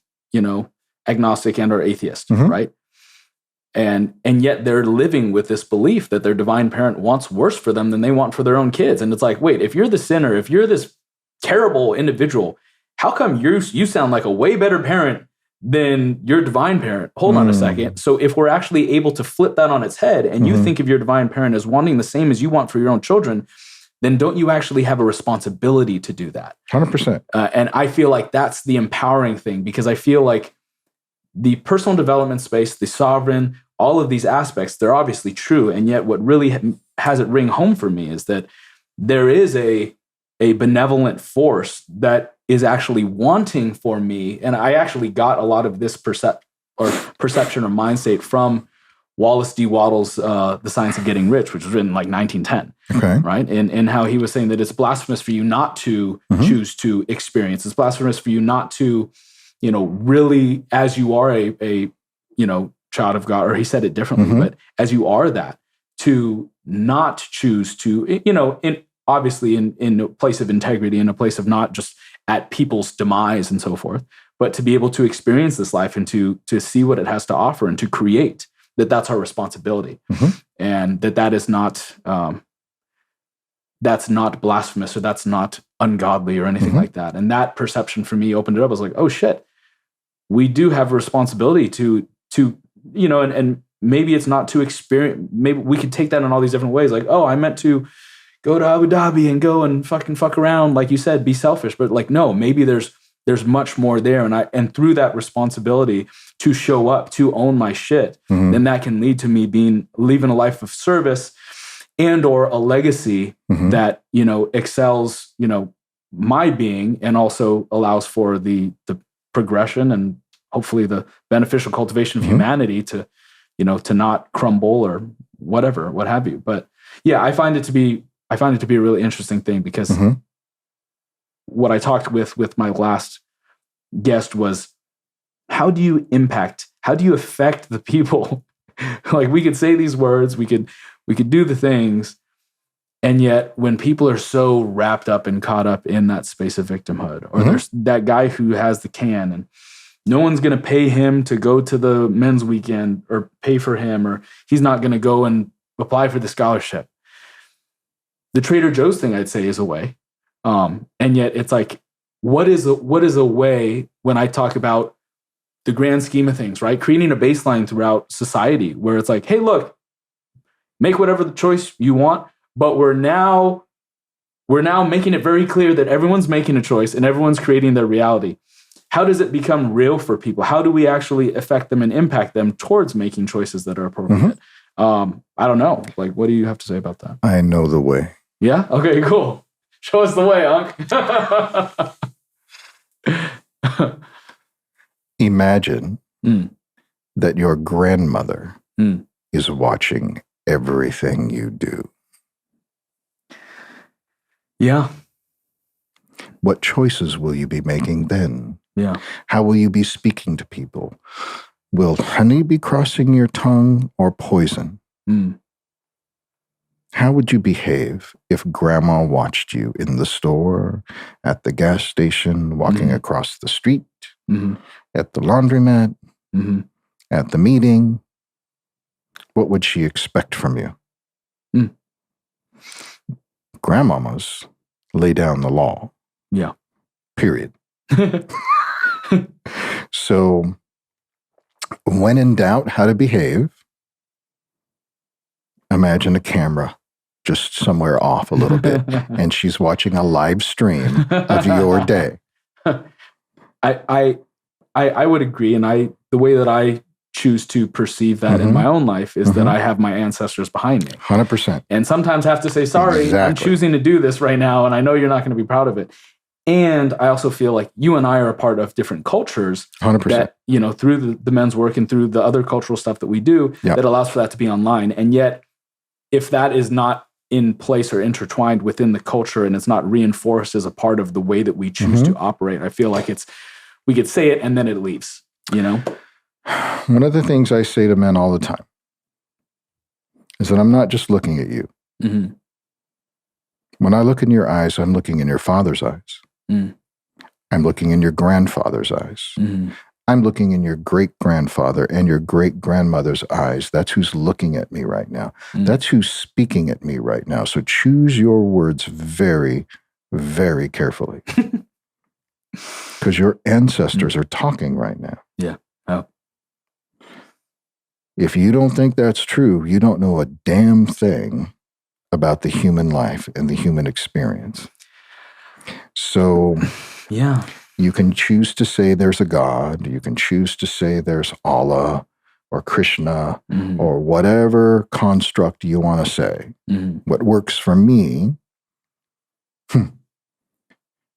agnostic and or atheist, right? And yet they're living with this belief that their divine parent wants worse for them than they want for their own kids. And it's like, wait, if you're the sinner, if you're this terrible individual, how come you sound like a way better parent then your divine parent, hold on a second. So if we're actually able to flip that on its head and you think of your divine parent as wanting the same as you want for your own children, then don't you actually have a responsibility to do that? 100%. And I feel like that's the empowering thing, because I feel like the personal development space, the sovereign, all of these aspects, they're obviously true. And yet what really has it ring home for me is that there is a benevolent force that is actually wanting for me. And I actually got a lot of this perception or mind state from Wallace D. Wattles' The Science of Getting Rich, which was written like 1910, right? And how he was saying that it's blasphemous for you not to choose to experience. It's blasphemous for you not to, really, as you are a child of God, or he said it differently, but as you are that, to not choose to, obviously in a place of integrity, in a place of not just at people's demise and so forth, but to be able to experience this life and to see what it has to offer and to create, that's our responsibility. And that is not, that's not blasphemous, or that's not ungodly or anything like that. And that perception for me opened it up. I was like, oh shit, we do have a responsibility to and maybe it's not to experience, maybe we could take that in all these different ways. Like, oh, I meant to go to Abu Dhabi and go and fuck around, like you said, be selfish. But like, no, maybe there's much more there. And through that responsibility to show up, to own my shit, then that can lead to me living a life of service and or a legacy that, excels, my being, and also allows for the progression and hopefully the beneficial cultivation of humanity to not crumble or whatever, what have you. But yeah, I find it to be a really interesting thing, because what I talked with my last guest was, how do you affect the people? Like, we could say these words, we could do the things, and yet when people are so wrapped up and caught up in that space of victimhood, or there's that guy who has the can and no one's going to pay him to go to the men's weekend or pay for him, or he's not going to go and apply for the scholarship. The Trader Joe's thing, I'd say, is a way. And yet it's like, what is a way when I talk about the grand scheme of things, right? Creating a baseline throughout society where it's like, hey, look, make whatever the choice you want, but we're now making it very clear that everyone's making a choice and everyone's creating their reality. How does it become real for people? How do we actually affect them and impact them towards making choices that are appropriate? I don't know. Like, what do you have to say about that? I know the way. Yeah? Okay, cool. Show us the way, Unc. Imagine that your grandmother is watching everything you do. Yeah. What choices will you be making then? Yeah. How will you be speaking to people? Will honey be crossing your tongue or poison? How would you behave if grandma watched you in the store, at the gas station, walking across the street, at the laundromat, at the meeting? What would she expect from you? Grandmamas lay down the law. Yeah. Period. So, when in doubt how to behave, imagine a camera just somewhere off a little bit, and she's watching a live stream of your day. I would agree, and the way that I choose to perceive that in my own life is that I have my ancestors behind me. 100%. And sometimes have to say, sorry, I'm choosing to do this right now, and I know you're not going to be proud of it. And I also feel like you and I are a part of different cultures 100%. that, through the men's work and through the other cultural stuff that we do, that allows for that to be online. And yet, if that is not in place or intertwined within the culture and it's not reinforced as a part of the way that we choose to operate, I feel like we could say it and then it leaves, One of the things I say to men all the time is that I'm not just looking at you. When I look in your eyes, I'm looking in your father's eyes. I'm looking in your grandfather's eyes. I'm looking in your great-grandfather and your great-grandmother's eyes. That's who's looking at me right now. That's who's speaking at me right now. So choose your words very, very carefully. Because your ancestors are talking right now. Yeah. Oh. If you don't think that's true, you don't know a damn thing about the human life and the human experience. So Yeah. you can choose to say there's a God. You can choose to say there's Allah or Krishna or whatever construct you want to say. What works for me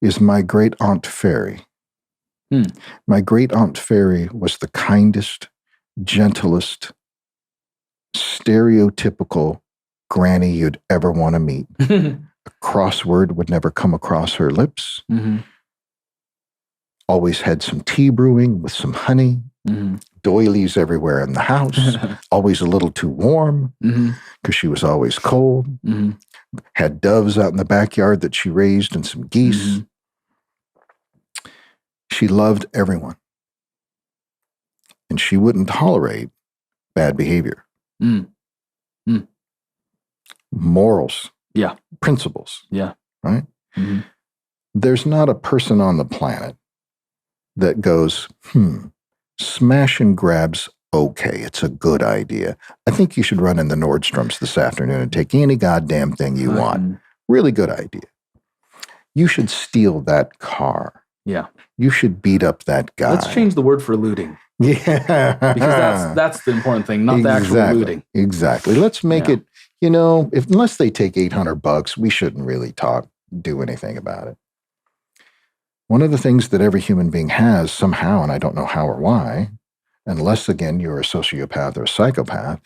is my great aunt fairy. My great aunt fairy was the kindest, gentlest, stereotypical granny you'd ever want to meet. A crossword would never come across her lips. Always had some tea brewing with some honey. Doilies everywhere in the house. Always a little too warm because she was always cold. Had doves out in the backyard that she raised and some geese. She loved everyone. And she wouldn't tolerate bad behavior. Morals. Yeah. Principles. Yeah. Right? There's not a person on the planet that goes, smash and grab's okay. It's a good idea. I think you should run in the Nordstroms this afternoon and take any goddamn thing you want. Really good idea. You should steal that car. Yeah. You should beat up that guy. Let's change the word for looting. Yeah. Because that's the important thing, not the actual looting. Exactly. Let's make it, unless they take $800, we shouldn't really do anything about it. One of the things that every human being has somehow, and I don't know how or why, unless, again, you're a sociopath or a psychopath,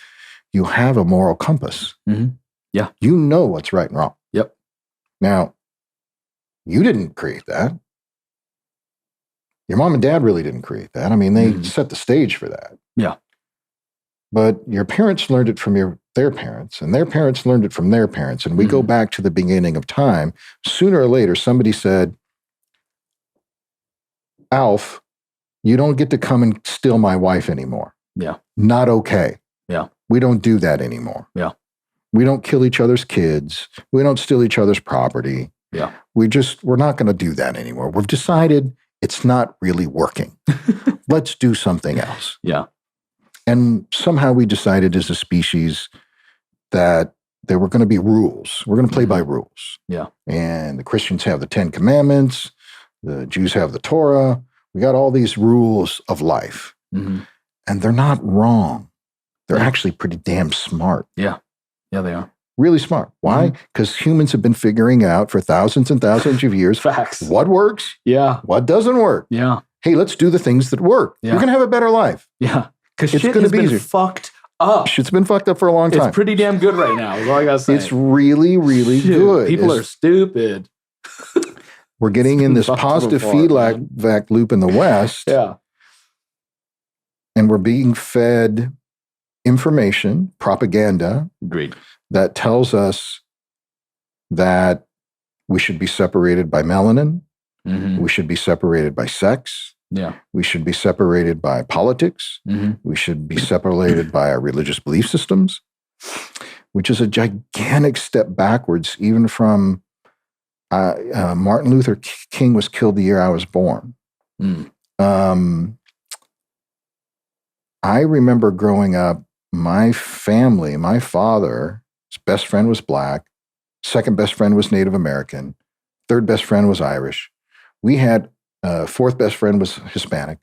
you have a moral compass. Yeah. You know what's right and wrong. Yep. Now, you didn't create that. Your mom and dad really didn't create that. I mean, they set the stage for that. Yeah. But your parents learned it from their parents, and their parents learned it from their parents. And we go back to the beginning of time. Sooner or later, somebody said, Alf, you don't get to come and steal my wife anymore. Yeah. Not okay. Yeah. We don't do that anymore. Yeah. We don't kill each other's kids. We don't steal each other's property. Yeah. We're not going to do that anymore. We've decided it's not really working. Let's do something else. Yeah. And somehow we decided as a species that there were going to be rules. We're going to play by rules. Yeah. And the Christians have the 10 Commandments. The Jews have the Torah. We got all these rules of life. And they're not wrong. They're actually pretty damn smart. Yeah. Yeah, they are. Really smart. Why? Because humans have been figuring out for thousands and thousands of years Facts. What works, what doesn't work. Yeah. Hey, let's do the things that work. Yeah. You're going to have a better life. Yeah. Because It's shit gonna has be been easier. fucked up. Shit's been fucked up for a long time. It's pretty damn good right now, is all I got to say. It's really, really Shit, good. People are stupid. We're getting in this fucked positive before, feedback loop in the West. Yeah. And we're being fed information, propaganda, Agreed. that tells us that we should be separated by melanin. We should be separated by sex. Yeah. We should be separated by politics. We should be separated by our religious belief systems, which is a gigantic step backwards, even from Martin Luther King was killed the year I was born. I remember growing up, my family, my father's best friend was Black, second best friend was Native American, third best friend was Irish. We had fourth best friend was Hispanic.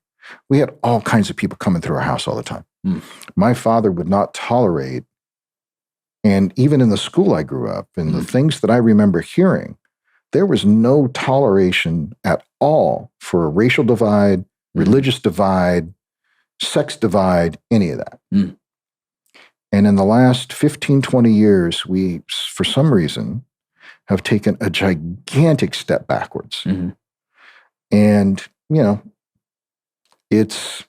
We had all kinds of people coming through our house all the time. My father would not tolerate, and even in the school I grew up, and the things that I remember hearing, there was no toleration at all for a racial divide, religious divide, sex divide, any of that. And in the last 15, 20 years, we, for some reason, have taken a gigantic step backwards. And, it's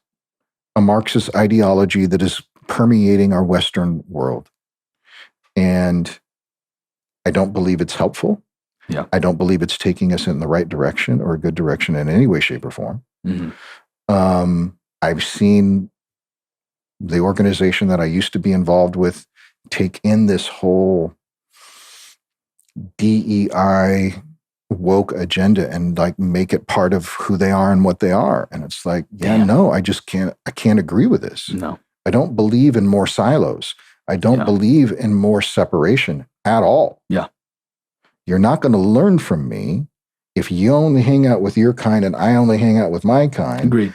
a Marxist ideology that is permeating our Western world. And I don't believe it's helpful. Yeah. I don't believe it's taking us in the right direction or a good direction in any way, shape, or form. I've seen the organization that I used to be involved with take in this whole DEI woke agenda and like make it part of who they are and what they are. And it's like, Damn. no, I can't agree with this. No. I don't believe in more silos. I don't believe in more separation at all. Yeah. You're not going to learn from me if you only hang out with your kind and I only hang out with my kind. Agreed.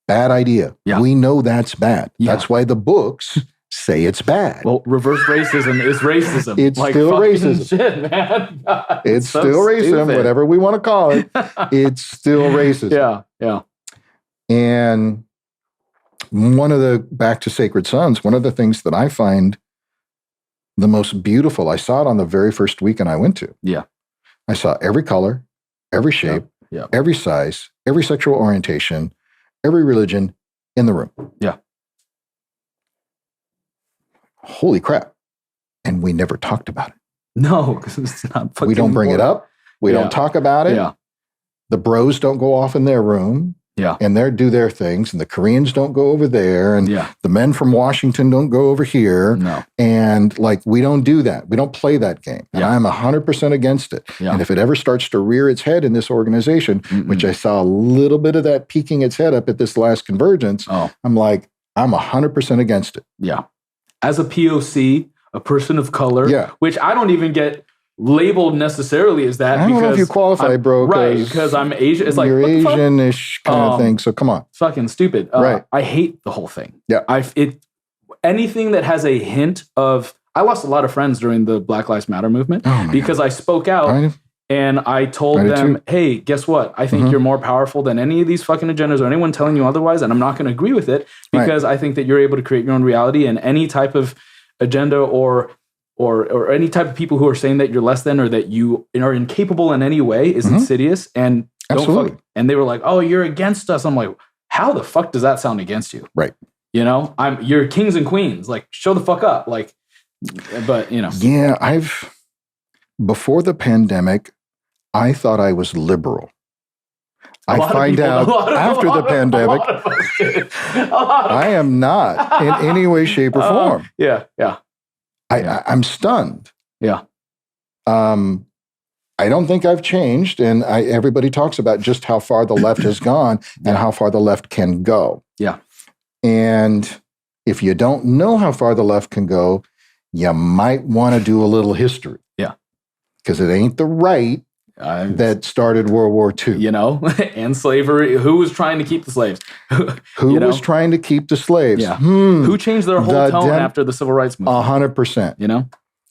Bad idea. Yeah. We know that's bad. Yeah. That's why the books say it's bad. Well, reverse racism is racism. It's like, still fucking racism. Shit, man. God, it's so still racism, stupid. whatever we want to call it. It's still racism. Yeah, yeah. And back to Sacred Sons, one of the things that I find the most beautiful, I saw it on the very first weekend I went to. Yeah. I saw every color, every shape, every size, every sexual orientation, every religion in the room. Yeah. Holy crap. And we never talked about it. No, because it's not fucking We don't bring it up. We don't talk about it. Yeah. The bros don't go off in their room. Yeah. And they do their things. And the Koreans don't go over there. And the men from Washington don't go over here. No. And like, we don't do that. We don't play that game. And I'm 100% against it. Yeah. And if it ever starts to rear its head in this organization, which I saw a little bit of that peeking its head up at this last convergence, I'm like, I'm 100% against it. Yeah. As a POC, a person of color, which I don't even get labeled necessarily as that. I don't know if you qualify, bro. Right, because I'm Asian. It's like, you're Asian-ish kind of thing, so come on. Fucking stupid. Right. I hate the whole thing. Yeah. Anything that has a hint of... I lost a lot of friends during the Black Lives Matter movement because I spoke out and I told them, hey, guess what? I think you're more powerful than any of these fucking agendas or anyone telling you otherwise, and I'm not going to agree with it because I think that you're able to create your own reality, and any type of agenda or any type of people who are saying that you're less than or that you are incapable in any way is insidious and don't and they were like, oh, you're against us. I'm like, how the fuck does that sound against you? Right. You know, you're kings and queens. Like, show the fuck up. Like, but you know. Yeah, before the pandemic, I thought I was liberal. I find out after the pandemic, I am not in any way, shape, or form. Yeah. I'm stunned. Yeah. I don't think I've changed. And everybody talks about just how far the left has gone and how far the left can go. Yeah. And if you don't know how far the left can go, you might want to do a little history. Yeah. Because it ain't the right that started World War II. You know, and slavery. Who was trying to keep the slaves? Who was trying to keep the slaves? Yeah. Who changed their whole tone after the Civil Rights Movement? 100%. You know?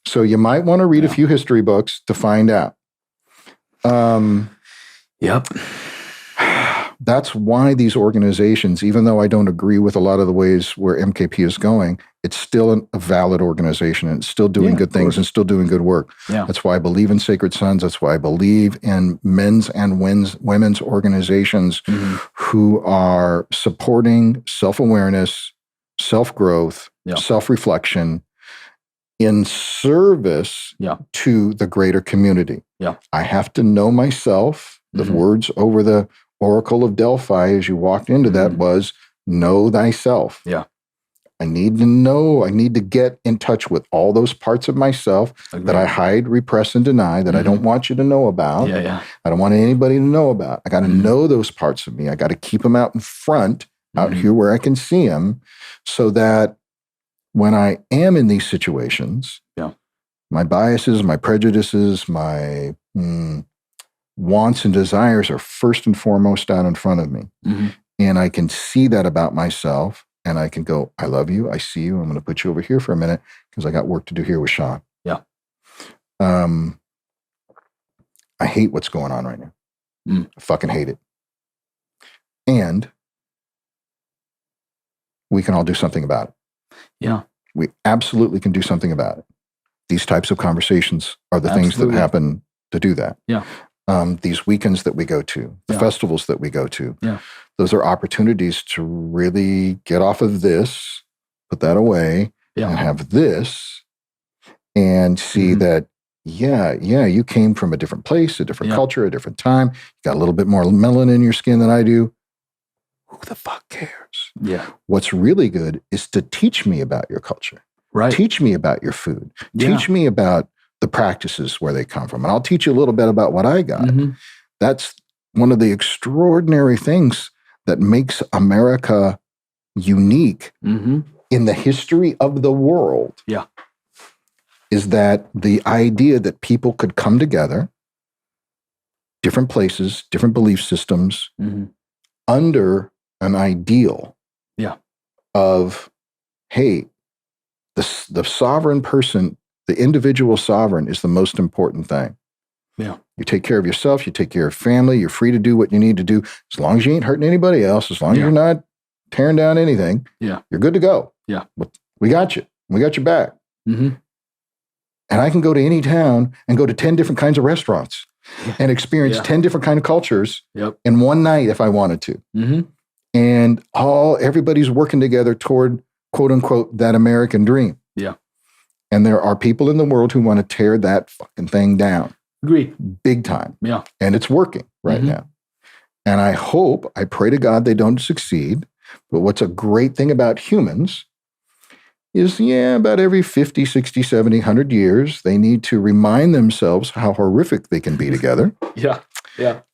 So you might want to read a few history books to find out. Yep. That's why these organizations, even though I don't agree with a lot of the ways where MKP is going, it's still a valid organization and it's still doing good things and still doing good work. Yeah. That's why I believe in Sacred Sons. That's why I believe in men's and women's organizations who are supporting self-awareness, self-growth, self-reflection in service to the greater community. Yeah. I have to know myself. The words over the Oracle of Delphi as you walked into that was, know thyself. Yeah. I need to know, I need to get in touch with all those parts of myself that I hide, repress, and deny, that I don't want you to know about. Yeah. I don't want anybody to know about. I got to know those parts of me. I got to keep them out in front, out here where I can see them, so that when I am in these situations, my biases, my prejudices, my wants and desires are first and foremost out in front of me. And I can see that about myself. And I can go, I love you. I see you. I'm going to put you over here for a minute because I got work to do here with Sean. Yeah. I hate what's going on right now. I fucking hate it. And we can all do something about it. Yeah. We absolutely can do something about it. These types of conversations are the things that happen to do that. Yeah. These weekends that we go to, the festivals that we go to, those are opportunities to really get off of this, put that away, and have this, and see that, you came from a different place, a different culture, a different time. You got a little bit more melanin in your skin than I do. Who the fuck cares? Yeah. What's really good is to teach me about your culture. Right. Teach me about your food. Teach me about the practices where they come from. And I'll teach you a little bit about what I got. That's one of the extraordinary things that makes America unique in the history of the world. Yeah. Is that the idea that people could come together, different places, different belief systems, under an ideal of, hey, the sovereign person, the individual sovereign is the most important thing. Yeah. You take care of yourself, you take care of family, you're free to do what you need to do. As long as you ain't hurting anybody else, as long as you're not tearing down anything, you're good to go. Yeah. We got you. We got your back. And I can go to any town and go to 10 different kinds of restaurants and experience 10 different kind of cultures in one night if I wanted to. And everybody's working together toward, quote unquote, that American dream. Yeah. And there are people in the world who want to tear that fucking thing down. Agreed. Big time. Yeah. And it's working right now. And I pray to God they don't succeed. But what's a great thing about humans is, about every 50, 60, 70, 100 years, they need to remind themselves how horrific they can be together. Yeah.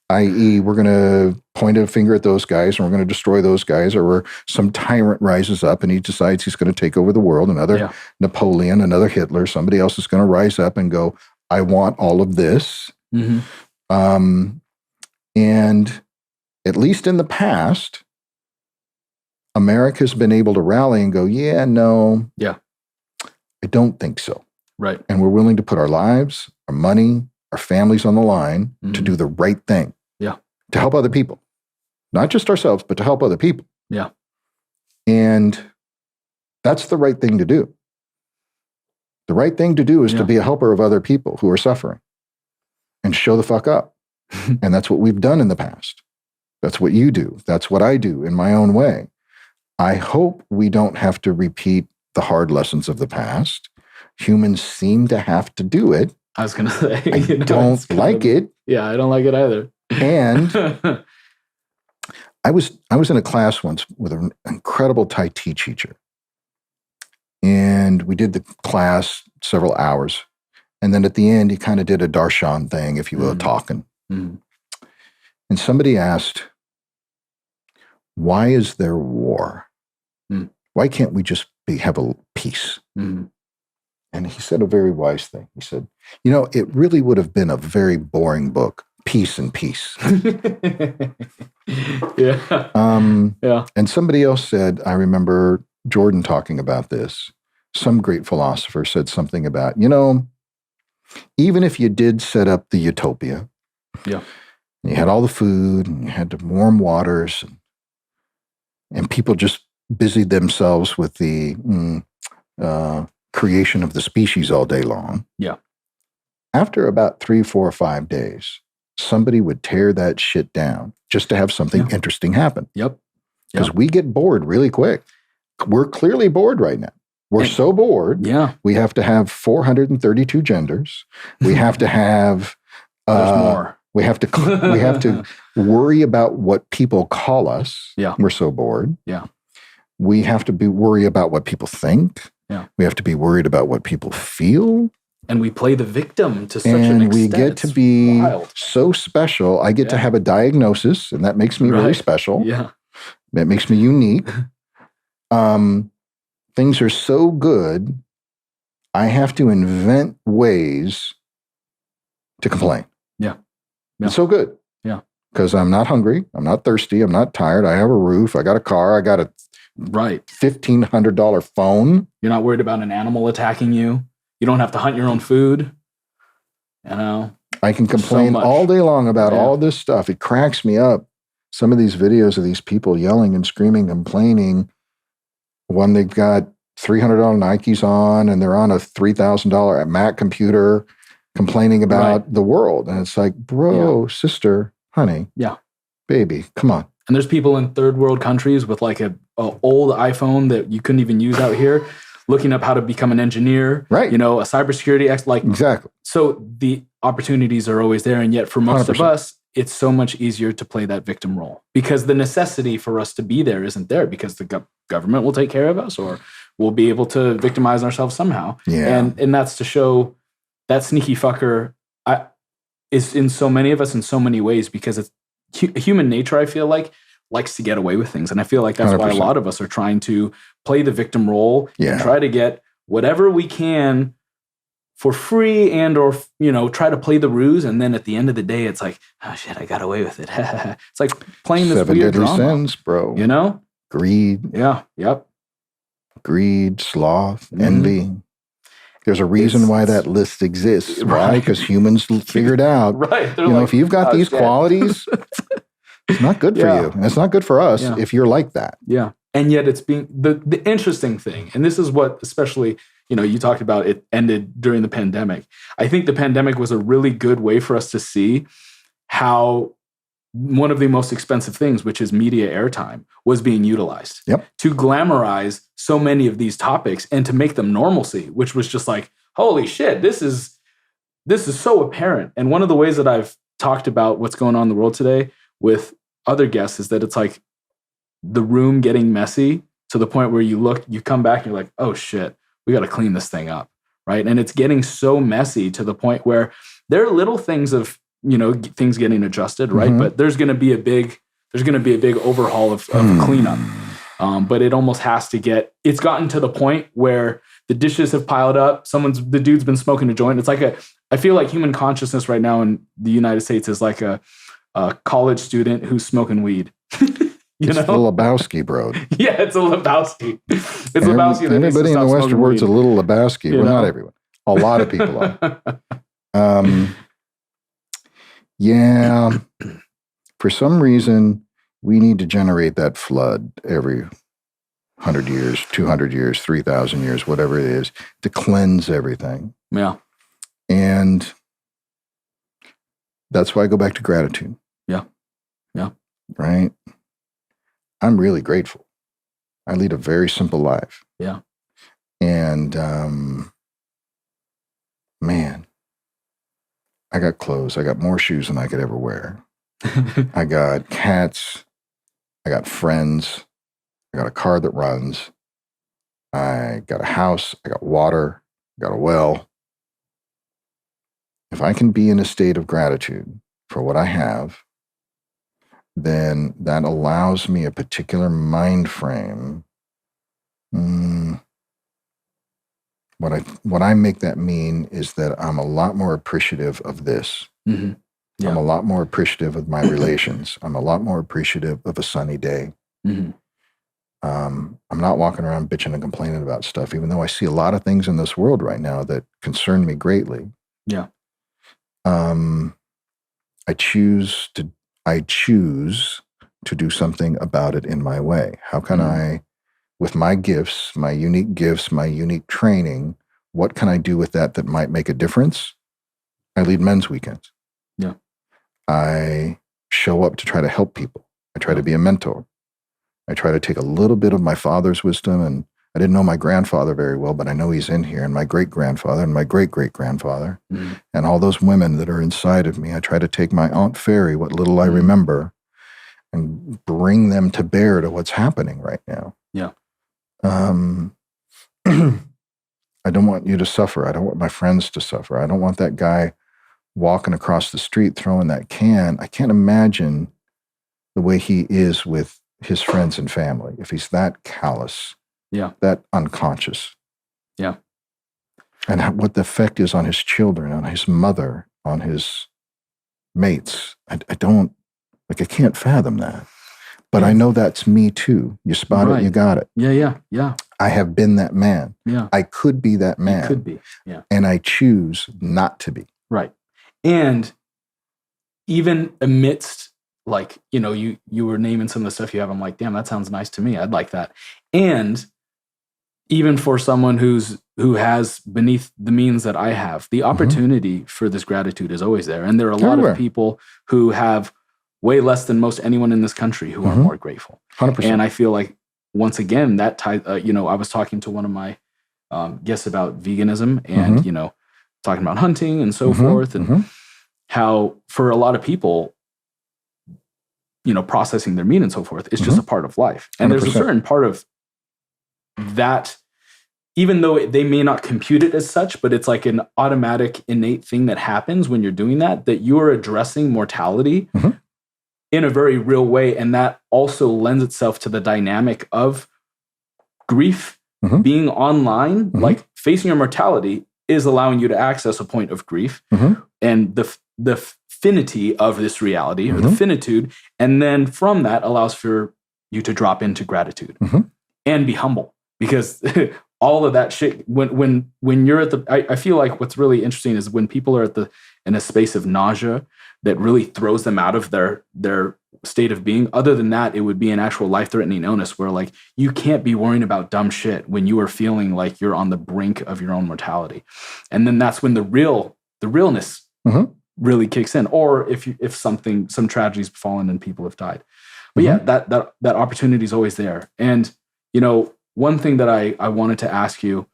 I.e., we're going to point a finger at those guys and we're going to destroy those guys, or some tyrant rises up and he decides he's going to take over the world, another Napoleon, another Hitler, somebody else is going to rise up and go, I want all of this. And at least in the past, America's been able to rally and go, I don't think so. Right. And we're willing to put our lives, our money, our families on the line to do the right thing. Yeah. To help other people. Not just ourselves, but to help other people. Yeah. And that's the right thing to do. The right thing to do is to be a helper of other people who are suffering and show the fuck up. And that's what we've done in the past. That's what you do. That's what I do in my own way. I hope we don't have to repeat the hard lessons of the past. Humans seem to have to do it. I was going to say. I don't like it. Yeah, I don't like it either. And I was in a class once with an incredible Tai Chi teacher. And we did the class several hours. And then at the end, he kind of did a darshan thing, if you will, talking. And somebody asked, why is there war? Why can't we just have a peace? And he said a very wise thing. He said, it really would have been a very boring book, Peace and Peace. And somebody else said, I remember Jordan talking about this. Some great philosopher said something about, even if you did set up the utopia, you had all the food and you had the warm waters and people just busied themselves with the creation of the species all day long. Yeah. After about 3, 4, or 5 days, somebody would tear that shit down just to have something interesting happen. Because we get bored really quick. We're clearly bored right now. We're so bored. We have to have 432 genders. We have to have there's more. We have to worry about what people call us. We're so bored. We have to worry about what people think. We have to be worried about what people feel. And we play the victim to such an extent. And we get to be so special. I get to have a diagnosis, and that makes me really special. That makes me unique. Things are so good, I have to invent ways to complain. It's so good. Because I'm not hungry. I'm not thirsty. I'm not tired. I have a roof. I got a car. I got a $1,500 phone. You're not worried about an animal attacking you. You don't have to hunt your own food. I can complain all day long about all this stuff. It cracks me up. Some of these videos of these people yelling and screaming, complaining, when they've got $300 Nikes on and they're on a $3,000 Mac computer complaining about the world. And it's like, bro, sister, honey, baby, come on. And there's people in third world countries with like a old iPhone that you couldn't even use out here, looking up how to become an engineer, a cybersecurity exactly. So the opportunities are always there. And yet for most 100%. Of us, it's so much easier to play that victim role because the necessity for us to be there isn't there because the government will take care of us or we'll be able to victimize ourselves somehow. And that's to show that sneaky fucker is in so many of us in so many ways, because it's human nature, I feel like, likes to get away with things. And I feel like that's 100%. why a lot of us are trying to play the victim role and try to get whatever we can for free, and or, try to play the ruse. And then at the end of the day, it's like, oh shit, I got away with it. It's like playing this 7 weird deadly drama. sins, bro. Greed. Yeah. Yep. Greed, sloth, envy. There's a reason why that list exists. Why? Because humans figured out, right. If you've got these qualities, it's not good for you. And it's not good for us if you're like that. Yeah. And yet it's being the interesting thing. And this is what, especially, you talked about it ended during the pandemic. I think the pandemic was a really good way for us to see how one of the most expensive things, which is media airtime, was being utilized to glamorize so many of these topics and to make them normalcy, which was just like, holy shit, this is so apparent. And one of the ways that I've talked about what's going on in the world today with other guests is that it's like the room getting messy to the point where you come back and you're like, oh shit, we got to clean this thing up, right? And it's getting so messy to the point where there are little things of, things getting adjusted, right? But there's going to be a big overhaul of cleanup. But it almost has to it's gotten to the point where the dishes have piled up. The dude's been smoking a joint. It's like I feel like human consciousness right now in the United States is like a college student who's smoking weed. It's a Lebowski, bro. Yeah, it's a Lebowski. It's Lebowski. Everybody in the Western world's a little Lebowski. Well, not everyone. A lot of people are. Yeah. For some reason, we need to generate that flood every 100 years, 200 years, 3,000 years, whatever it is, to cleanse everything. Yeah. And that's why I go back to gratitude. Yeah. Yeah. Right? I'm really grateful. I lead a very simple life. Yeah. And, man, I got clothes. I got more shoes than I could ever wear. I got cats. I got friends. I got a car that runs. I got a house. I got water. I got a well. If I can be in a state of gratitude for what I have, then that allows me a particular mind frame. What I make that mean is that I'm a lot more appreciative of this. Mm-hmm. Yeah. I'm a lot more appreciative of my relations. I'm a lot more appreciative of a sunny day. Mm-hmm. I'm not walking around bitching and complaining about stuff, even though I see a lot of things in this world right now that concern me greatly. Yeah. I choose to do something about it in my way. How can I, with my gifts, my unique training, what can I do with that might make a difference? I lead men's weekends. Yeah. I show up to try to help people. I try to be a mentor. I try to take a little bit of my father's wisdom, and I didn't know my grandfather very well, but I know he's in here, and my great-grandfather and my great-great-grandfather, and all those women that are inside of me. I try to take my Aunt Fairy, what little I remember, and bring them to bear to what's happening right now. Yeah. I don't want you to suffer. I don't want my friends to suffer. I don't want that guy walking across the street throwing that can. I can't imagine the way he is with his friends and family, if he's that callous, that unconscious. Yeah. And what the effect is on his children, on his mother, on his mates. I can't fathom that. But I know that's me too. You spot it, you got it. Yeah. I have been that man. Yeah. I could be that man. You could be. Yeah. And I choose not to be. Right. And even amidst, like, you were naming some of the stuff you have, I'm like, damn, that sounds nice to me. I'd like that. And even for someone who has beneath the means that I have, the opportunity for this gratitude is always there. And there are a lot of people who have way less than most anyone in this country who are more grateful. 100%. And I feel like, once again, that ties, I was talking to one of my guests about veganism and, talking about hunting and so forth, and how for a lot of people, processing their meat and so forth is just a part of life. And 100%. there's a certain part of that even though they may not compute it as such, but it's like an automatic innate thing that happens when you're doing that you are addressing mortality in a very real way. And that also lends itself to the dynamic of grief being online, like facing your mortality is allowing you to access a point of grief and the finity of this reality or the finitude. And then from that allows for you to drop into gratitude and be humble, because all of that shit, when you're at I feel like what's really interesting is when people are in a space of nausea that really throws them out of their state of being. Other than that, it would be an actual life-threatening illness where like you can't be worrying about dumb shit when you are feeling like you're on the brink of your own mortality. And then that's when the realness really kicks in. Or if some tragedy's befallen and people have died. But yeah, that opportunity is always there. And one thing that I wanted to ask you,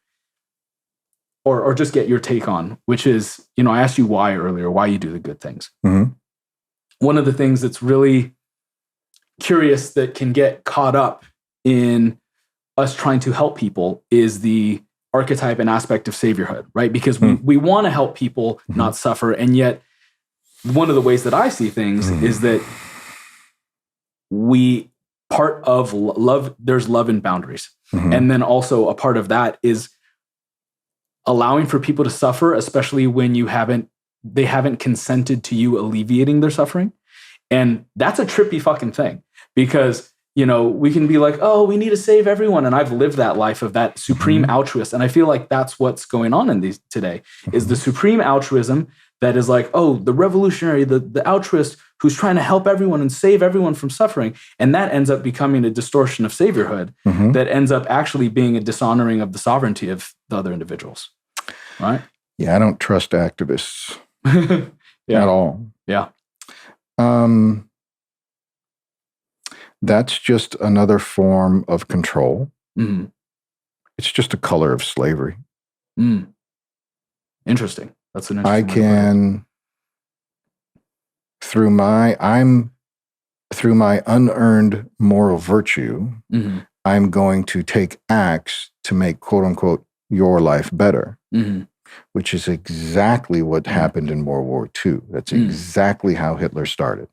or just get your take on, which is, I asked you why earlier, why you do the good things. One of the things that's really curious that can get caught up in us trying to help people is the archetype and aspect of saviorhood, right? Because we want to help people not suffer. And yet one of the ways that I see things is that part of love, there's love in boundaries. And then also a part of that is allowing for people to suffer, especially when they haven't consented to you alleviating their suffering. And that's a trippy fucking thing, because, we can be like, oh, we need to save everyone. And I've lived that life of that supreme altruist. And I feel like that's what's going on in these today is the supreme altruism that is like, oh, the revolutionary, the altruist who's trying to help everyone and save everyone from suffering. And that ends up becoming a distortion of saviorhood that ends up actually being a dishonoring of the sovereignty of the other individuals. Right? Yeah, I don't trust activists at all. Yeah. That's just another form of control. It's just a color of slavery. Interesting. That's an interesting I can, through my unearned moral virtue, I'm going to take acts to make, quote unquote, your life better, which is exactly what happened in World War II. That's exactly how Hitler started.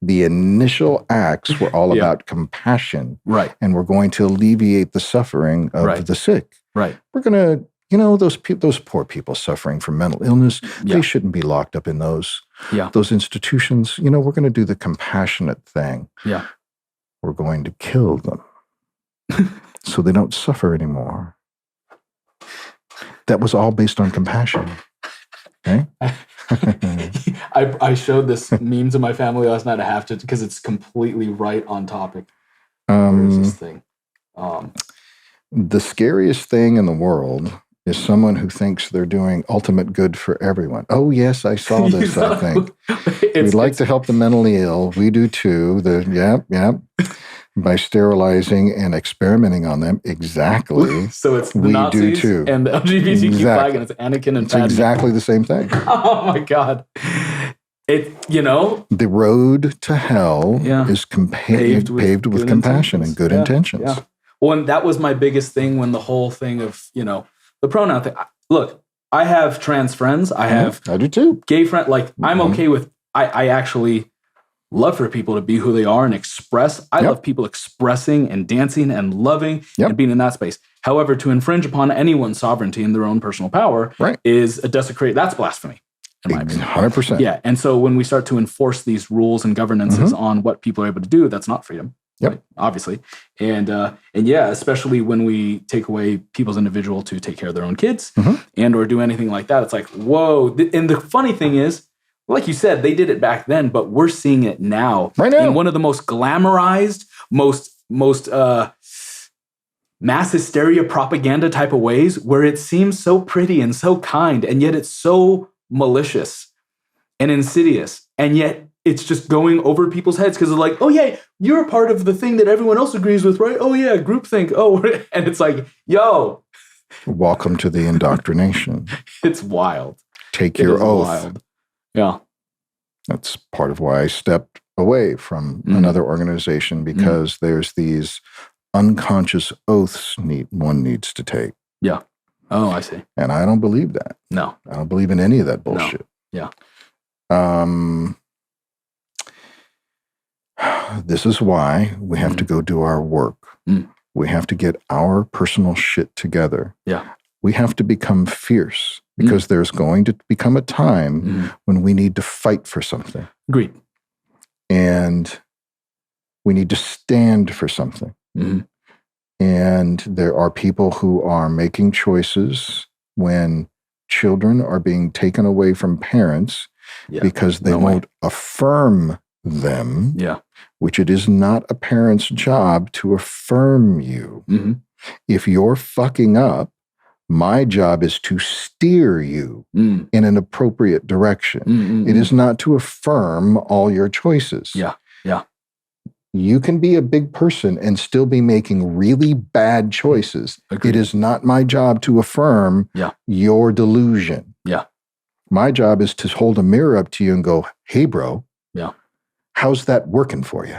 The initial acts were all about compassion, right? And we're going to alleviate the suffering of the sick, right? We're going to, those poor people suffering from mental illness, they shouldn't be locked up in those institutions. We're going to do the compassionate thing. Yeah, we're going to kill them so they don't suffer anymore. That was all based on compassion. Okay? I showed this meme to my family last night. I have to, because it's completely right on topic. Where is this thing? The scariest thing in the world is someone who thinks they're doing ultimate good for everyone. Oh, yes, I saw this, I think. We'd like to help the mentally ill. We do too. By sterilizing and experimenting on them. Exactly. So it's the we Nazis do too. And the LGBTQ flag, and it's Anakin and Padme. It's exactly the same thing. Oh my God. The road to hell is paved with compassion and good intentions. Yeah. Well, and that was my biggest thing when the whole thing of, the pronoun thing. Look, I have trans friends. I do too. Gay friends. Like, I'm okay with, I actually love for people to be who they are and express. I love people expressing and dancing and loving and being in that space. However, to infringe upon anyone's sovereignty and their own personal power is a desecrate. That's blasphemy. In my opinion. 100%. Yeah. And so when we start to enforce these rules and governances on what people are able to do, that's not freedom. Yep. Right? Obviously. And especially when we take away people's individual to take care of their own kids and or do anything like that, it's like, whoa. And the funny thing is, like you said, they did it back then, but we're seeing it now. Right now. In one of the most glamorized, most mass hysteria propaganda type of ways, where it seems so pretty and so kind, and yet it's so malicious and insidious. And yet it's just going over people's heads because they're like, oh yeah, you're a part of the thing that everyone else agrees with, right? Oh yeah, groupthink. Oh, and it's like, yo. Welcome to the indoctrination. It's wild. Take your oath. Wild. Yeah. That's part of why I stepped away from another organization, because there's these unconscious oaths one needs to take. Yeah. Oh, I see. And I don't believe that. No. I don't believe in any of that bullshit. No. Yeah. This is why we have to go do our work. We have to get our personal shit together. Yeah. We have to become fierce because there's going to become a time when we need to fight for something. Agreed. And we need to stand for something. And there are people who are making choices when children are being taken away from parents because they won't affirm them, which it is not a parent's job to affirm you. If you're fucking up, my job is to steer you in an appropriate direction. It is not to affirm all your choices. Yeah. You can be a big person and still be making really bad choices. Agreed. It is not my job to affirm your delusion. Yeah. My job is to hold a mirror up to you and go, hey, bro, how's that working for you?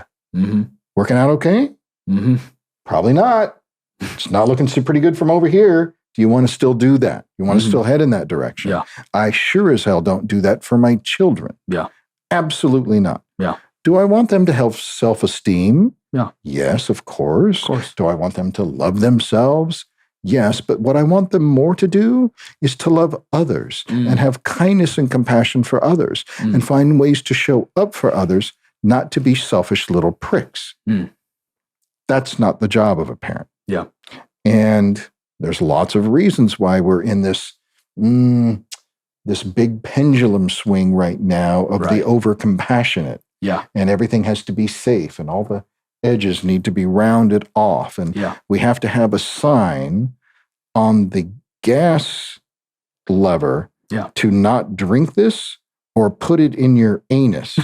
Working out okay? Probably not. It's not looking so pretty good from over here. Do you want to still do that? You want to still head in that direction? Yeah. I sure as hell don't do that for my children. Yeah. Absolutely not. Yeah. Do I want them to have self-esteem? Yeah. Yes, of course. Of course. Do I want them to love themselves? Yes, but what I want them more to do is to love others and have kindness and compassion for others and find ways to show up for others, not to be selfish little pricks. That's not the job of a parent. Yeah. And there's lots of reasons why we're in this this big pendulum swing right now of the over-compassionate. Yeah. And everything has to be safe and all the edges need to be rounded off. And we have to have a sign on the gas lever to not drink this or put it in your anus.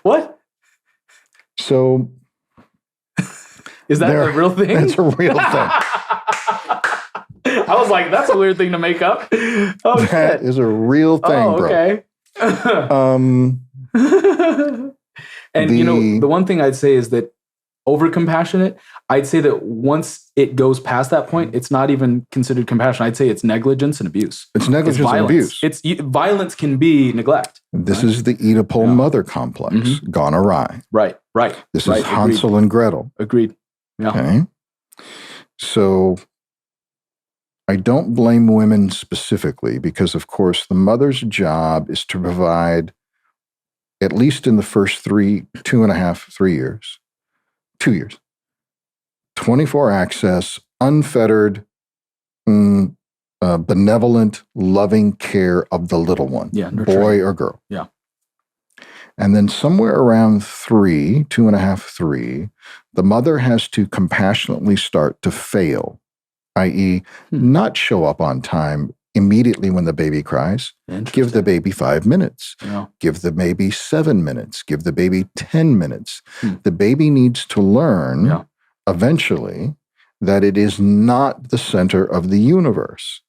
What? So... Is that a real thing? That's a real thing. I was like, that's a weird thing to make up. Oh, that is a real thing, bro. Okay. And the one thing I'd say is that over compassionate, I'd say that once it goes past that point, it's not even considered compassion. I'd say it's negligence and abuse. It's negligence and abuse. Violence can be neglect. This is the Oedipal mother complex gone awry. Right. This is Hansel and Gretel. Agreed. Yeah. Okay. So I don't blame women specifically because, of course, the mother's job is to provide, at least in the first 3 years, 2 years, 24 access, unfettered, benevolent, loving care of the little one, boy or girl. Yeah. And then somewhere around 2.5, 3, the mother has to compassionately start to fail, i.e. not show up on time immediately when the baby cries. Give the baby 5 minutes. Yeah. Give the baby 7 minutes. Give the baby 10 minutes. The baby needs to learn eventually that it is not the center of the universe.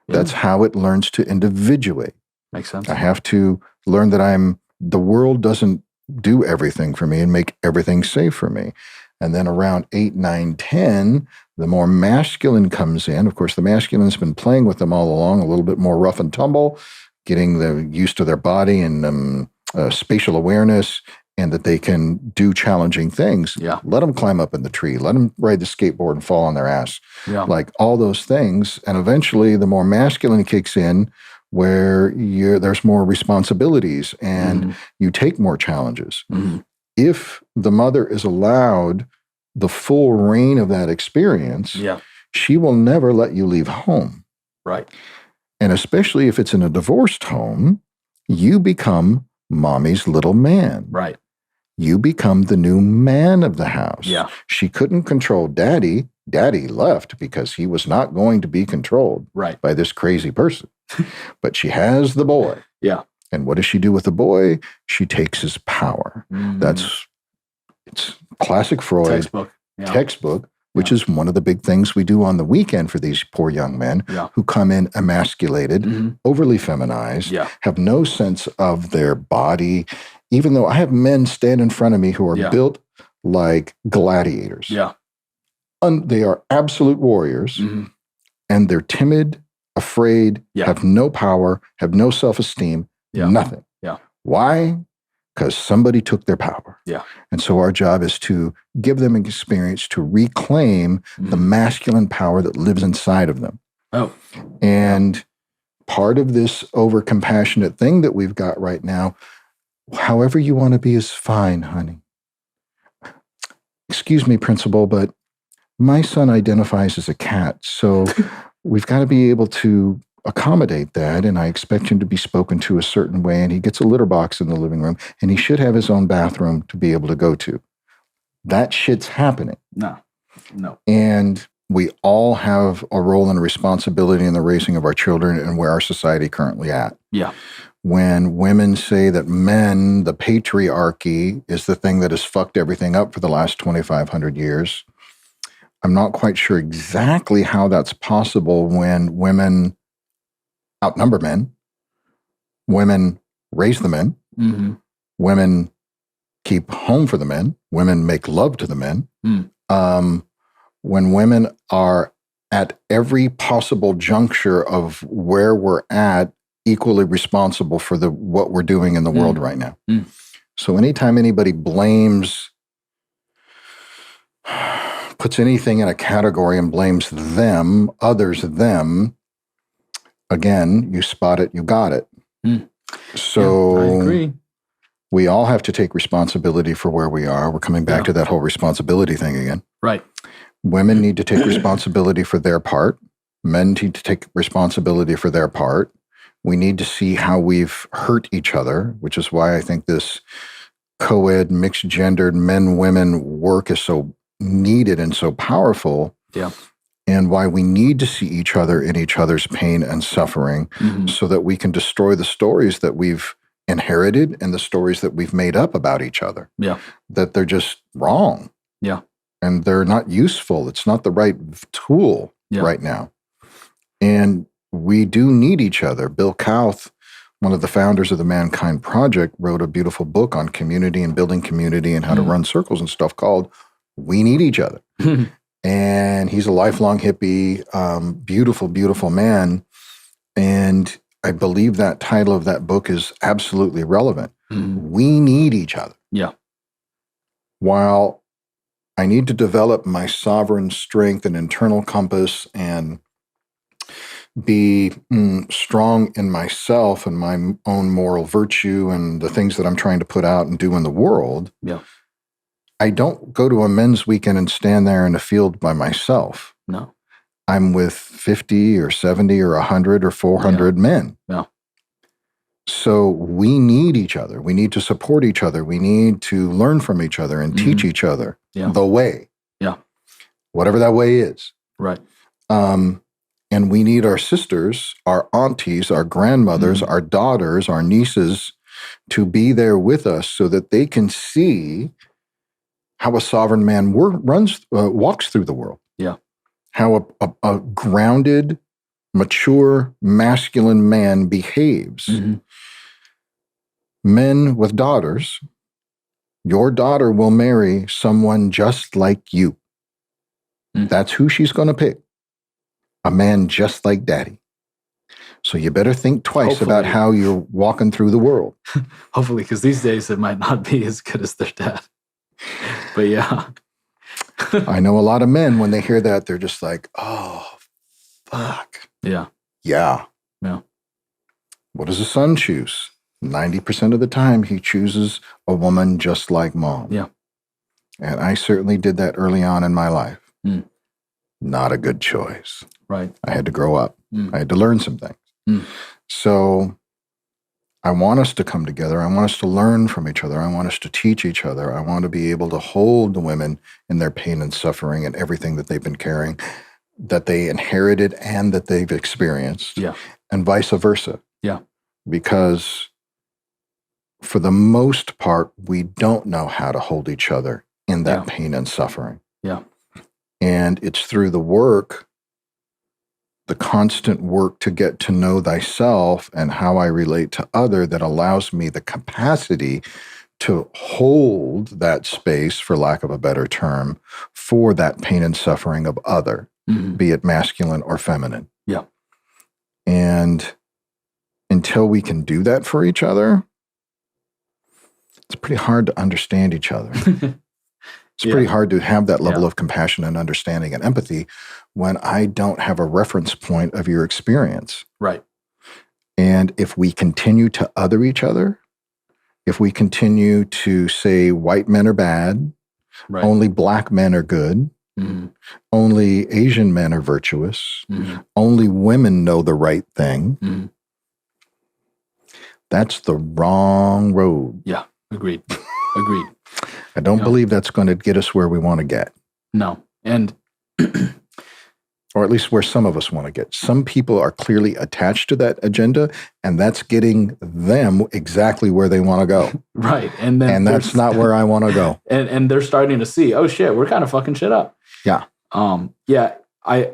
That's how it learns to individuate. Makes sense. I have to learn that the world doesn't do everything for me and make everything safe for me. And then around 8, 9, 10, the more masculine comes in. Of course, the masculine's been playing with them all along, a little bit more rough and tumble, getting used to their body and spatial awareness, and that they can do challenging things. Yeah. Let them climb up in the tree. Let them ride the skateboard and fall on their ass. Yeah. Like all those things. And eventually the more masculine kicks in, where there's more responsibilities and you take more challenges. If the mother is allowed the full reign of that experience, she will never let you leave home. Right. And especially if it's in a divorced home, you become mommy's little man. Right. You become the new man of the house. Yeah. She couldn't control daddy. Daddy left because he was not going to be controlled by this crazy person. But she has the boy. Yeah. And what does she do with the boy? She takes his power. It's classic Freud textbook, which is one of the big things we do on the weekend for these poor young men who come in emasculated, overly feminized, have no sense of their body. Even though I have men stand in front of me who are built like gladiators. Yeah. They are absolute warriors, and they're timid, afraid, have no power, have no self-esteem, nothing. Yeah. Why? Because somebody took their power. Yeah. And so our job is to give them an experience to reclaim the masculine power that lives inside of them. Oh. And part of this over-compassionate thing that we've got right now, however you want to be is fine, honey. Excuse me, principal, but my son identifies as a cat, so we've got to be able to accommodate that, and I expect him to be spoken to a certain way, and he gets a litter box in the living room, and he should have his own bathroom to be able to go to. That shit's happening. No. And we all have a role and a responsibility in the raising of our children and where our society currently at. Yeah. When women say that men, the patriarchy, is the thing that has fucked everything up for the last 2,500 years, I'm not quite sure exactly how that's possible when women outnumber men, women raise the men, women keep home for the men, women make love to the men. When women are at every possible juncture of where we're at, equally responsible for what we're doing in the world right now. So anytime anybody puts anything in a category and blames them, others, them, again, you spot it, you got it. So I agree. We all have to take responsibility for where we are. We're coming back to that whole responsibility thing again. Right. Women need to take responsibility for their part. Men need to take responsibility for their part. We need to see how we've hurt each other, which is why I think this co-ed, mixed-gendered men-women work is so needed and so powerful. Yeah. And why we need to see each other in each other's pain and suffering so that we can destroy the stories that we've inherited and the stories that we've made up about each other. Yeah. That they're just wrong. Yeah. And they're not useful. It's not the right tool right now. And we do need each other. Bill Kauth, one of the founders of the Mankind Project, wrote a beautiful book on community and building community and how to run circles and stuff called We Need Each Other. And he's a lifelong hippie, beautiful, beautiful man. And I believe that title of that book is absolutely relevant. We need each other. Yeah. While I need to develop my sovereign strength and internal compass and be strong in myself and my own moral virtue and the things that I'm trying to put out and do in the world, I don't go to a men's weekend and stand there in a field by myself. No. I'm with 50 or 70 or 100 or 400 men. Yeah. So we need each other. We need to support each other. We need to learn from each other and teach each other the way. Yeah. Whatever that way is. Right. And we need our sisters, our aunties, our grandmothers, our daughters, our nieces to be there with us so that they can see how a sovereign man walks through the world. Yeah. How a grounded, mature, masculine man behaves. Men with daughters, your daughter will marry someone just like you. That's who she's going to pick. A man just like daddy. So you better think twice about how you're walking through the world. Hopefully, because these days it might not be as good as their dad. But yeah. I know a lot of men, when they hear that, they're just like, oh, fuck. Yeah. Yeah. Yeah. What does a son choose? 90% of the time, he chooses a woman just like mom. Yeah. And I certainly did that early on in my life. Not a good choice. Right. I had to grow up. I had to learn some things. So I want us to come together. I want us to learn from each other. I want us to teach each other. I want to be able to hold the women in their pain and suffering and everything that they've been carrying, that they inherited and that they've experienced. Yeah. And vice versa. Yeah. Because for the most part, we don't know how to hold each other in that pain and suffering. Yeah. And it's through the work, the constant work to get to know thyself and how I relate to other that allows me the capacity to hold that space, for lack of a better term, for that pain and suffering of other, be it masculine or feminine. Yeah. And until we can do that for each other, it's pretty hard to understand each other. It's pretty hard to have that level of compassion and understanding and empathy when I don't have a reference point of your experience. Right. And if we continue to other each other, if we continue to say white men are bad, only black men are good, only Asian men are virtuous, only women know the right thing, that's the wrong road. Yeah, agreed. Agreed. I don't believe that's going to get us where we want to get. No. And or at least where some of us want to get. Some people are clearly attached to that agenda, and that's getting them exactly where they want to go. Right. And that's not where I want to go. And they're starting to see, oh shit, we're kind of fucking shit up. Yeah. I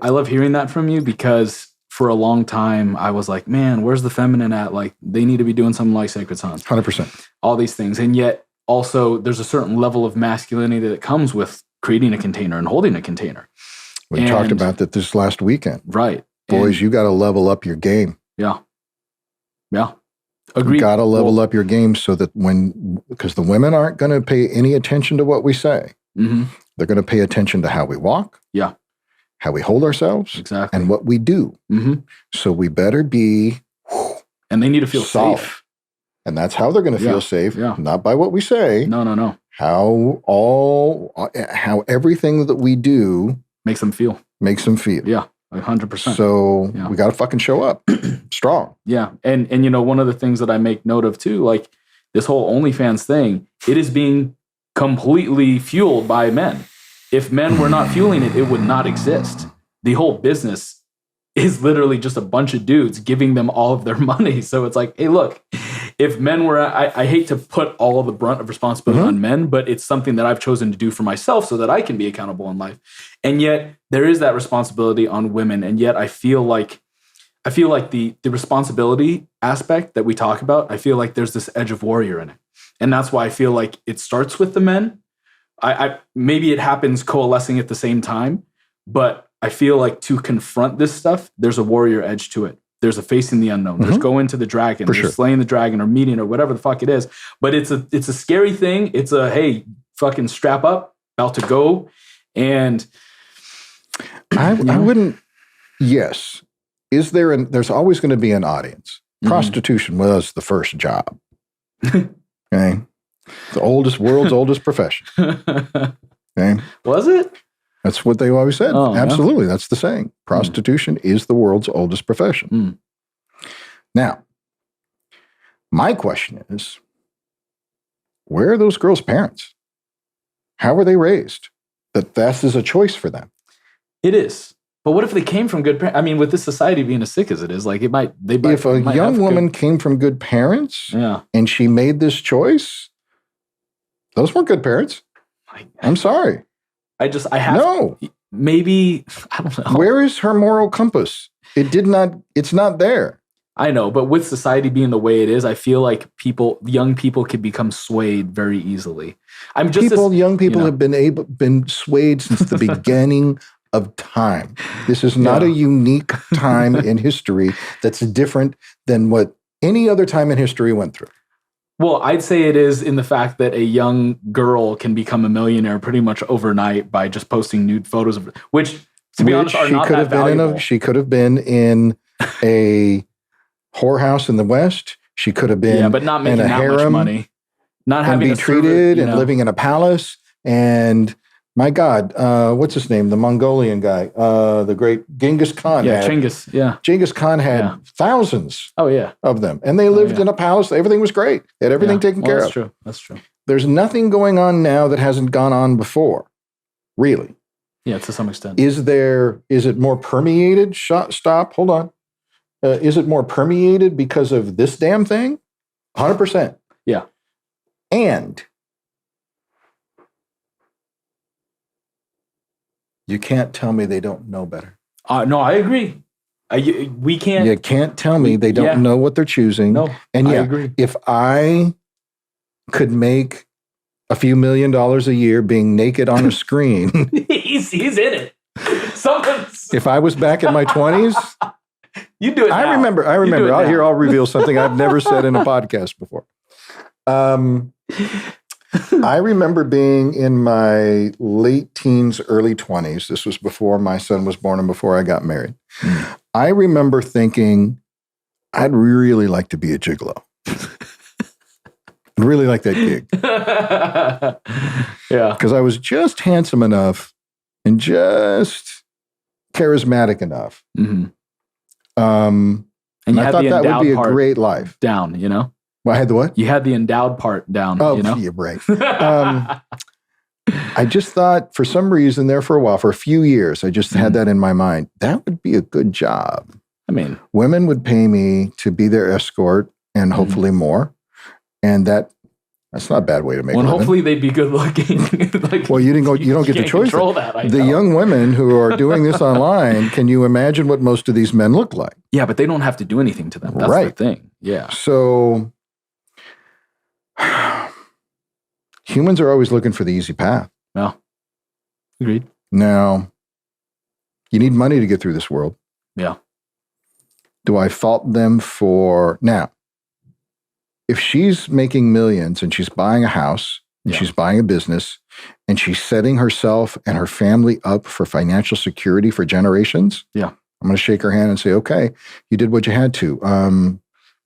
love hearing that from you, because for a long time I was like, man, where's the feminine at? Like, they need to be doing something like Sacred Sons. 100%. All these things. And yet also there's a certain level of masculinity that comes with creating a container and holding a container. We talked about that this last weekend. Right. Boys, you got to level up your game. Yeah. Yeah. Agreed. You got to level up your game so that because the women aren't going to pay any attention to what we say. They're going to pay attention to how we walk. Yeah. How we hold ourselves. Exactly. And what we do. So we better be. And they need to feel solid. safe. And that's how they're going to feel safe. Yeah. Not by what we say. No. How everything that we do makes them feel. Yeah, 100%. So we got to fucking show up strong. Yeah. And you know, one of the things that I make note of too, like this whole OnlyFans thing, it is being completely fueled by men. If men were not fueling it, it would not exist. The whole business is literally just a bunch of dudes giving them all of their money. So it's like, hey, look, if men were, I hate to put all of the brunt of responsibility on men, but it's something that I've chosen to do for myself so that I can be accountable in life. And yet there is that responsibility on women. And yet I feel like the responsibility aspect that we talk about, I feel like there's this edge of warrior in it. And that's why I feel like it starts with the men. I maybe it happens coalescing at the same time, but I feel like to confront this stuff, there's a warrior edge to it. There's a facing the unknown. There's going to the dragon. There's slaying the dragon or meeting or whatever the fuck it is. But it's a scary thing. It's a, hey, fucking strap up, about to go. And I wouldn't, yes. There's always going to be an audience. Prostitution was the first job. Okay. The world's oldest profession. Okay. Was it? That's what they always said. Oh, absolutely. Yeah. That's the saying. Prostitution is the world's oldest profession. Now, my question is, where are those girls' parents? How were they raised? That is a choice for them. It is. But what if they came from good parents? I mean, with this society being as sick as it is, like if a young woman came from good parents and she made this choice, those weren't good parents. I'm sorry. Maybe, I don't know. Where is her moral compass? It's not there. I know, but with society being the way it is, I feel like young people can become swayed very easily. Young people have been swayed since the beginning of time. This is not a unique time in history that's different than what any other time in history went through. Well, I'd say it is in the fact that a young girl can become a millionaire pretty much overnight by just posting nude photos of, which, to be honest, are not that valuable. She could have been in a whorehouse in the West. She could have been but not making in a that harem, much money. Not having and be treated and living in a palace. And my God, what's his name? The Mongolian guy, the great Genghis Khan. Genghis Khan had thousands of them. And they lived in a palace. Everything was great. They had everything taken care of. That's true. There's nothing going on now that hasn't gone on before, really. Yeah, to some extent. Is it more permeated? Stop, hold on. Is it more permeated because of this damn thing? 100%. Yeah. And you can't tell me they don't know better. No, I agree. We can't. You can't tell me they don't know what they're choosing. No, and I agree. If I could make a few $1 million a year being naked on a screen. he's in it. If I was back in my 20s, you do it. I now. remember. I'll reveal something I've never said in a podcast before. I remember being in my late teens, early 20s. This was before my son was born and before I got married. I remember thinking, I'd really like to be a gigolo. I'd really like that gig. Yeah. Because I was just handsome enough and just charismatic enough. Mm-hmm. And I thought that would be a great life. Down, you know? Well, I had the what? You had the endowed part down. Oh, you know? you're right. I just thought for some reason there for a while, for a few years, I just had that in my mind. That would be a good job. I mean, women would pay me to be their escort and hopefully more. And that's not a bad way to make it. Well, hopefully they'd be good looking. Well, you don't get the choice. Control that, the young women who are doing this online, can you imagine what most of these men look like? Yeah, but they don't have to do anything to them. That's right. the thing. Yeah. So humans are always looking for the easy path. Yeah. Agreed. Now, you need money to get through this world. Yeah. Do I fault them for now? If she's making millions and she's buying a house and she's buying a business and she's setting herself and her family up for financial security for generations, I'm going to shake her hand and say, okay, you did what you had to.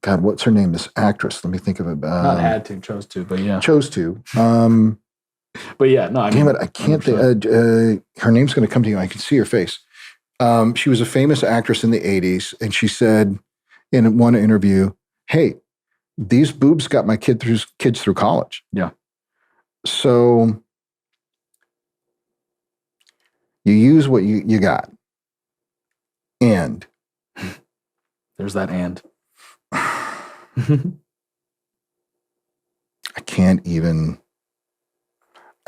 God, what's her name? This actress. Let me think of it. Not had to, chose to, but yeah. Chose to. But yeah, no, I mean, damn it, I can't think. Her name's going to come to you. I can see her face. She was a famous actress in the 80s, and she said in one interview, hey, these boobs got my kids through college. Yeah. So you use what you got. And there's that and.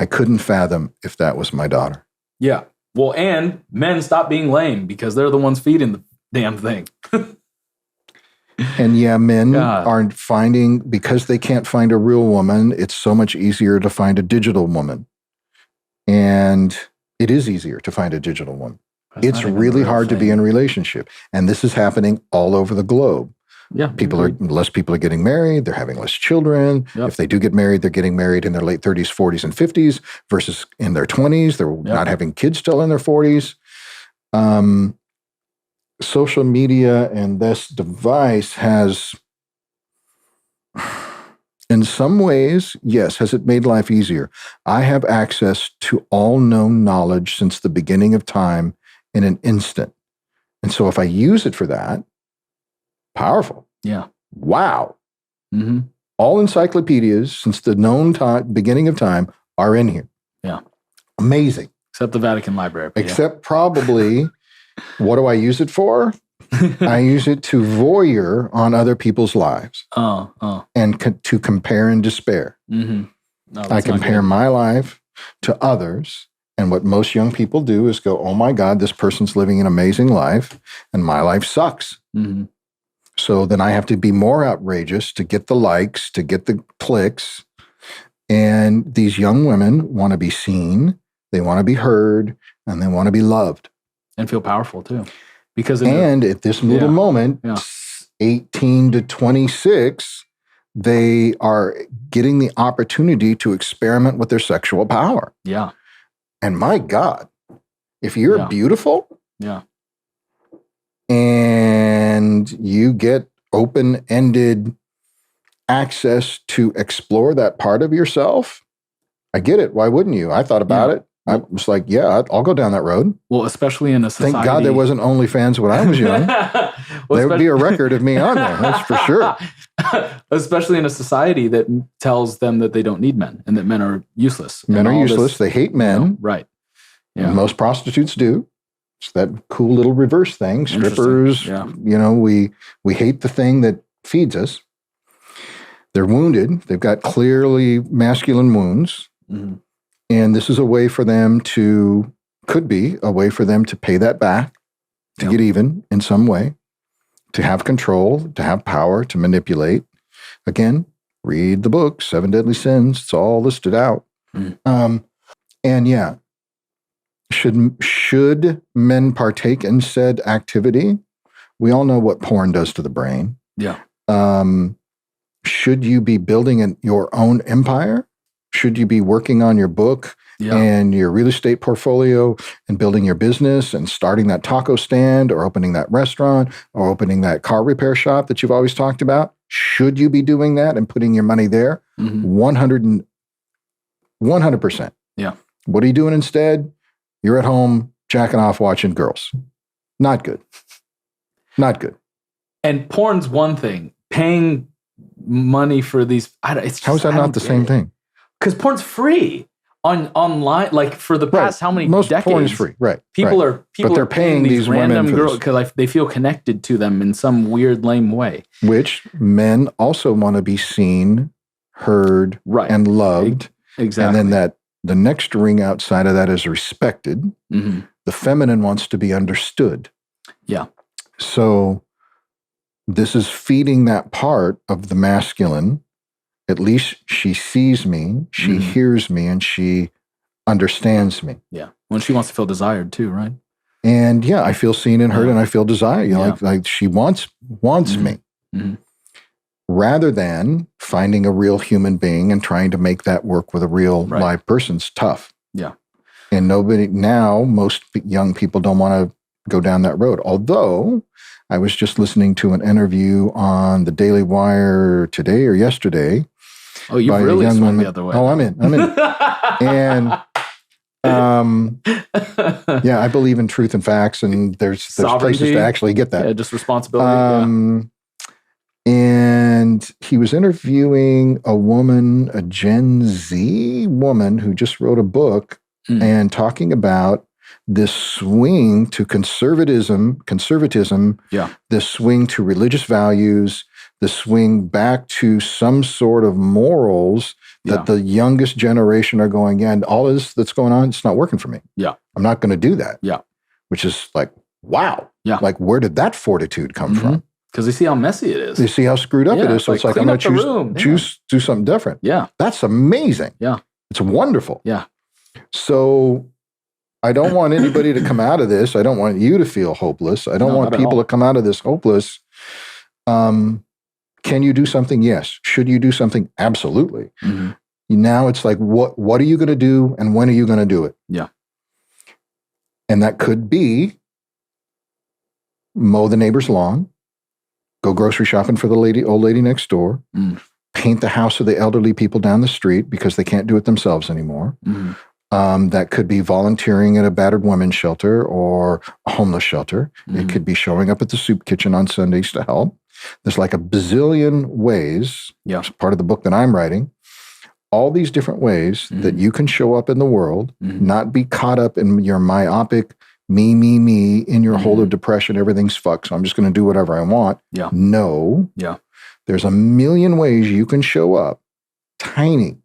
I couldn't fathom if that was my daughter. Yeah. Well, and men stop being lame because they're the ones feeding the damn thing. And men aren't finding, because they can't find a real woman, it's so much easier to find a digital woman. And it is easier to find a digital woman. It's really hard to be in a relationship. And this is happening all over the globe. Yeah. Less people are getting married. They're having less children. Yep. If they do get married, they're getting married in their late 30s, 40s, and 50s versus in their 20s. They're not having kids till in their 40s. Social media and this device has, in some ways, yes, has it made life easier? I have access to all known knowledge since the beginning of time in an instant. And so if I use it for that, powerful. Yeah. Wow. Mm-hmm. All encyclopedias since the known beginning of time are in here. Yeah. Amazing. Except the Vatican Library. Except probably, what do I use it for? I use it to voyeur on other people's lives. And to compare and despair. Mm-hmm. No, I compare my life to others. And what most young people do is go, oh my God, this person's living an amazing life and my life sucks. Mm-hmm. So then I have to be more outrageous to get the likes, to get the clicks. And these young women want to be seen, they want to be heard, and they want to be loved. And feel powerful too. Because at this little moment, 18 to 26, they are getting the opportunity to experiment with their sexual power. Yeah. And my God, if you're beautiful, and you get open-ended access to explore that part of yourself, I get it. Why wouldn't you? I thought about it. I was like, I'll go down that road. Well, especially in a society. Thank God there wasn't OnlyFans when I was young. There would be a record of me on there, that's for sure. Especially in a society that tells them that they don't need men and that men are useless. Men are useless. They hate men. Right. Yeah. And most prostitutes do. It's that cool little reverse thing. Strippers, we hate the thing that feeds us. They're wounded. They've got clearly masculine wounds. Mm-hmm. And this is a way for them could be a way for them to pay that back, to get even in some way, to have control, to have power, to manipulate. Again, Read the book, Seven Deadly Sins. It's all listed out. And yeah, should men partake in said activity? We all know what porn does to the brain. Yeah. Should you be building your own empire? Should you be working on your book and your real estate portfolio and building your business and starting that taco stand or opening that restaurant or opening that car repair shop that you've always talked about? Should you be doing that and putting your money there? 100%. Yeah. What are you doing instead? You're at home jacking off watching girls. Not good. Not good. And porn's one thing. Paying money for these, how is that not the same thing? Because porn's free online. Like for the past how many most decades? Porn is free, right? People are paying these random women girls because they feel connected to them in some weird, lame way. Which men also want to be seen, heard, and loved. Exactly. And then the next ring outside of that is respected. The feminine wants to be understood. Yeah. So this is feeding that part of the masculine. At least she sees me, she hears me, and she understands me. Yeah. When she wants to feel desired too, right? And yeah, I feel seen and heard, and I feel desired. You know, like she wants me. Rather than finding a real human being and trying to make that work with a real live person's tough. Yeah. And most young people don't want to go down that road. Although I was just listening to an interview on the Daily Wire today or yesterday. Oh, you really swung the other way. Oh, I'm in. And I believe in truth and facts, and there's places to actually get that. Yeah, just responsibility. And he was interviewing a Gen Z woman who just wrote a book and talking about this swing to conservatism, this swing to religious values, the swing back to some sort of morals that the youngest generation are going, all this that's going on, it's not working for me. Yeah. I'm not going to do that. Yeah. Which is like, wow. Yeah. Like, where did that fortitude come from? Because they see how messy it is. They see how screwed up it is. So it's like, I'm going to do something different. Yeah. That's amazing. Yeah. It's wonderful. Yeah. So I don't want anybody to come out of this. I don't want you to feel hopeless. I don't want people to come out of this hopeless. Can you do something? Yes. Should you do something? Absolutely. Now it's like, what are you going to do and when are you going to do it? Yeah. And that could be mow the neighbor's lawn, go grocery shopping for the old lady next door, paint the house of the elderly people down the street because they can't do it themselves anymore. That could be volunteering at a battered women's shelter or a homeless shelter. It could be showing up at the soup kitchen on Sundays to help. There's like a bazillion ways, it's part of the book that I'm writing, all these different ways that you can show up in the world, not be caught up in your myopic, me, in your hole of depression, everything's fucked, so I'm just going to do whatever I want. Yeah. No. Yeah. There's a million ways you can show up, tiny.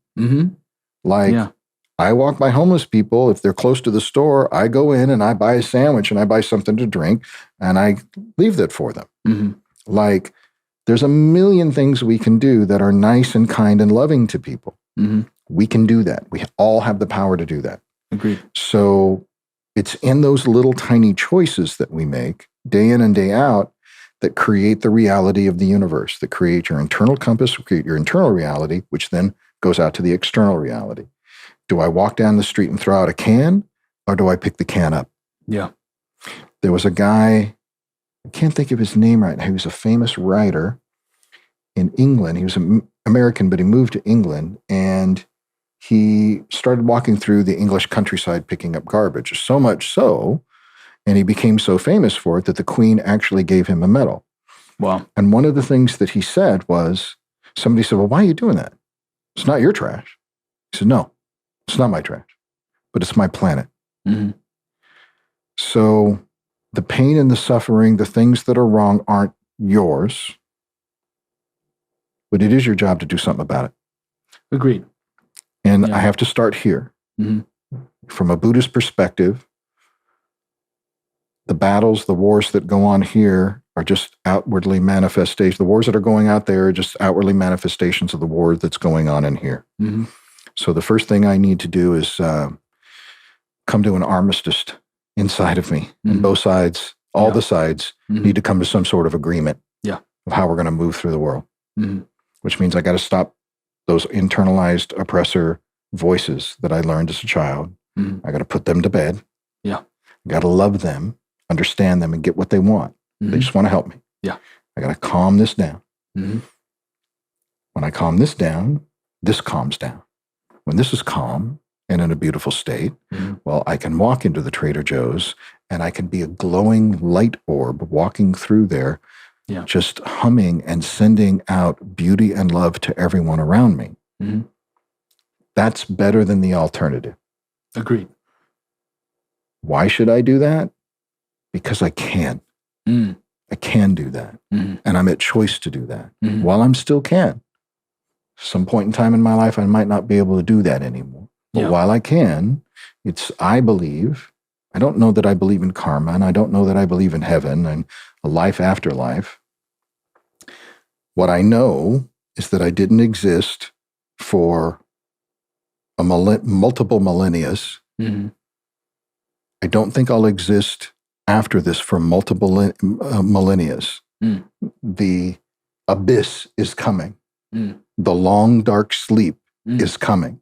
I walk by homeless people. If they're close to the store, I go in and I buy a sandwich and I buy something to drink and I leave that for them. There's a million things we can do that are nice and kind and loving to people. We can do that. We all have the power to do that. Agreed. So it's in those little tiny choices that we make day in and day out that create the reality of the universe, that create your internal compass, create your internal reality, which then goes out to the external reality. Do I walk down the street and throw out a can, or do I pick the can up? Yeah. There was a guy, I can't think of his name right now. He was a famous writer in England. He was American, but he moved to England, and he started walking through the English countryside picking up garbage, so much so, and he became so famous for it that the Queen actually gave him a medal. Wow. And one of the things that he said was, somebody said, well, why are you doing that? It's not your trash. He said, no, it's not my trash, but it's my planet. So the pain and the suffering, the things that are wrong aren't yours, but it is your job to do something about it. Agreed. And I have to start here. From a Buddhist perspective, the battles, the wars that go on here are just outwardly manifestations. The wars that are going out there are just outwardly manifestations of the war that's going on in here. Mm-hmm. So the first thing I need to do is come to an armistice inside of me. And both sides, all the sides, need to come to some sort of agreement of how we're going to move through the world. Which means I got to stop those internalized oppressor voices that I learned as a child. I got to put them to bed. I got to love them, understand them, and get what they want. They just want to help me. I got to calm this down. When I calm this down, this calms down. When this is calm and in a beautiful state, well, I can walk into the Trader Joe's and I can be a glowing light orb walking through there, just humming and sending out beauty and love to everyone around me. That's better than the alternative. Agreed. Why should I do that? Because I can. I can do that. And I'm at choice to do that while I'm still can. Some point in time in my life, I might not be able to do that anymore. But while I can, I believe, I don't know that I believe in karma, and I don't know that I believe in heaven and a life after life. What I know is that I didn't exist for multiple millennia. I don't think I'll exist after this for multiple millennia. The abyss is coming. The long, dark sleep is coming.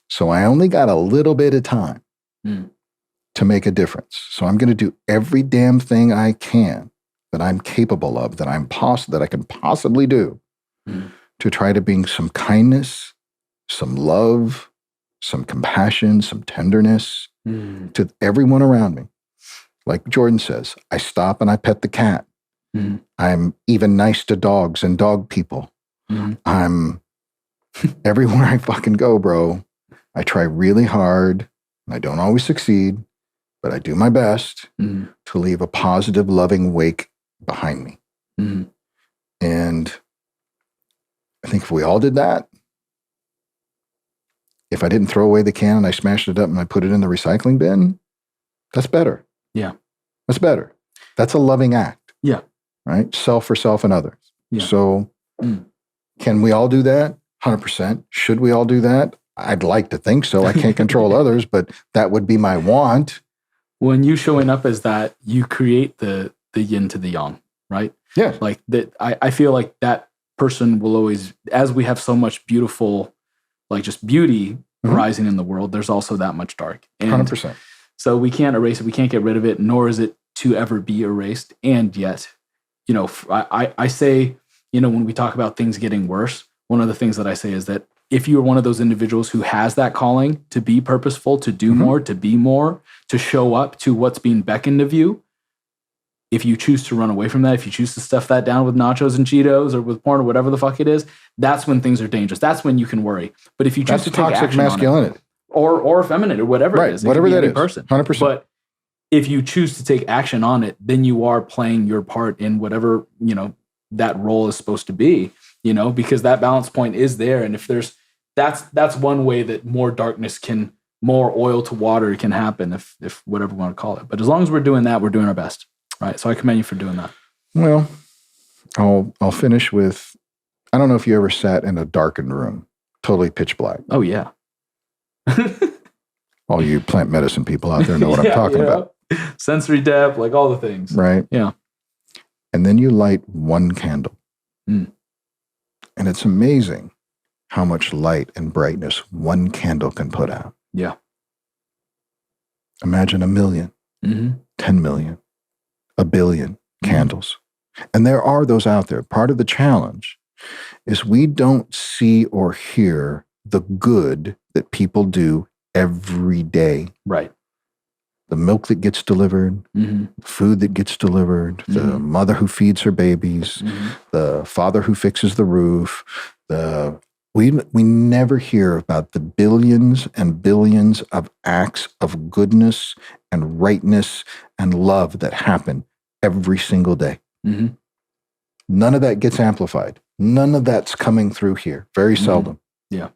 So I only got a little bit of time to make a difference. So I'm going to do every damn thing I can that I'm capable of, that I can possibly do to try to bring some kindness, some love, some compassion, some tenderness to everyone around me. Like Jordan says, I stop and I pet the cat. I'm even nice to dogs and dog people. I'm everywhere I fucking go, bro. I try really hard. I don't always succeed, but I do my best to leave a positive, loving wake behind me. And I think if we all did that, if I didn't throw away the can and I smashed it up and I put it in the recycling bin, that's better. That's better. That's a loving act. Right? Self for self and others. So can we all do that? 100%. Should we all do that? I'd like to think so. I can't control others, but that would be my want. When you showing up as that, you create the yin to the yang, right? Yeah. Like that. I feel like that person will always, as we have so much beautiful, like just beauty rising in the world, there's also that much dark. And 100%. so we can't erase it. We can't get rid of it, nor is it to ever be erased. And yet, I say, when we talk about things getting worse, one of the things that I say is that if you are one of those individuals who has that calling to be purposeful, to do more, to be more, to show up to what's being beckoned of you, if you choose to run away from that, if you choose to stuff that down with nachos and Cheetos or with porn or whatever the fuck it is, that's when things are dangerous. That's when you can worry. But if you choose to take toxic action masculinity. on it, or feminine or whatever it is, whatever that is, person. 100%. But if you choose to take action on it, then you are playing your part in whatever, that role is supposed to be, because that balance point is there. And if that's one way that more oil to water can happen, if whatever we want to call it. But as long as we're doing that, we're doing our best. Right. So I commend you for doing that. Well, I'll finish with, I don't know if you ever sat in a darkened room, totally pitch black. Oh, yeah. All you plant medicine people out there know what I'm talking about. Sensory depth, like all the things. Right. Yeah. And then you light one candle. And it's amazing how much light and brightness one candle can put out. Yeah. Imagine 1 million, 10 million, 1 billion candles. And there are those out there. Part of the challenge is we don't see or hear the good that people do every day. Right. The milk that gets delivered, food that gets delivered, the mother who feeds her babies, the father who fixes the roof. We never hear about the billions and billions of acts of goodness and rightness and love that happen every single day. None of that gets amplified. None of that's coming through here. Very seldom. Yeah.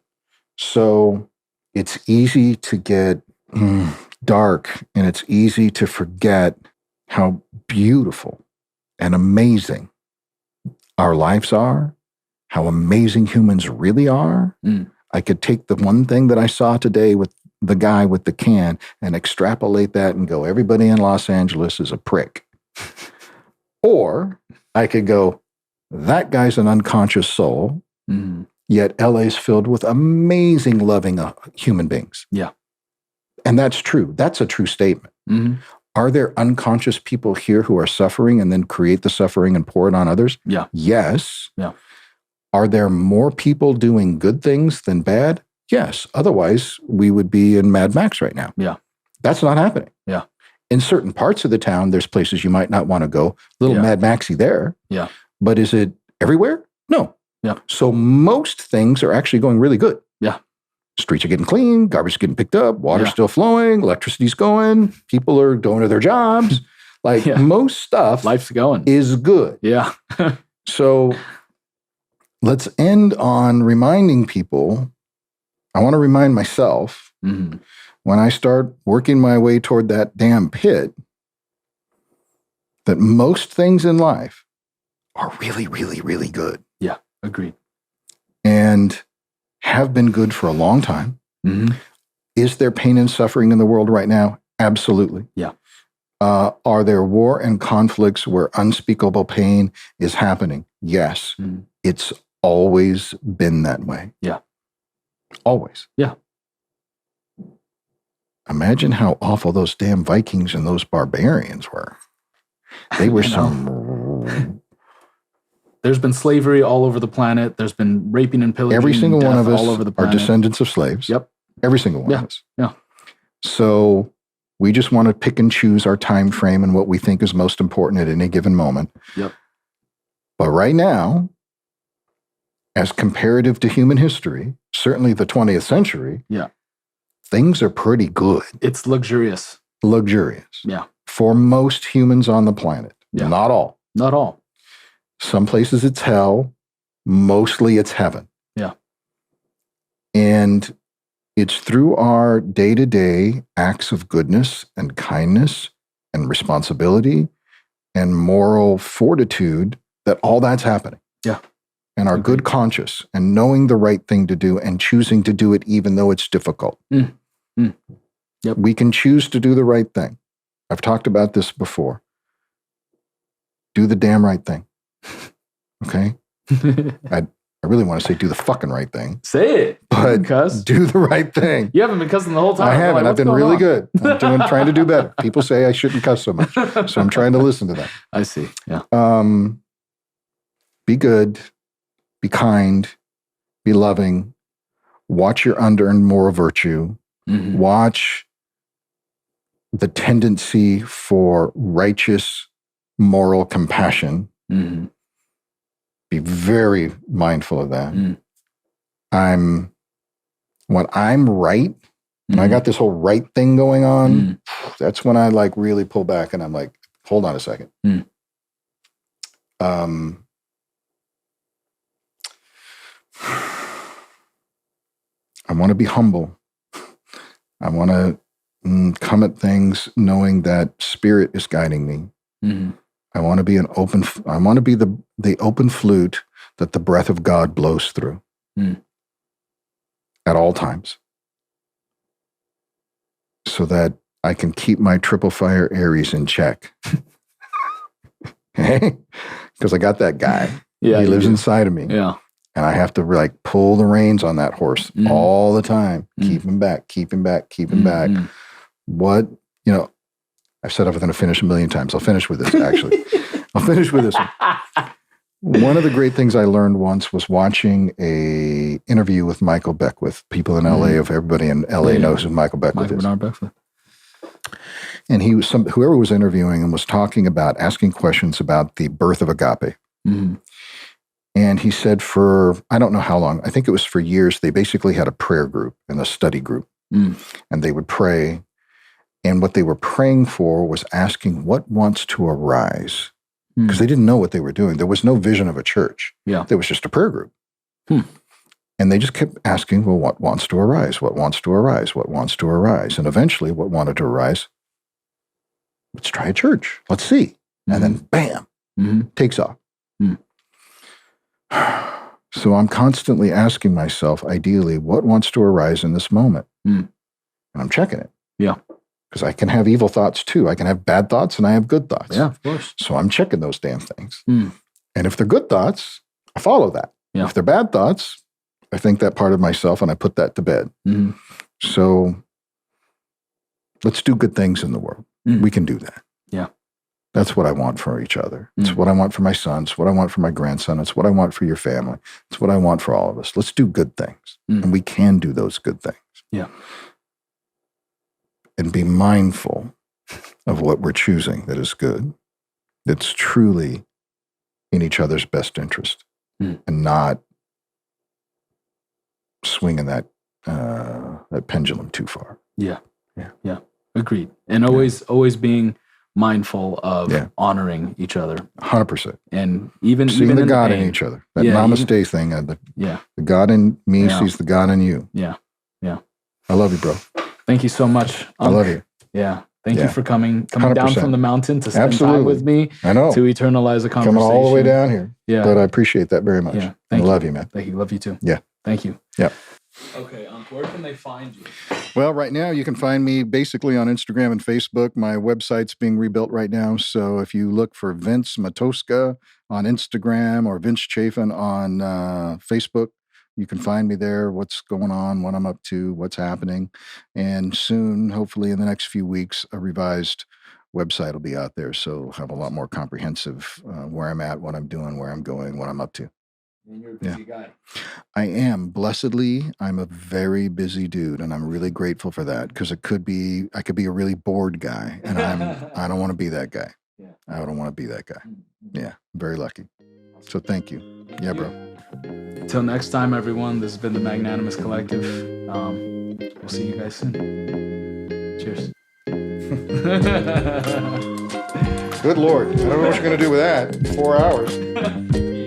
So it's easy to get dark, and it's easy to forget how beautiful and amazing our lives are, how amazing humans really are. I could take the one thing that I saw today with the guy with the can and extrapolate that and go, everybody in Los Angeles is a prick. Or I could go, that guy's an unconscious soul, yet LA's filled with amazing, loving human beings. Yeah. And that's true. That's a true statement. Are there unconscious people here who are suffering and then create the suffering and pour it on others? Yeah. Yes. Yeah. Are there more people doing good things than bad? Yes. Otherwise, we would be in Mad Max right now. Yeah. That's not happening. Yeah. In certain parts of the town, there's places you might not want to go. Little Mad Maxy there. Yeah. But is it everywhere? No. Yeah. So most things are actually going really good. Yeah. Streets are getting clean, garbage is getting picked up, water's still flowing, electricity's going, people are going to their jobs. Like most stuff life's going is good. Yeah. So let's end on reminding people. I want to remind myself when I start working my way toward that damn pit that most things in life are really, really, really good. Yeah. Agreed. And have been good for a long time. Is there pain and suffering in the world right now? Absolutely. Yeah. Are there war and conflicts where unspeakable pain is happening? Yes. It's always been that way. Yeah. Always. Yeah. Imagine how awful those damn Vikings and those barbarians were. They were some... There's been slavery all over the planet. There's been raping and pillaging. Every single one of us all over the planet. Are descendants of slaves. Yep. Every single one of us. Yeah. So we just want to pick and choose our time frame and what we think is most important at any given moment. Yep. But right now, as comparative to human history, certainly the 20th century, things are pretty good. It's luxurious. Luxurious. Yeah. For most humans on the planet. Yeah. Not all. Not all. Some places it's hell. Mostly it's heaven. Yeah. And it's through our day-to-day acts of goodness and kindness and responsibility and moral fortitude that all that's happening. Yeah. And our good conscience and knowing the right thing to do and choosing to do it even though it's difficult. Yep. We can choose to do the right thing. I've talked about this before. Do the damn right thing. Okay? I really want to say do the fucking right thing. Say it. But cuss. Do the right thing. You haven't been cussing the whole time. I haven't. Like, I've been really good. I'm trying to do better. People say I shouldn't cuss so much. So I'm trying to listen to that. I see. Yeah. Be good. Be kind. Be loving. Watch your unearned moral virtue. Watch the tendency for righteous moral compassion. Be very mindful of that. When I'm right, when I got this whole right thing going on, that's when I like really pull back and I'm like, hold on a second. I want to be humble. I want to come at things knowing that spirit is guiding me. I want to be I want to be the open flute that the breath of God blows through at all times so that I can keep my triple fire Aries in check. Because I got that guy. Yeah, he lives inside of me. Yeah. And I have to like pull the reins on that horse all the time. Keep him back, keep him back, keep him back. What, I've said I was going to finish a million times. I'll finish with this, actually. I'll finish with this one. One of the great things I learned once was watching a interview with Michael Beckwith. People in LA, if everybody in LA knows who Michael Beckwith is. Beckwith. And he was whoever was interviewing him was talking about, asking questions about the birth of agape. And he said for, I don't know how long, I think it was for years, they basically had a prayer group and a study group. And they would pray. And what they were praying for was asking what wants to arise. Because they didn't know what they were doing. There was no vision of a church. Yeah. There was just a prayer group. And they just kept asking, well, what wants to arise? What wants to arise? What wants to arise? And eventually what wanted to arise, let's try a church. Let's see. And then bam, takes off. Mm. So I'm constantly asking myself, ideally, what wants to arise in this moment? Mm. And I'm checking it. Yeah. Because I can have evil thoughts too. I can have bad thoughts and I have good thoughts. Yeah, of course. So I'm checking those damn things. Mm. And if they're good thoughts, I follow that. Yeah. If they're bad thoughts, I think that part of myself and I put that to bed. Mm. So let's do good things in the world. Mm. We can do that. Yeah. That's what I want for each other. It's what I want for my son. It's what I want for my grandson. It's what I want for your family. It's what I want for all of us. Let's do good things. And we can do those good things. Yeah. And be mindful of what we're choosing that is good, that's truly in each other's best interest, and not swinging that pendulum too far. Yeah. Agreed. And always being mindful of honoring each other. 100%. And even seeing the in God the in pain. each other. That namaste thing. The God in me sees the God in you. Yeah. I love you, bro. Thank you so much. I love you. Yeah. Thank you for coming 100%. down from the mountain to spend time with me. I know. To eternalize a conversation. Coming all the way down here. Yeah. But I appreciate that very much. Yeah. I love you, man. Thank you. Love you too. Yeah. Thank you. Yeah. Okay. Where can they find you? Well, right now you can find me basically on Instagram and Facebook. My website's being rebuilt right now. So if you look for Vince Matoska on Instagram or Vince Chafin on Facebook, you can find me there, what's going on, what I'm up to, what's happening. And soon, hopefully in the next few weeks, a revised website will be out there. So I'll have a lot more comprehensive where I'm at, what I'm doing, where I'm going, what I'm up to. And you're a busy guy. I am. Blessedly, I'm a very busy dude, and I'm really grateful for that because I could be a really bored guy, and I don't want to be that guy. Yeah. I don't want to be that guy. Yeah, I'm very lucky. So thank you. Yeah, bro. Until next time, everyone, this has been the Magnanimous Collective. We'll see you guys soon. Cheers. Good Lord. I don't know what you're going to do with that. 4 hours.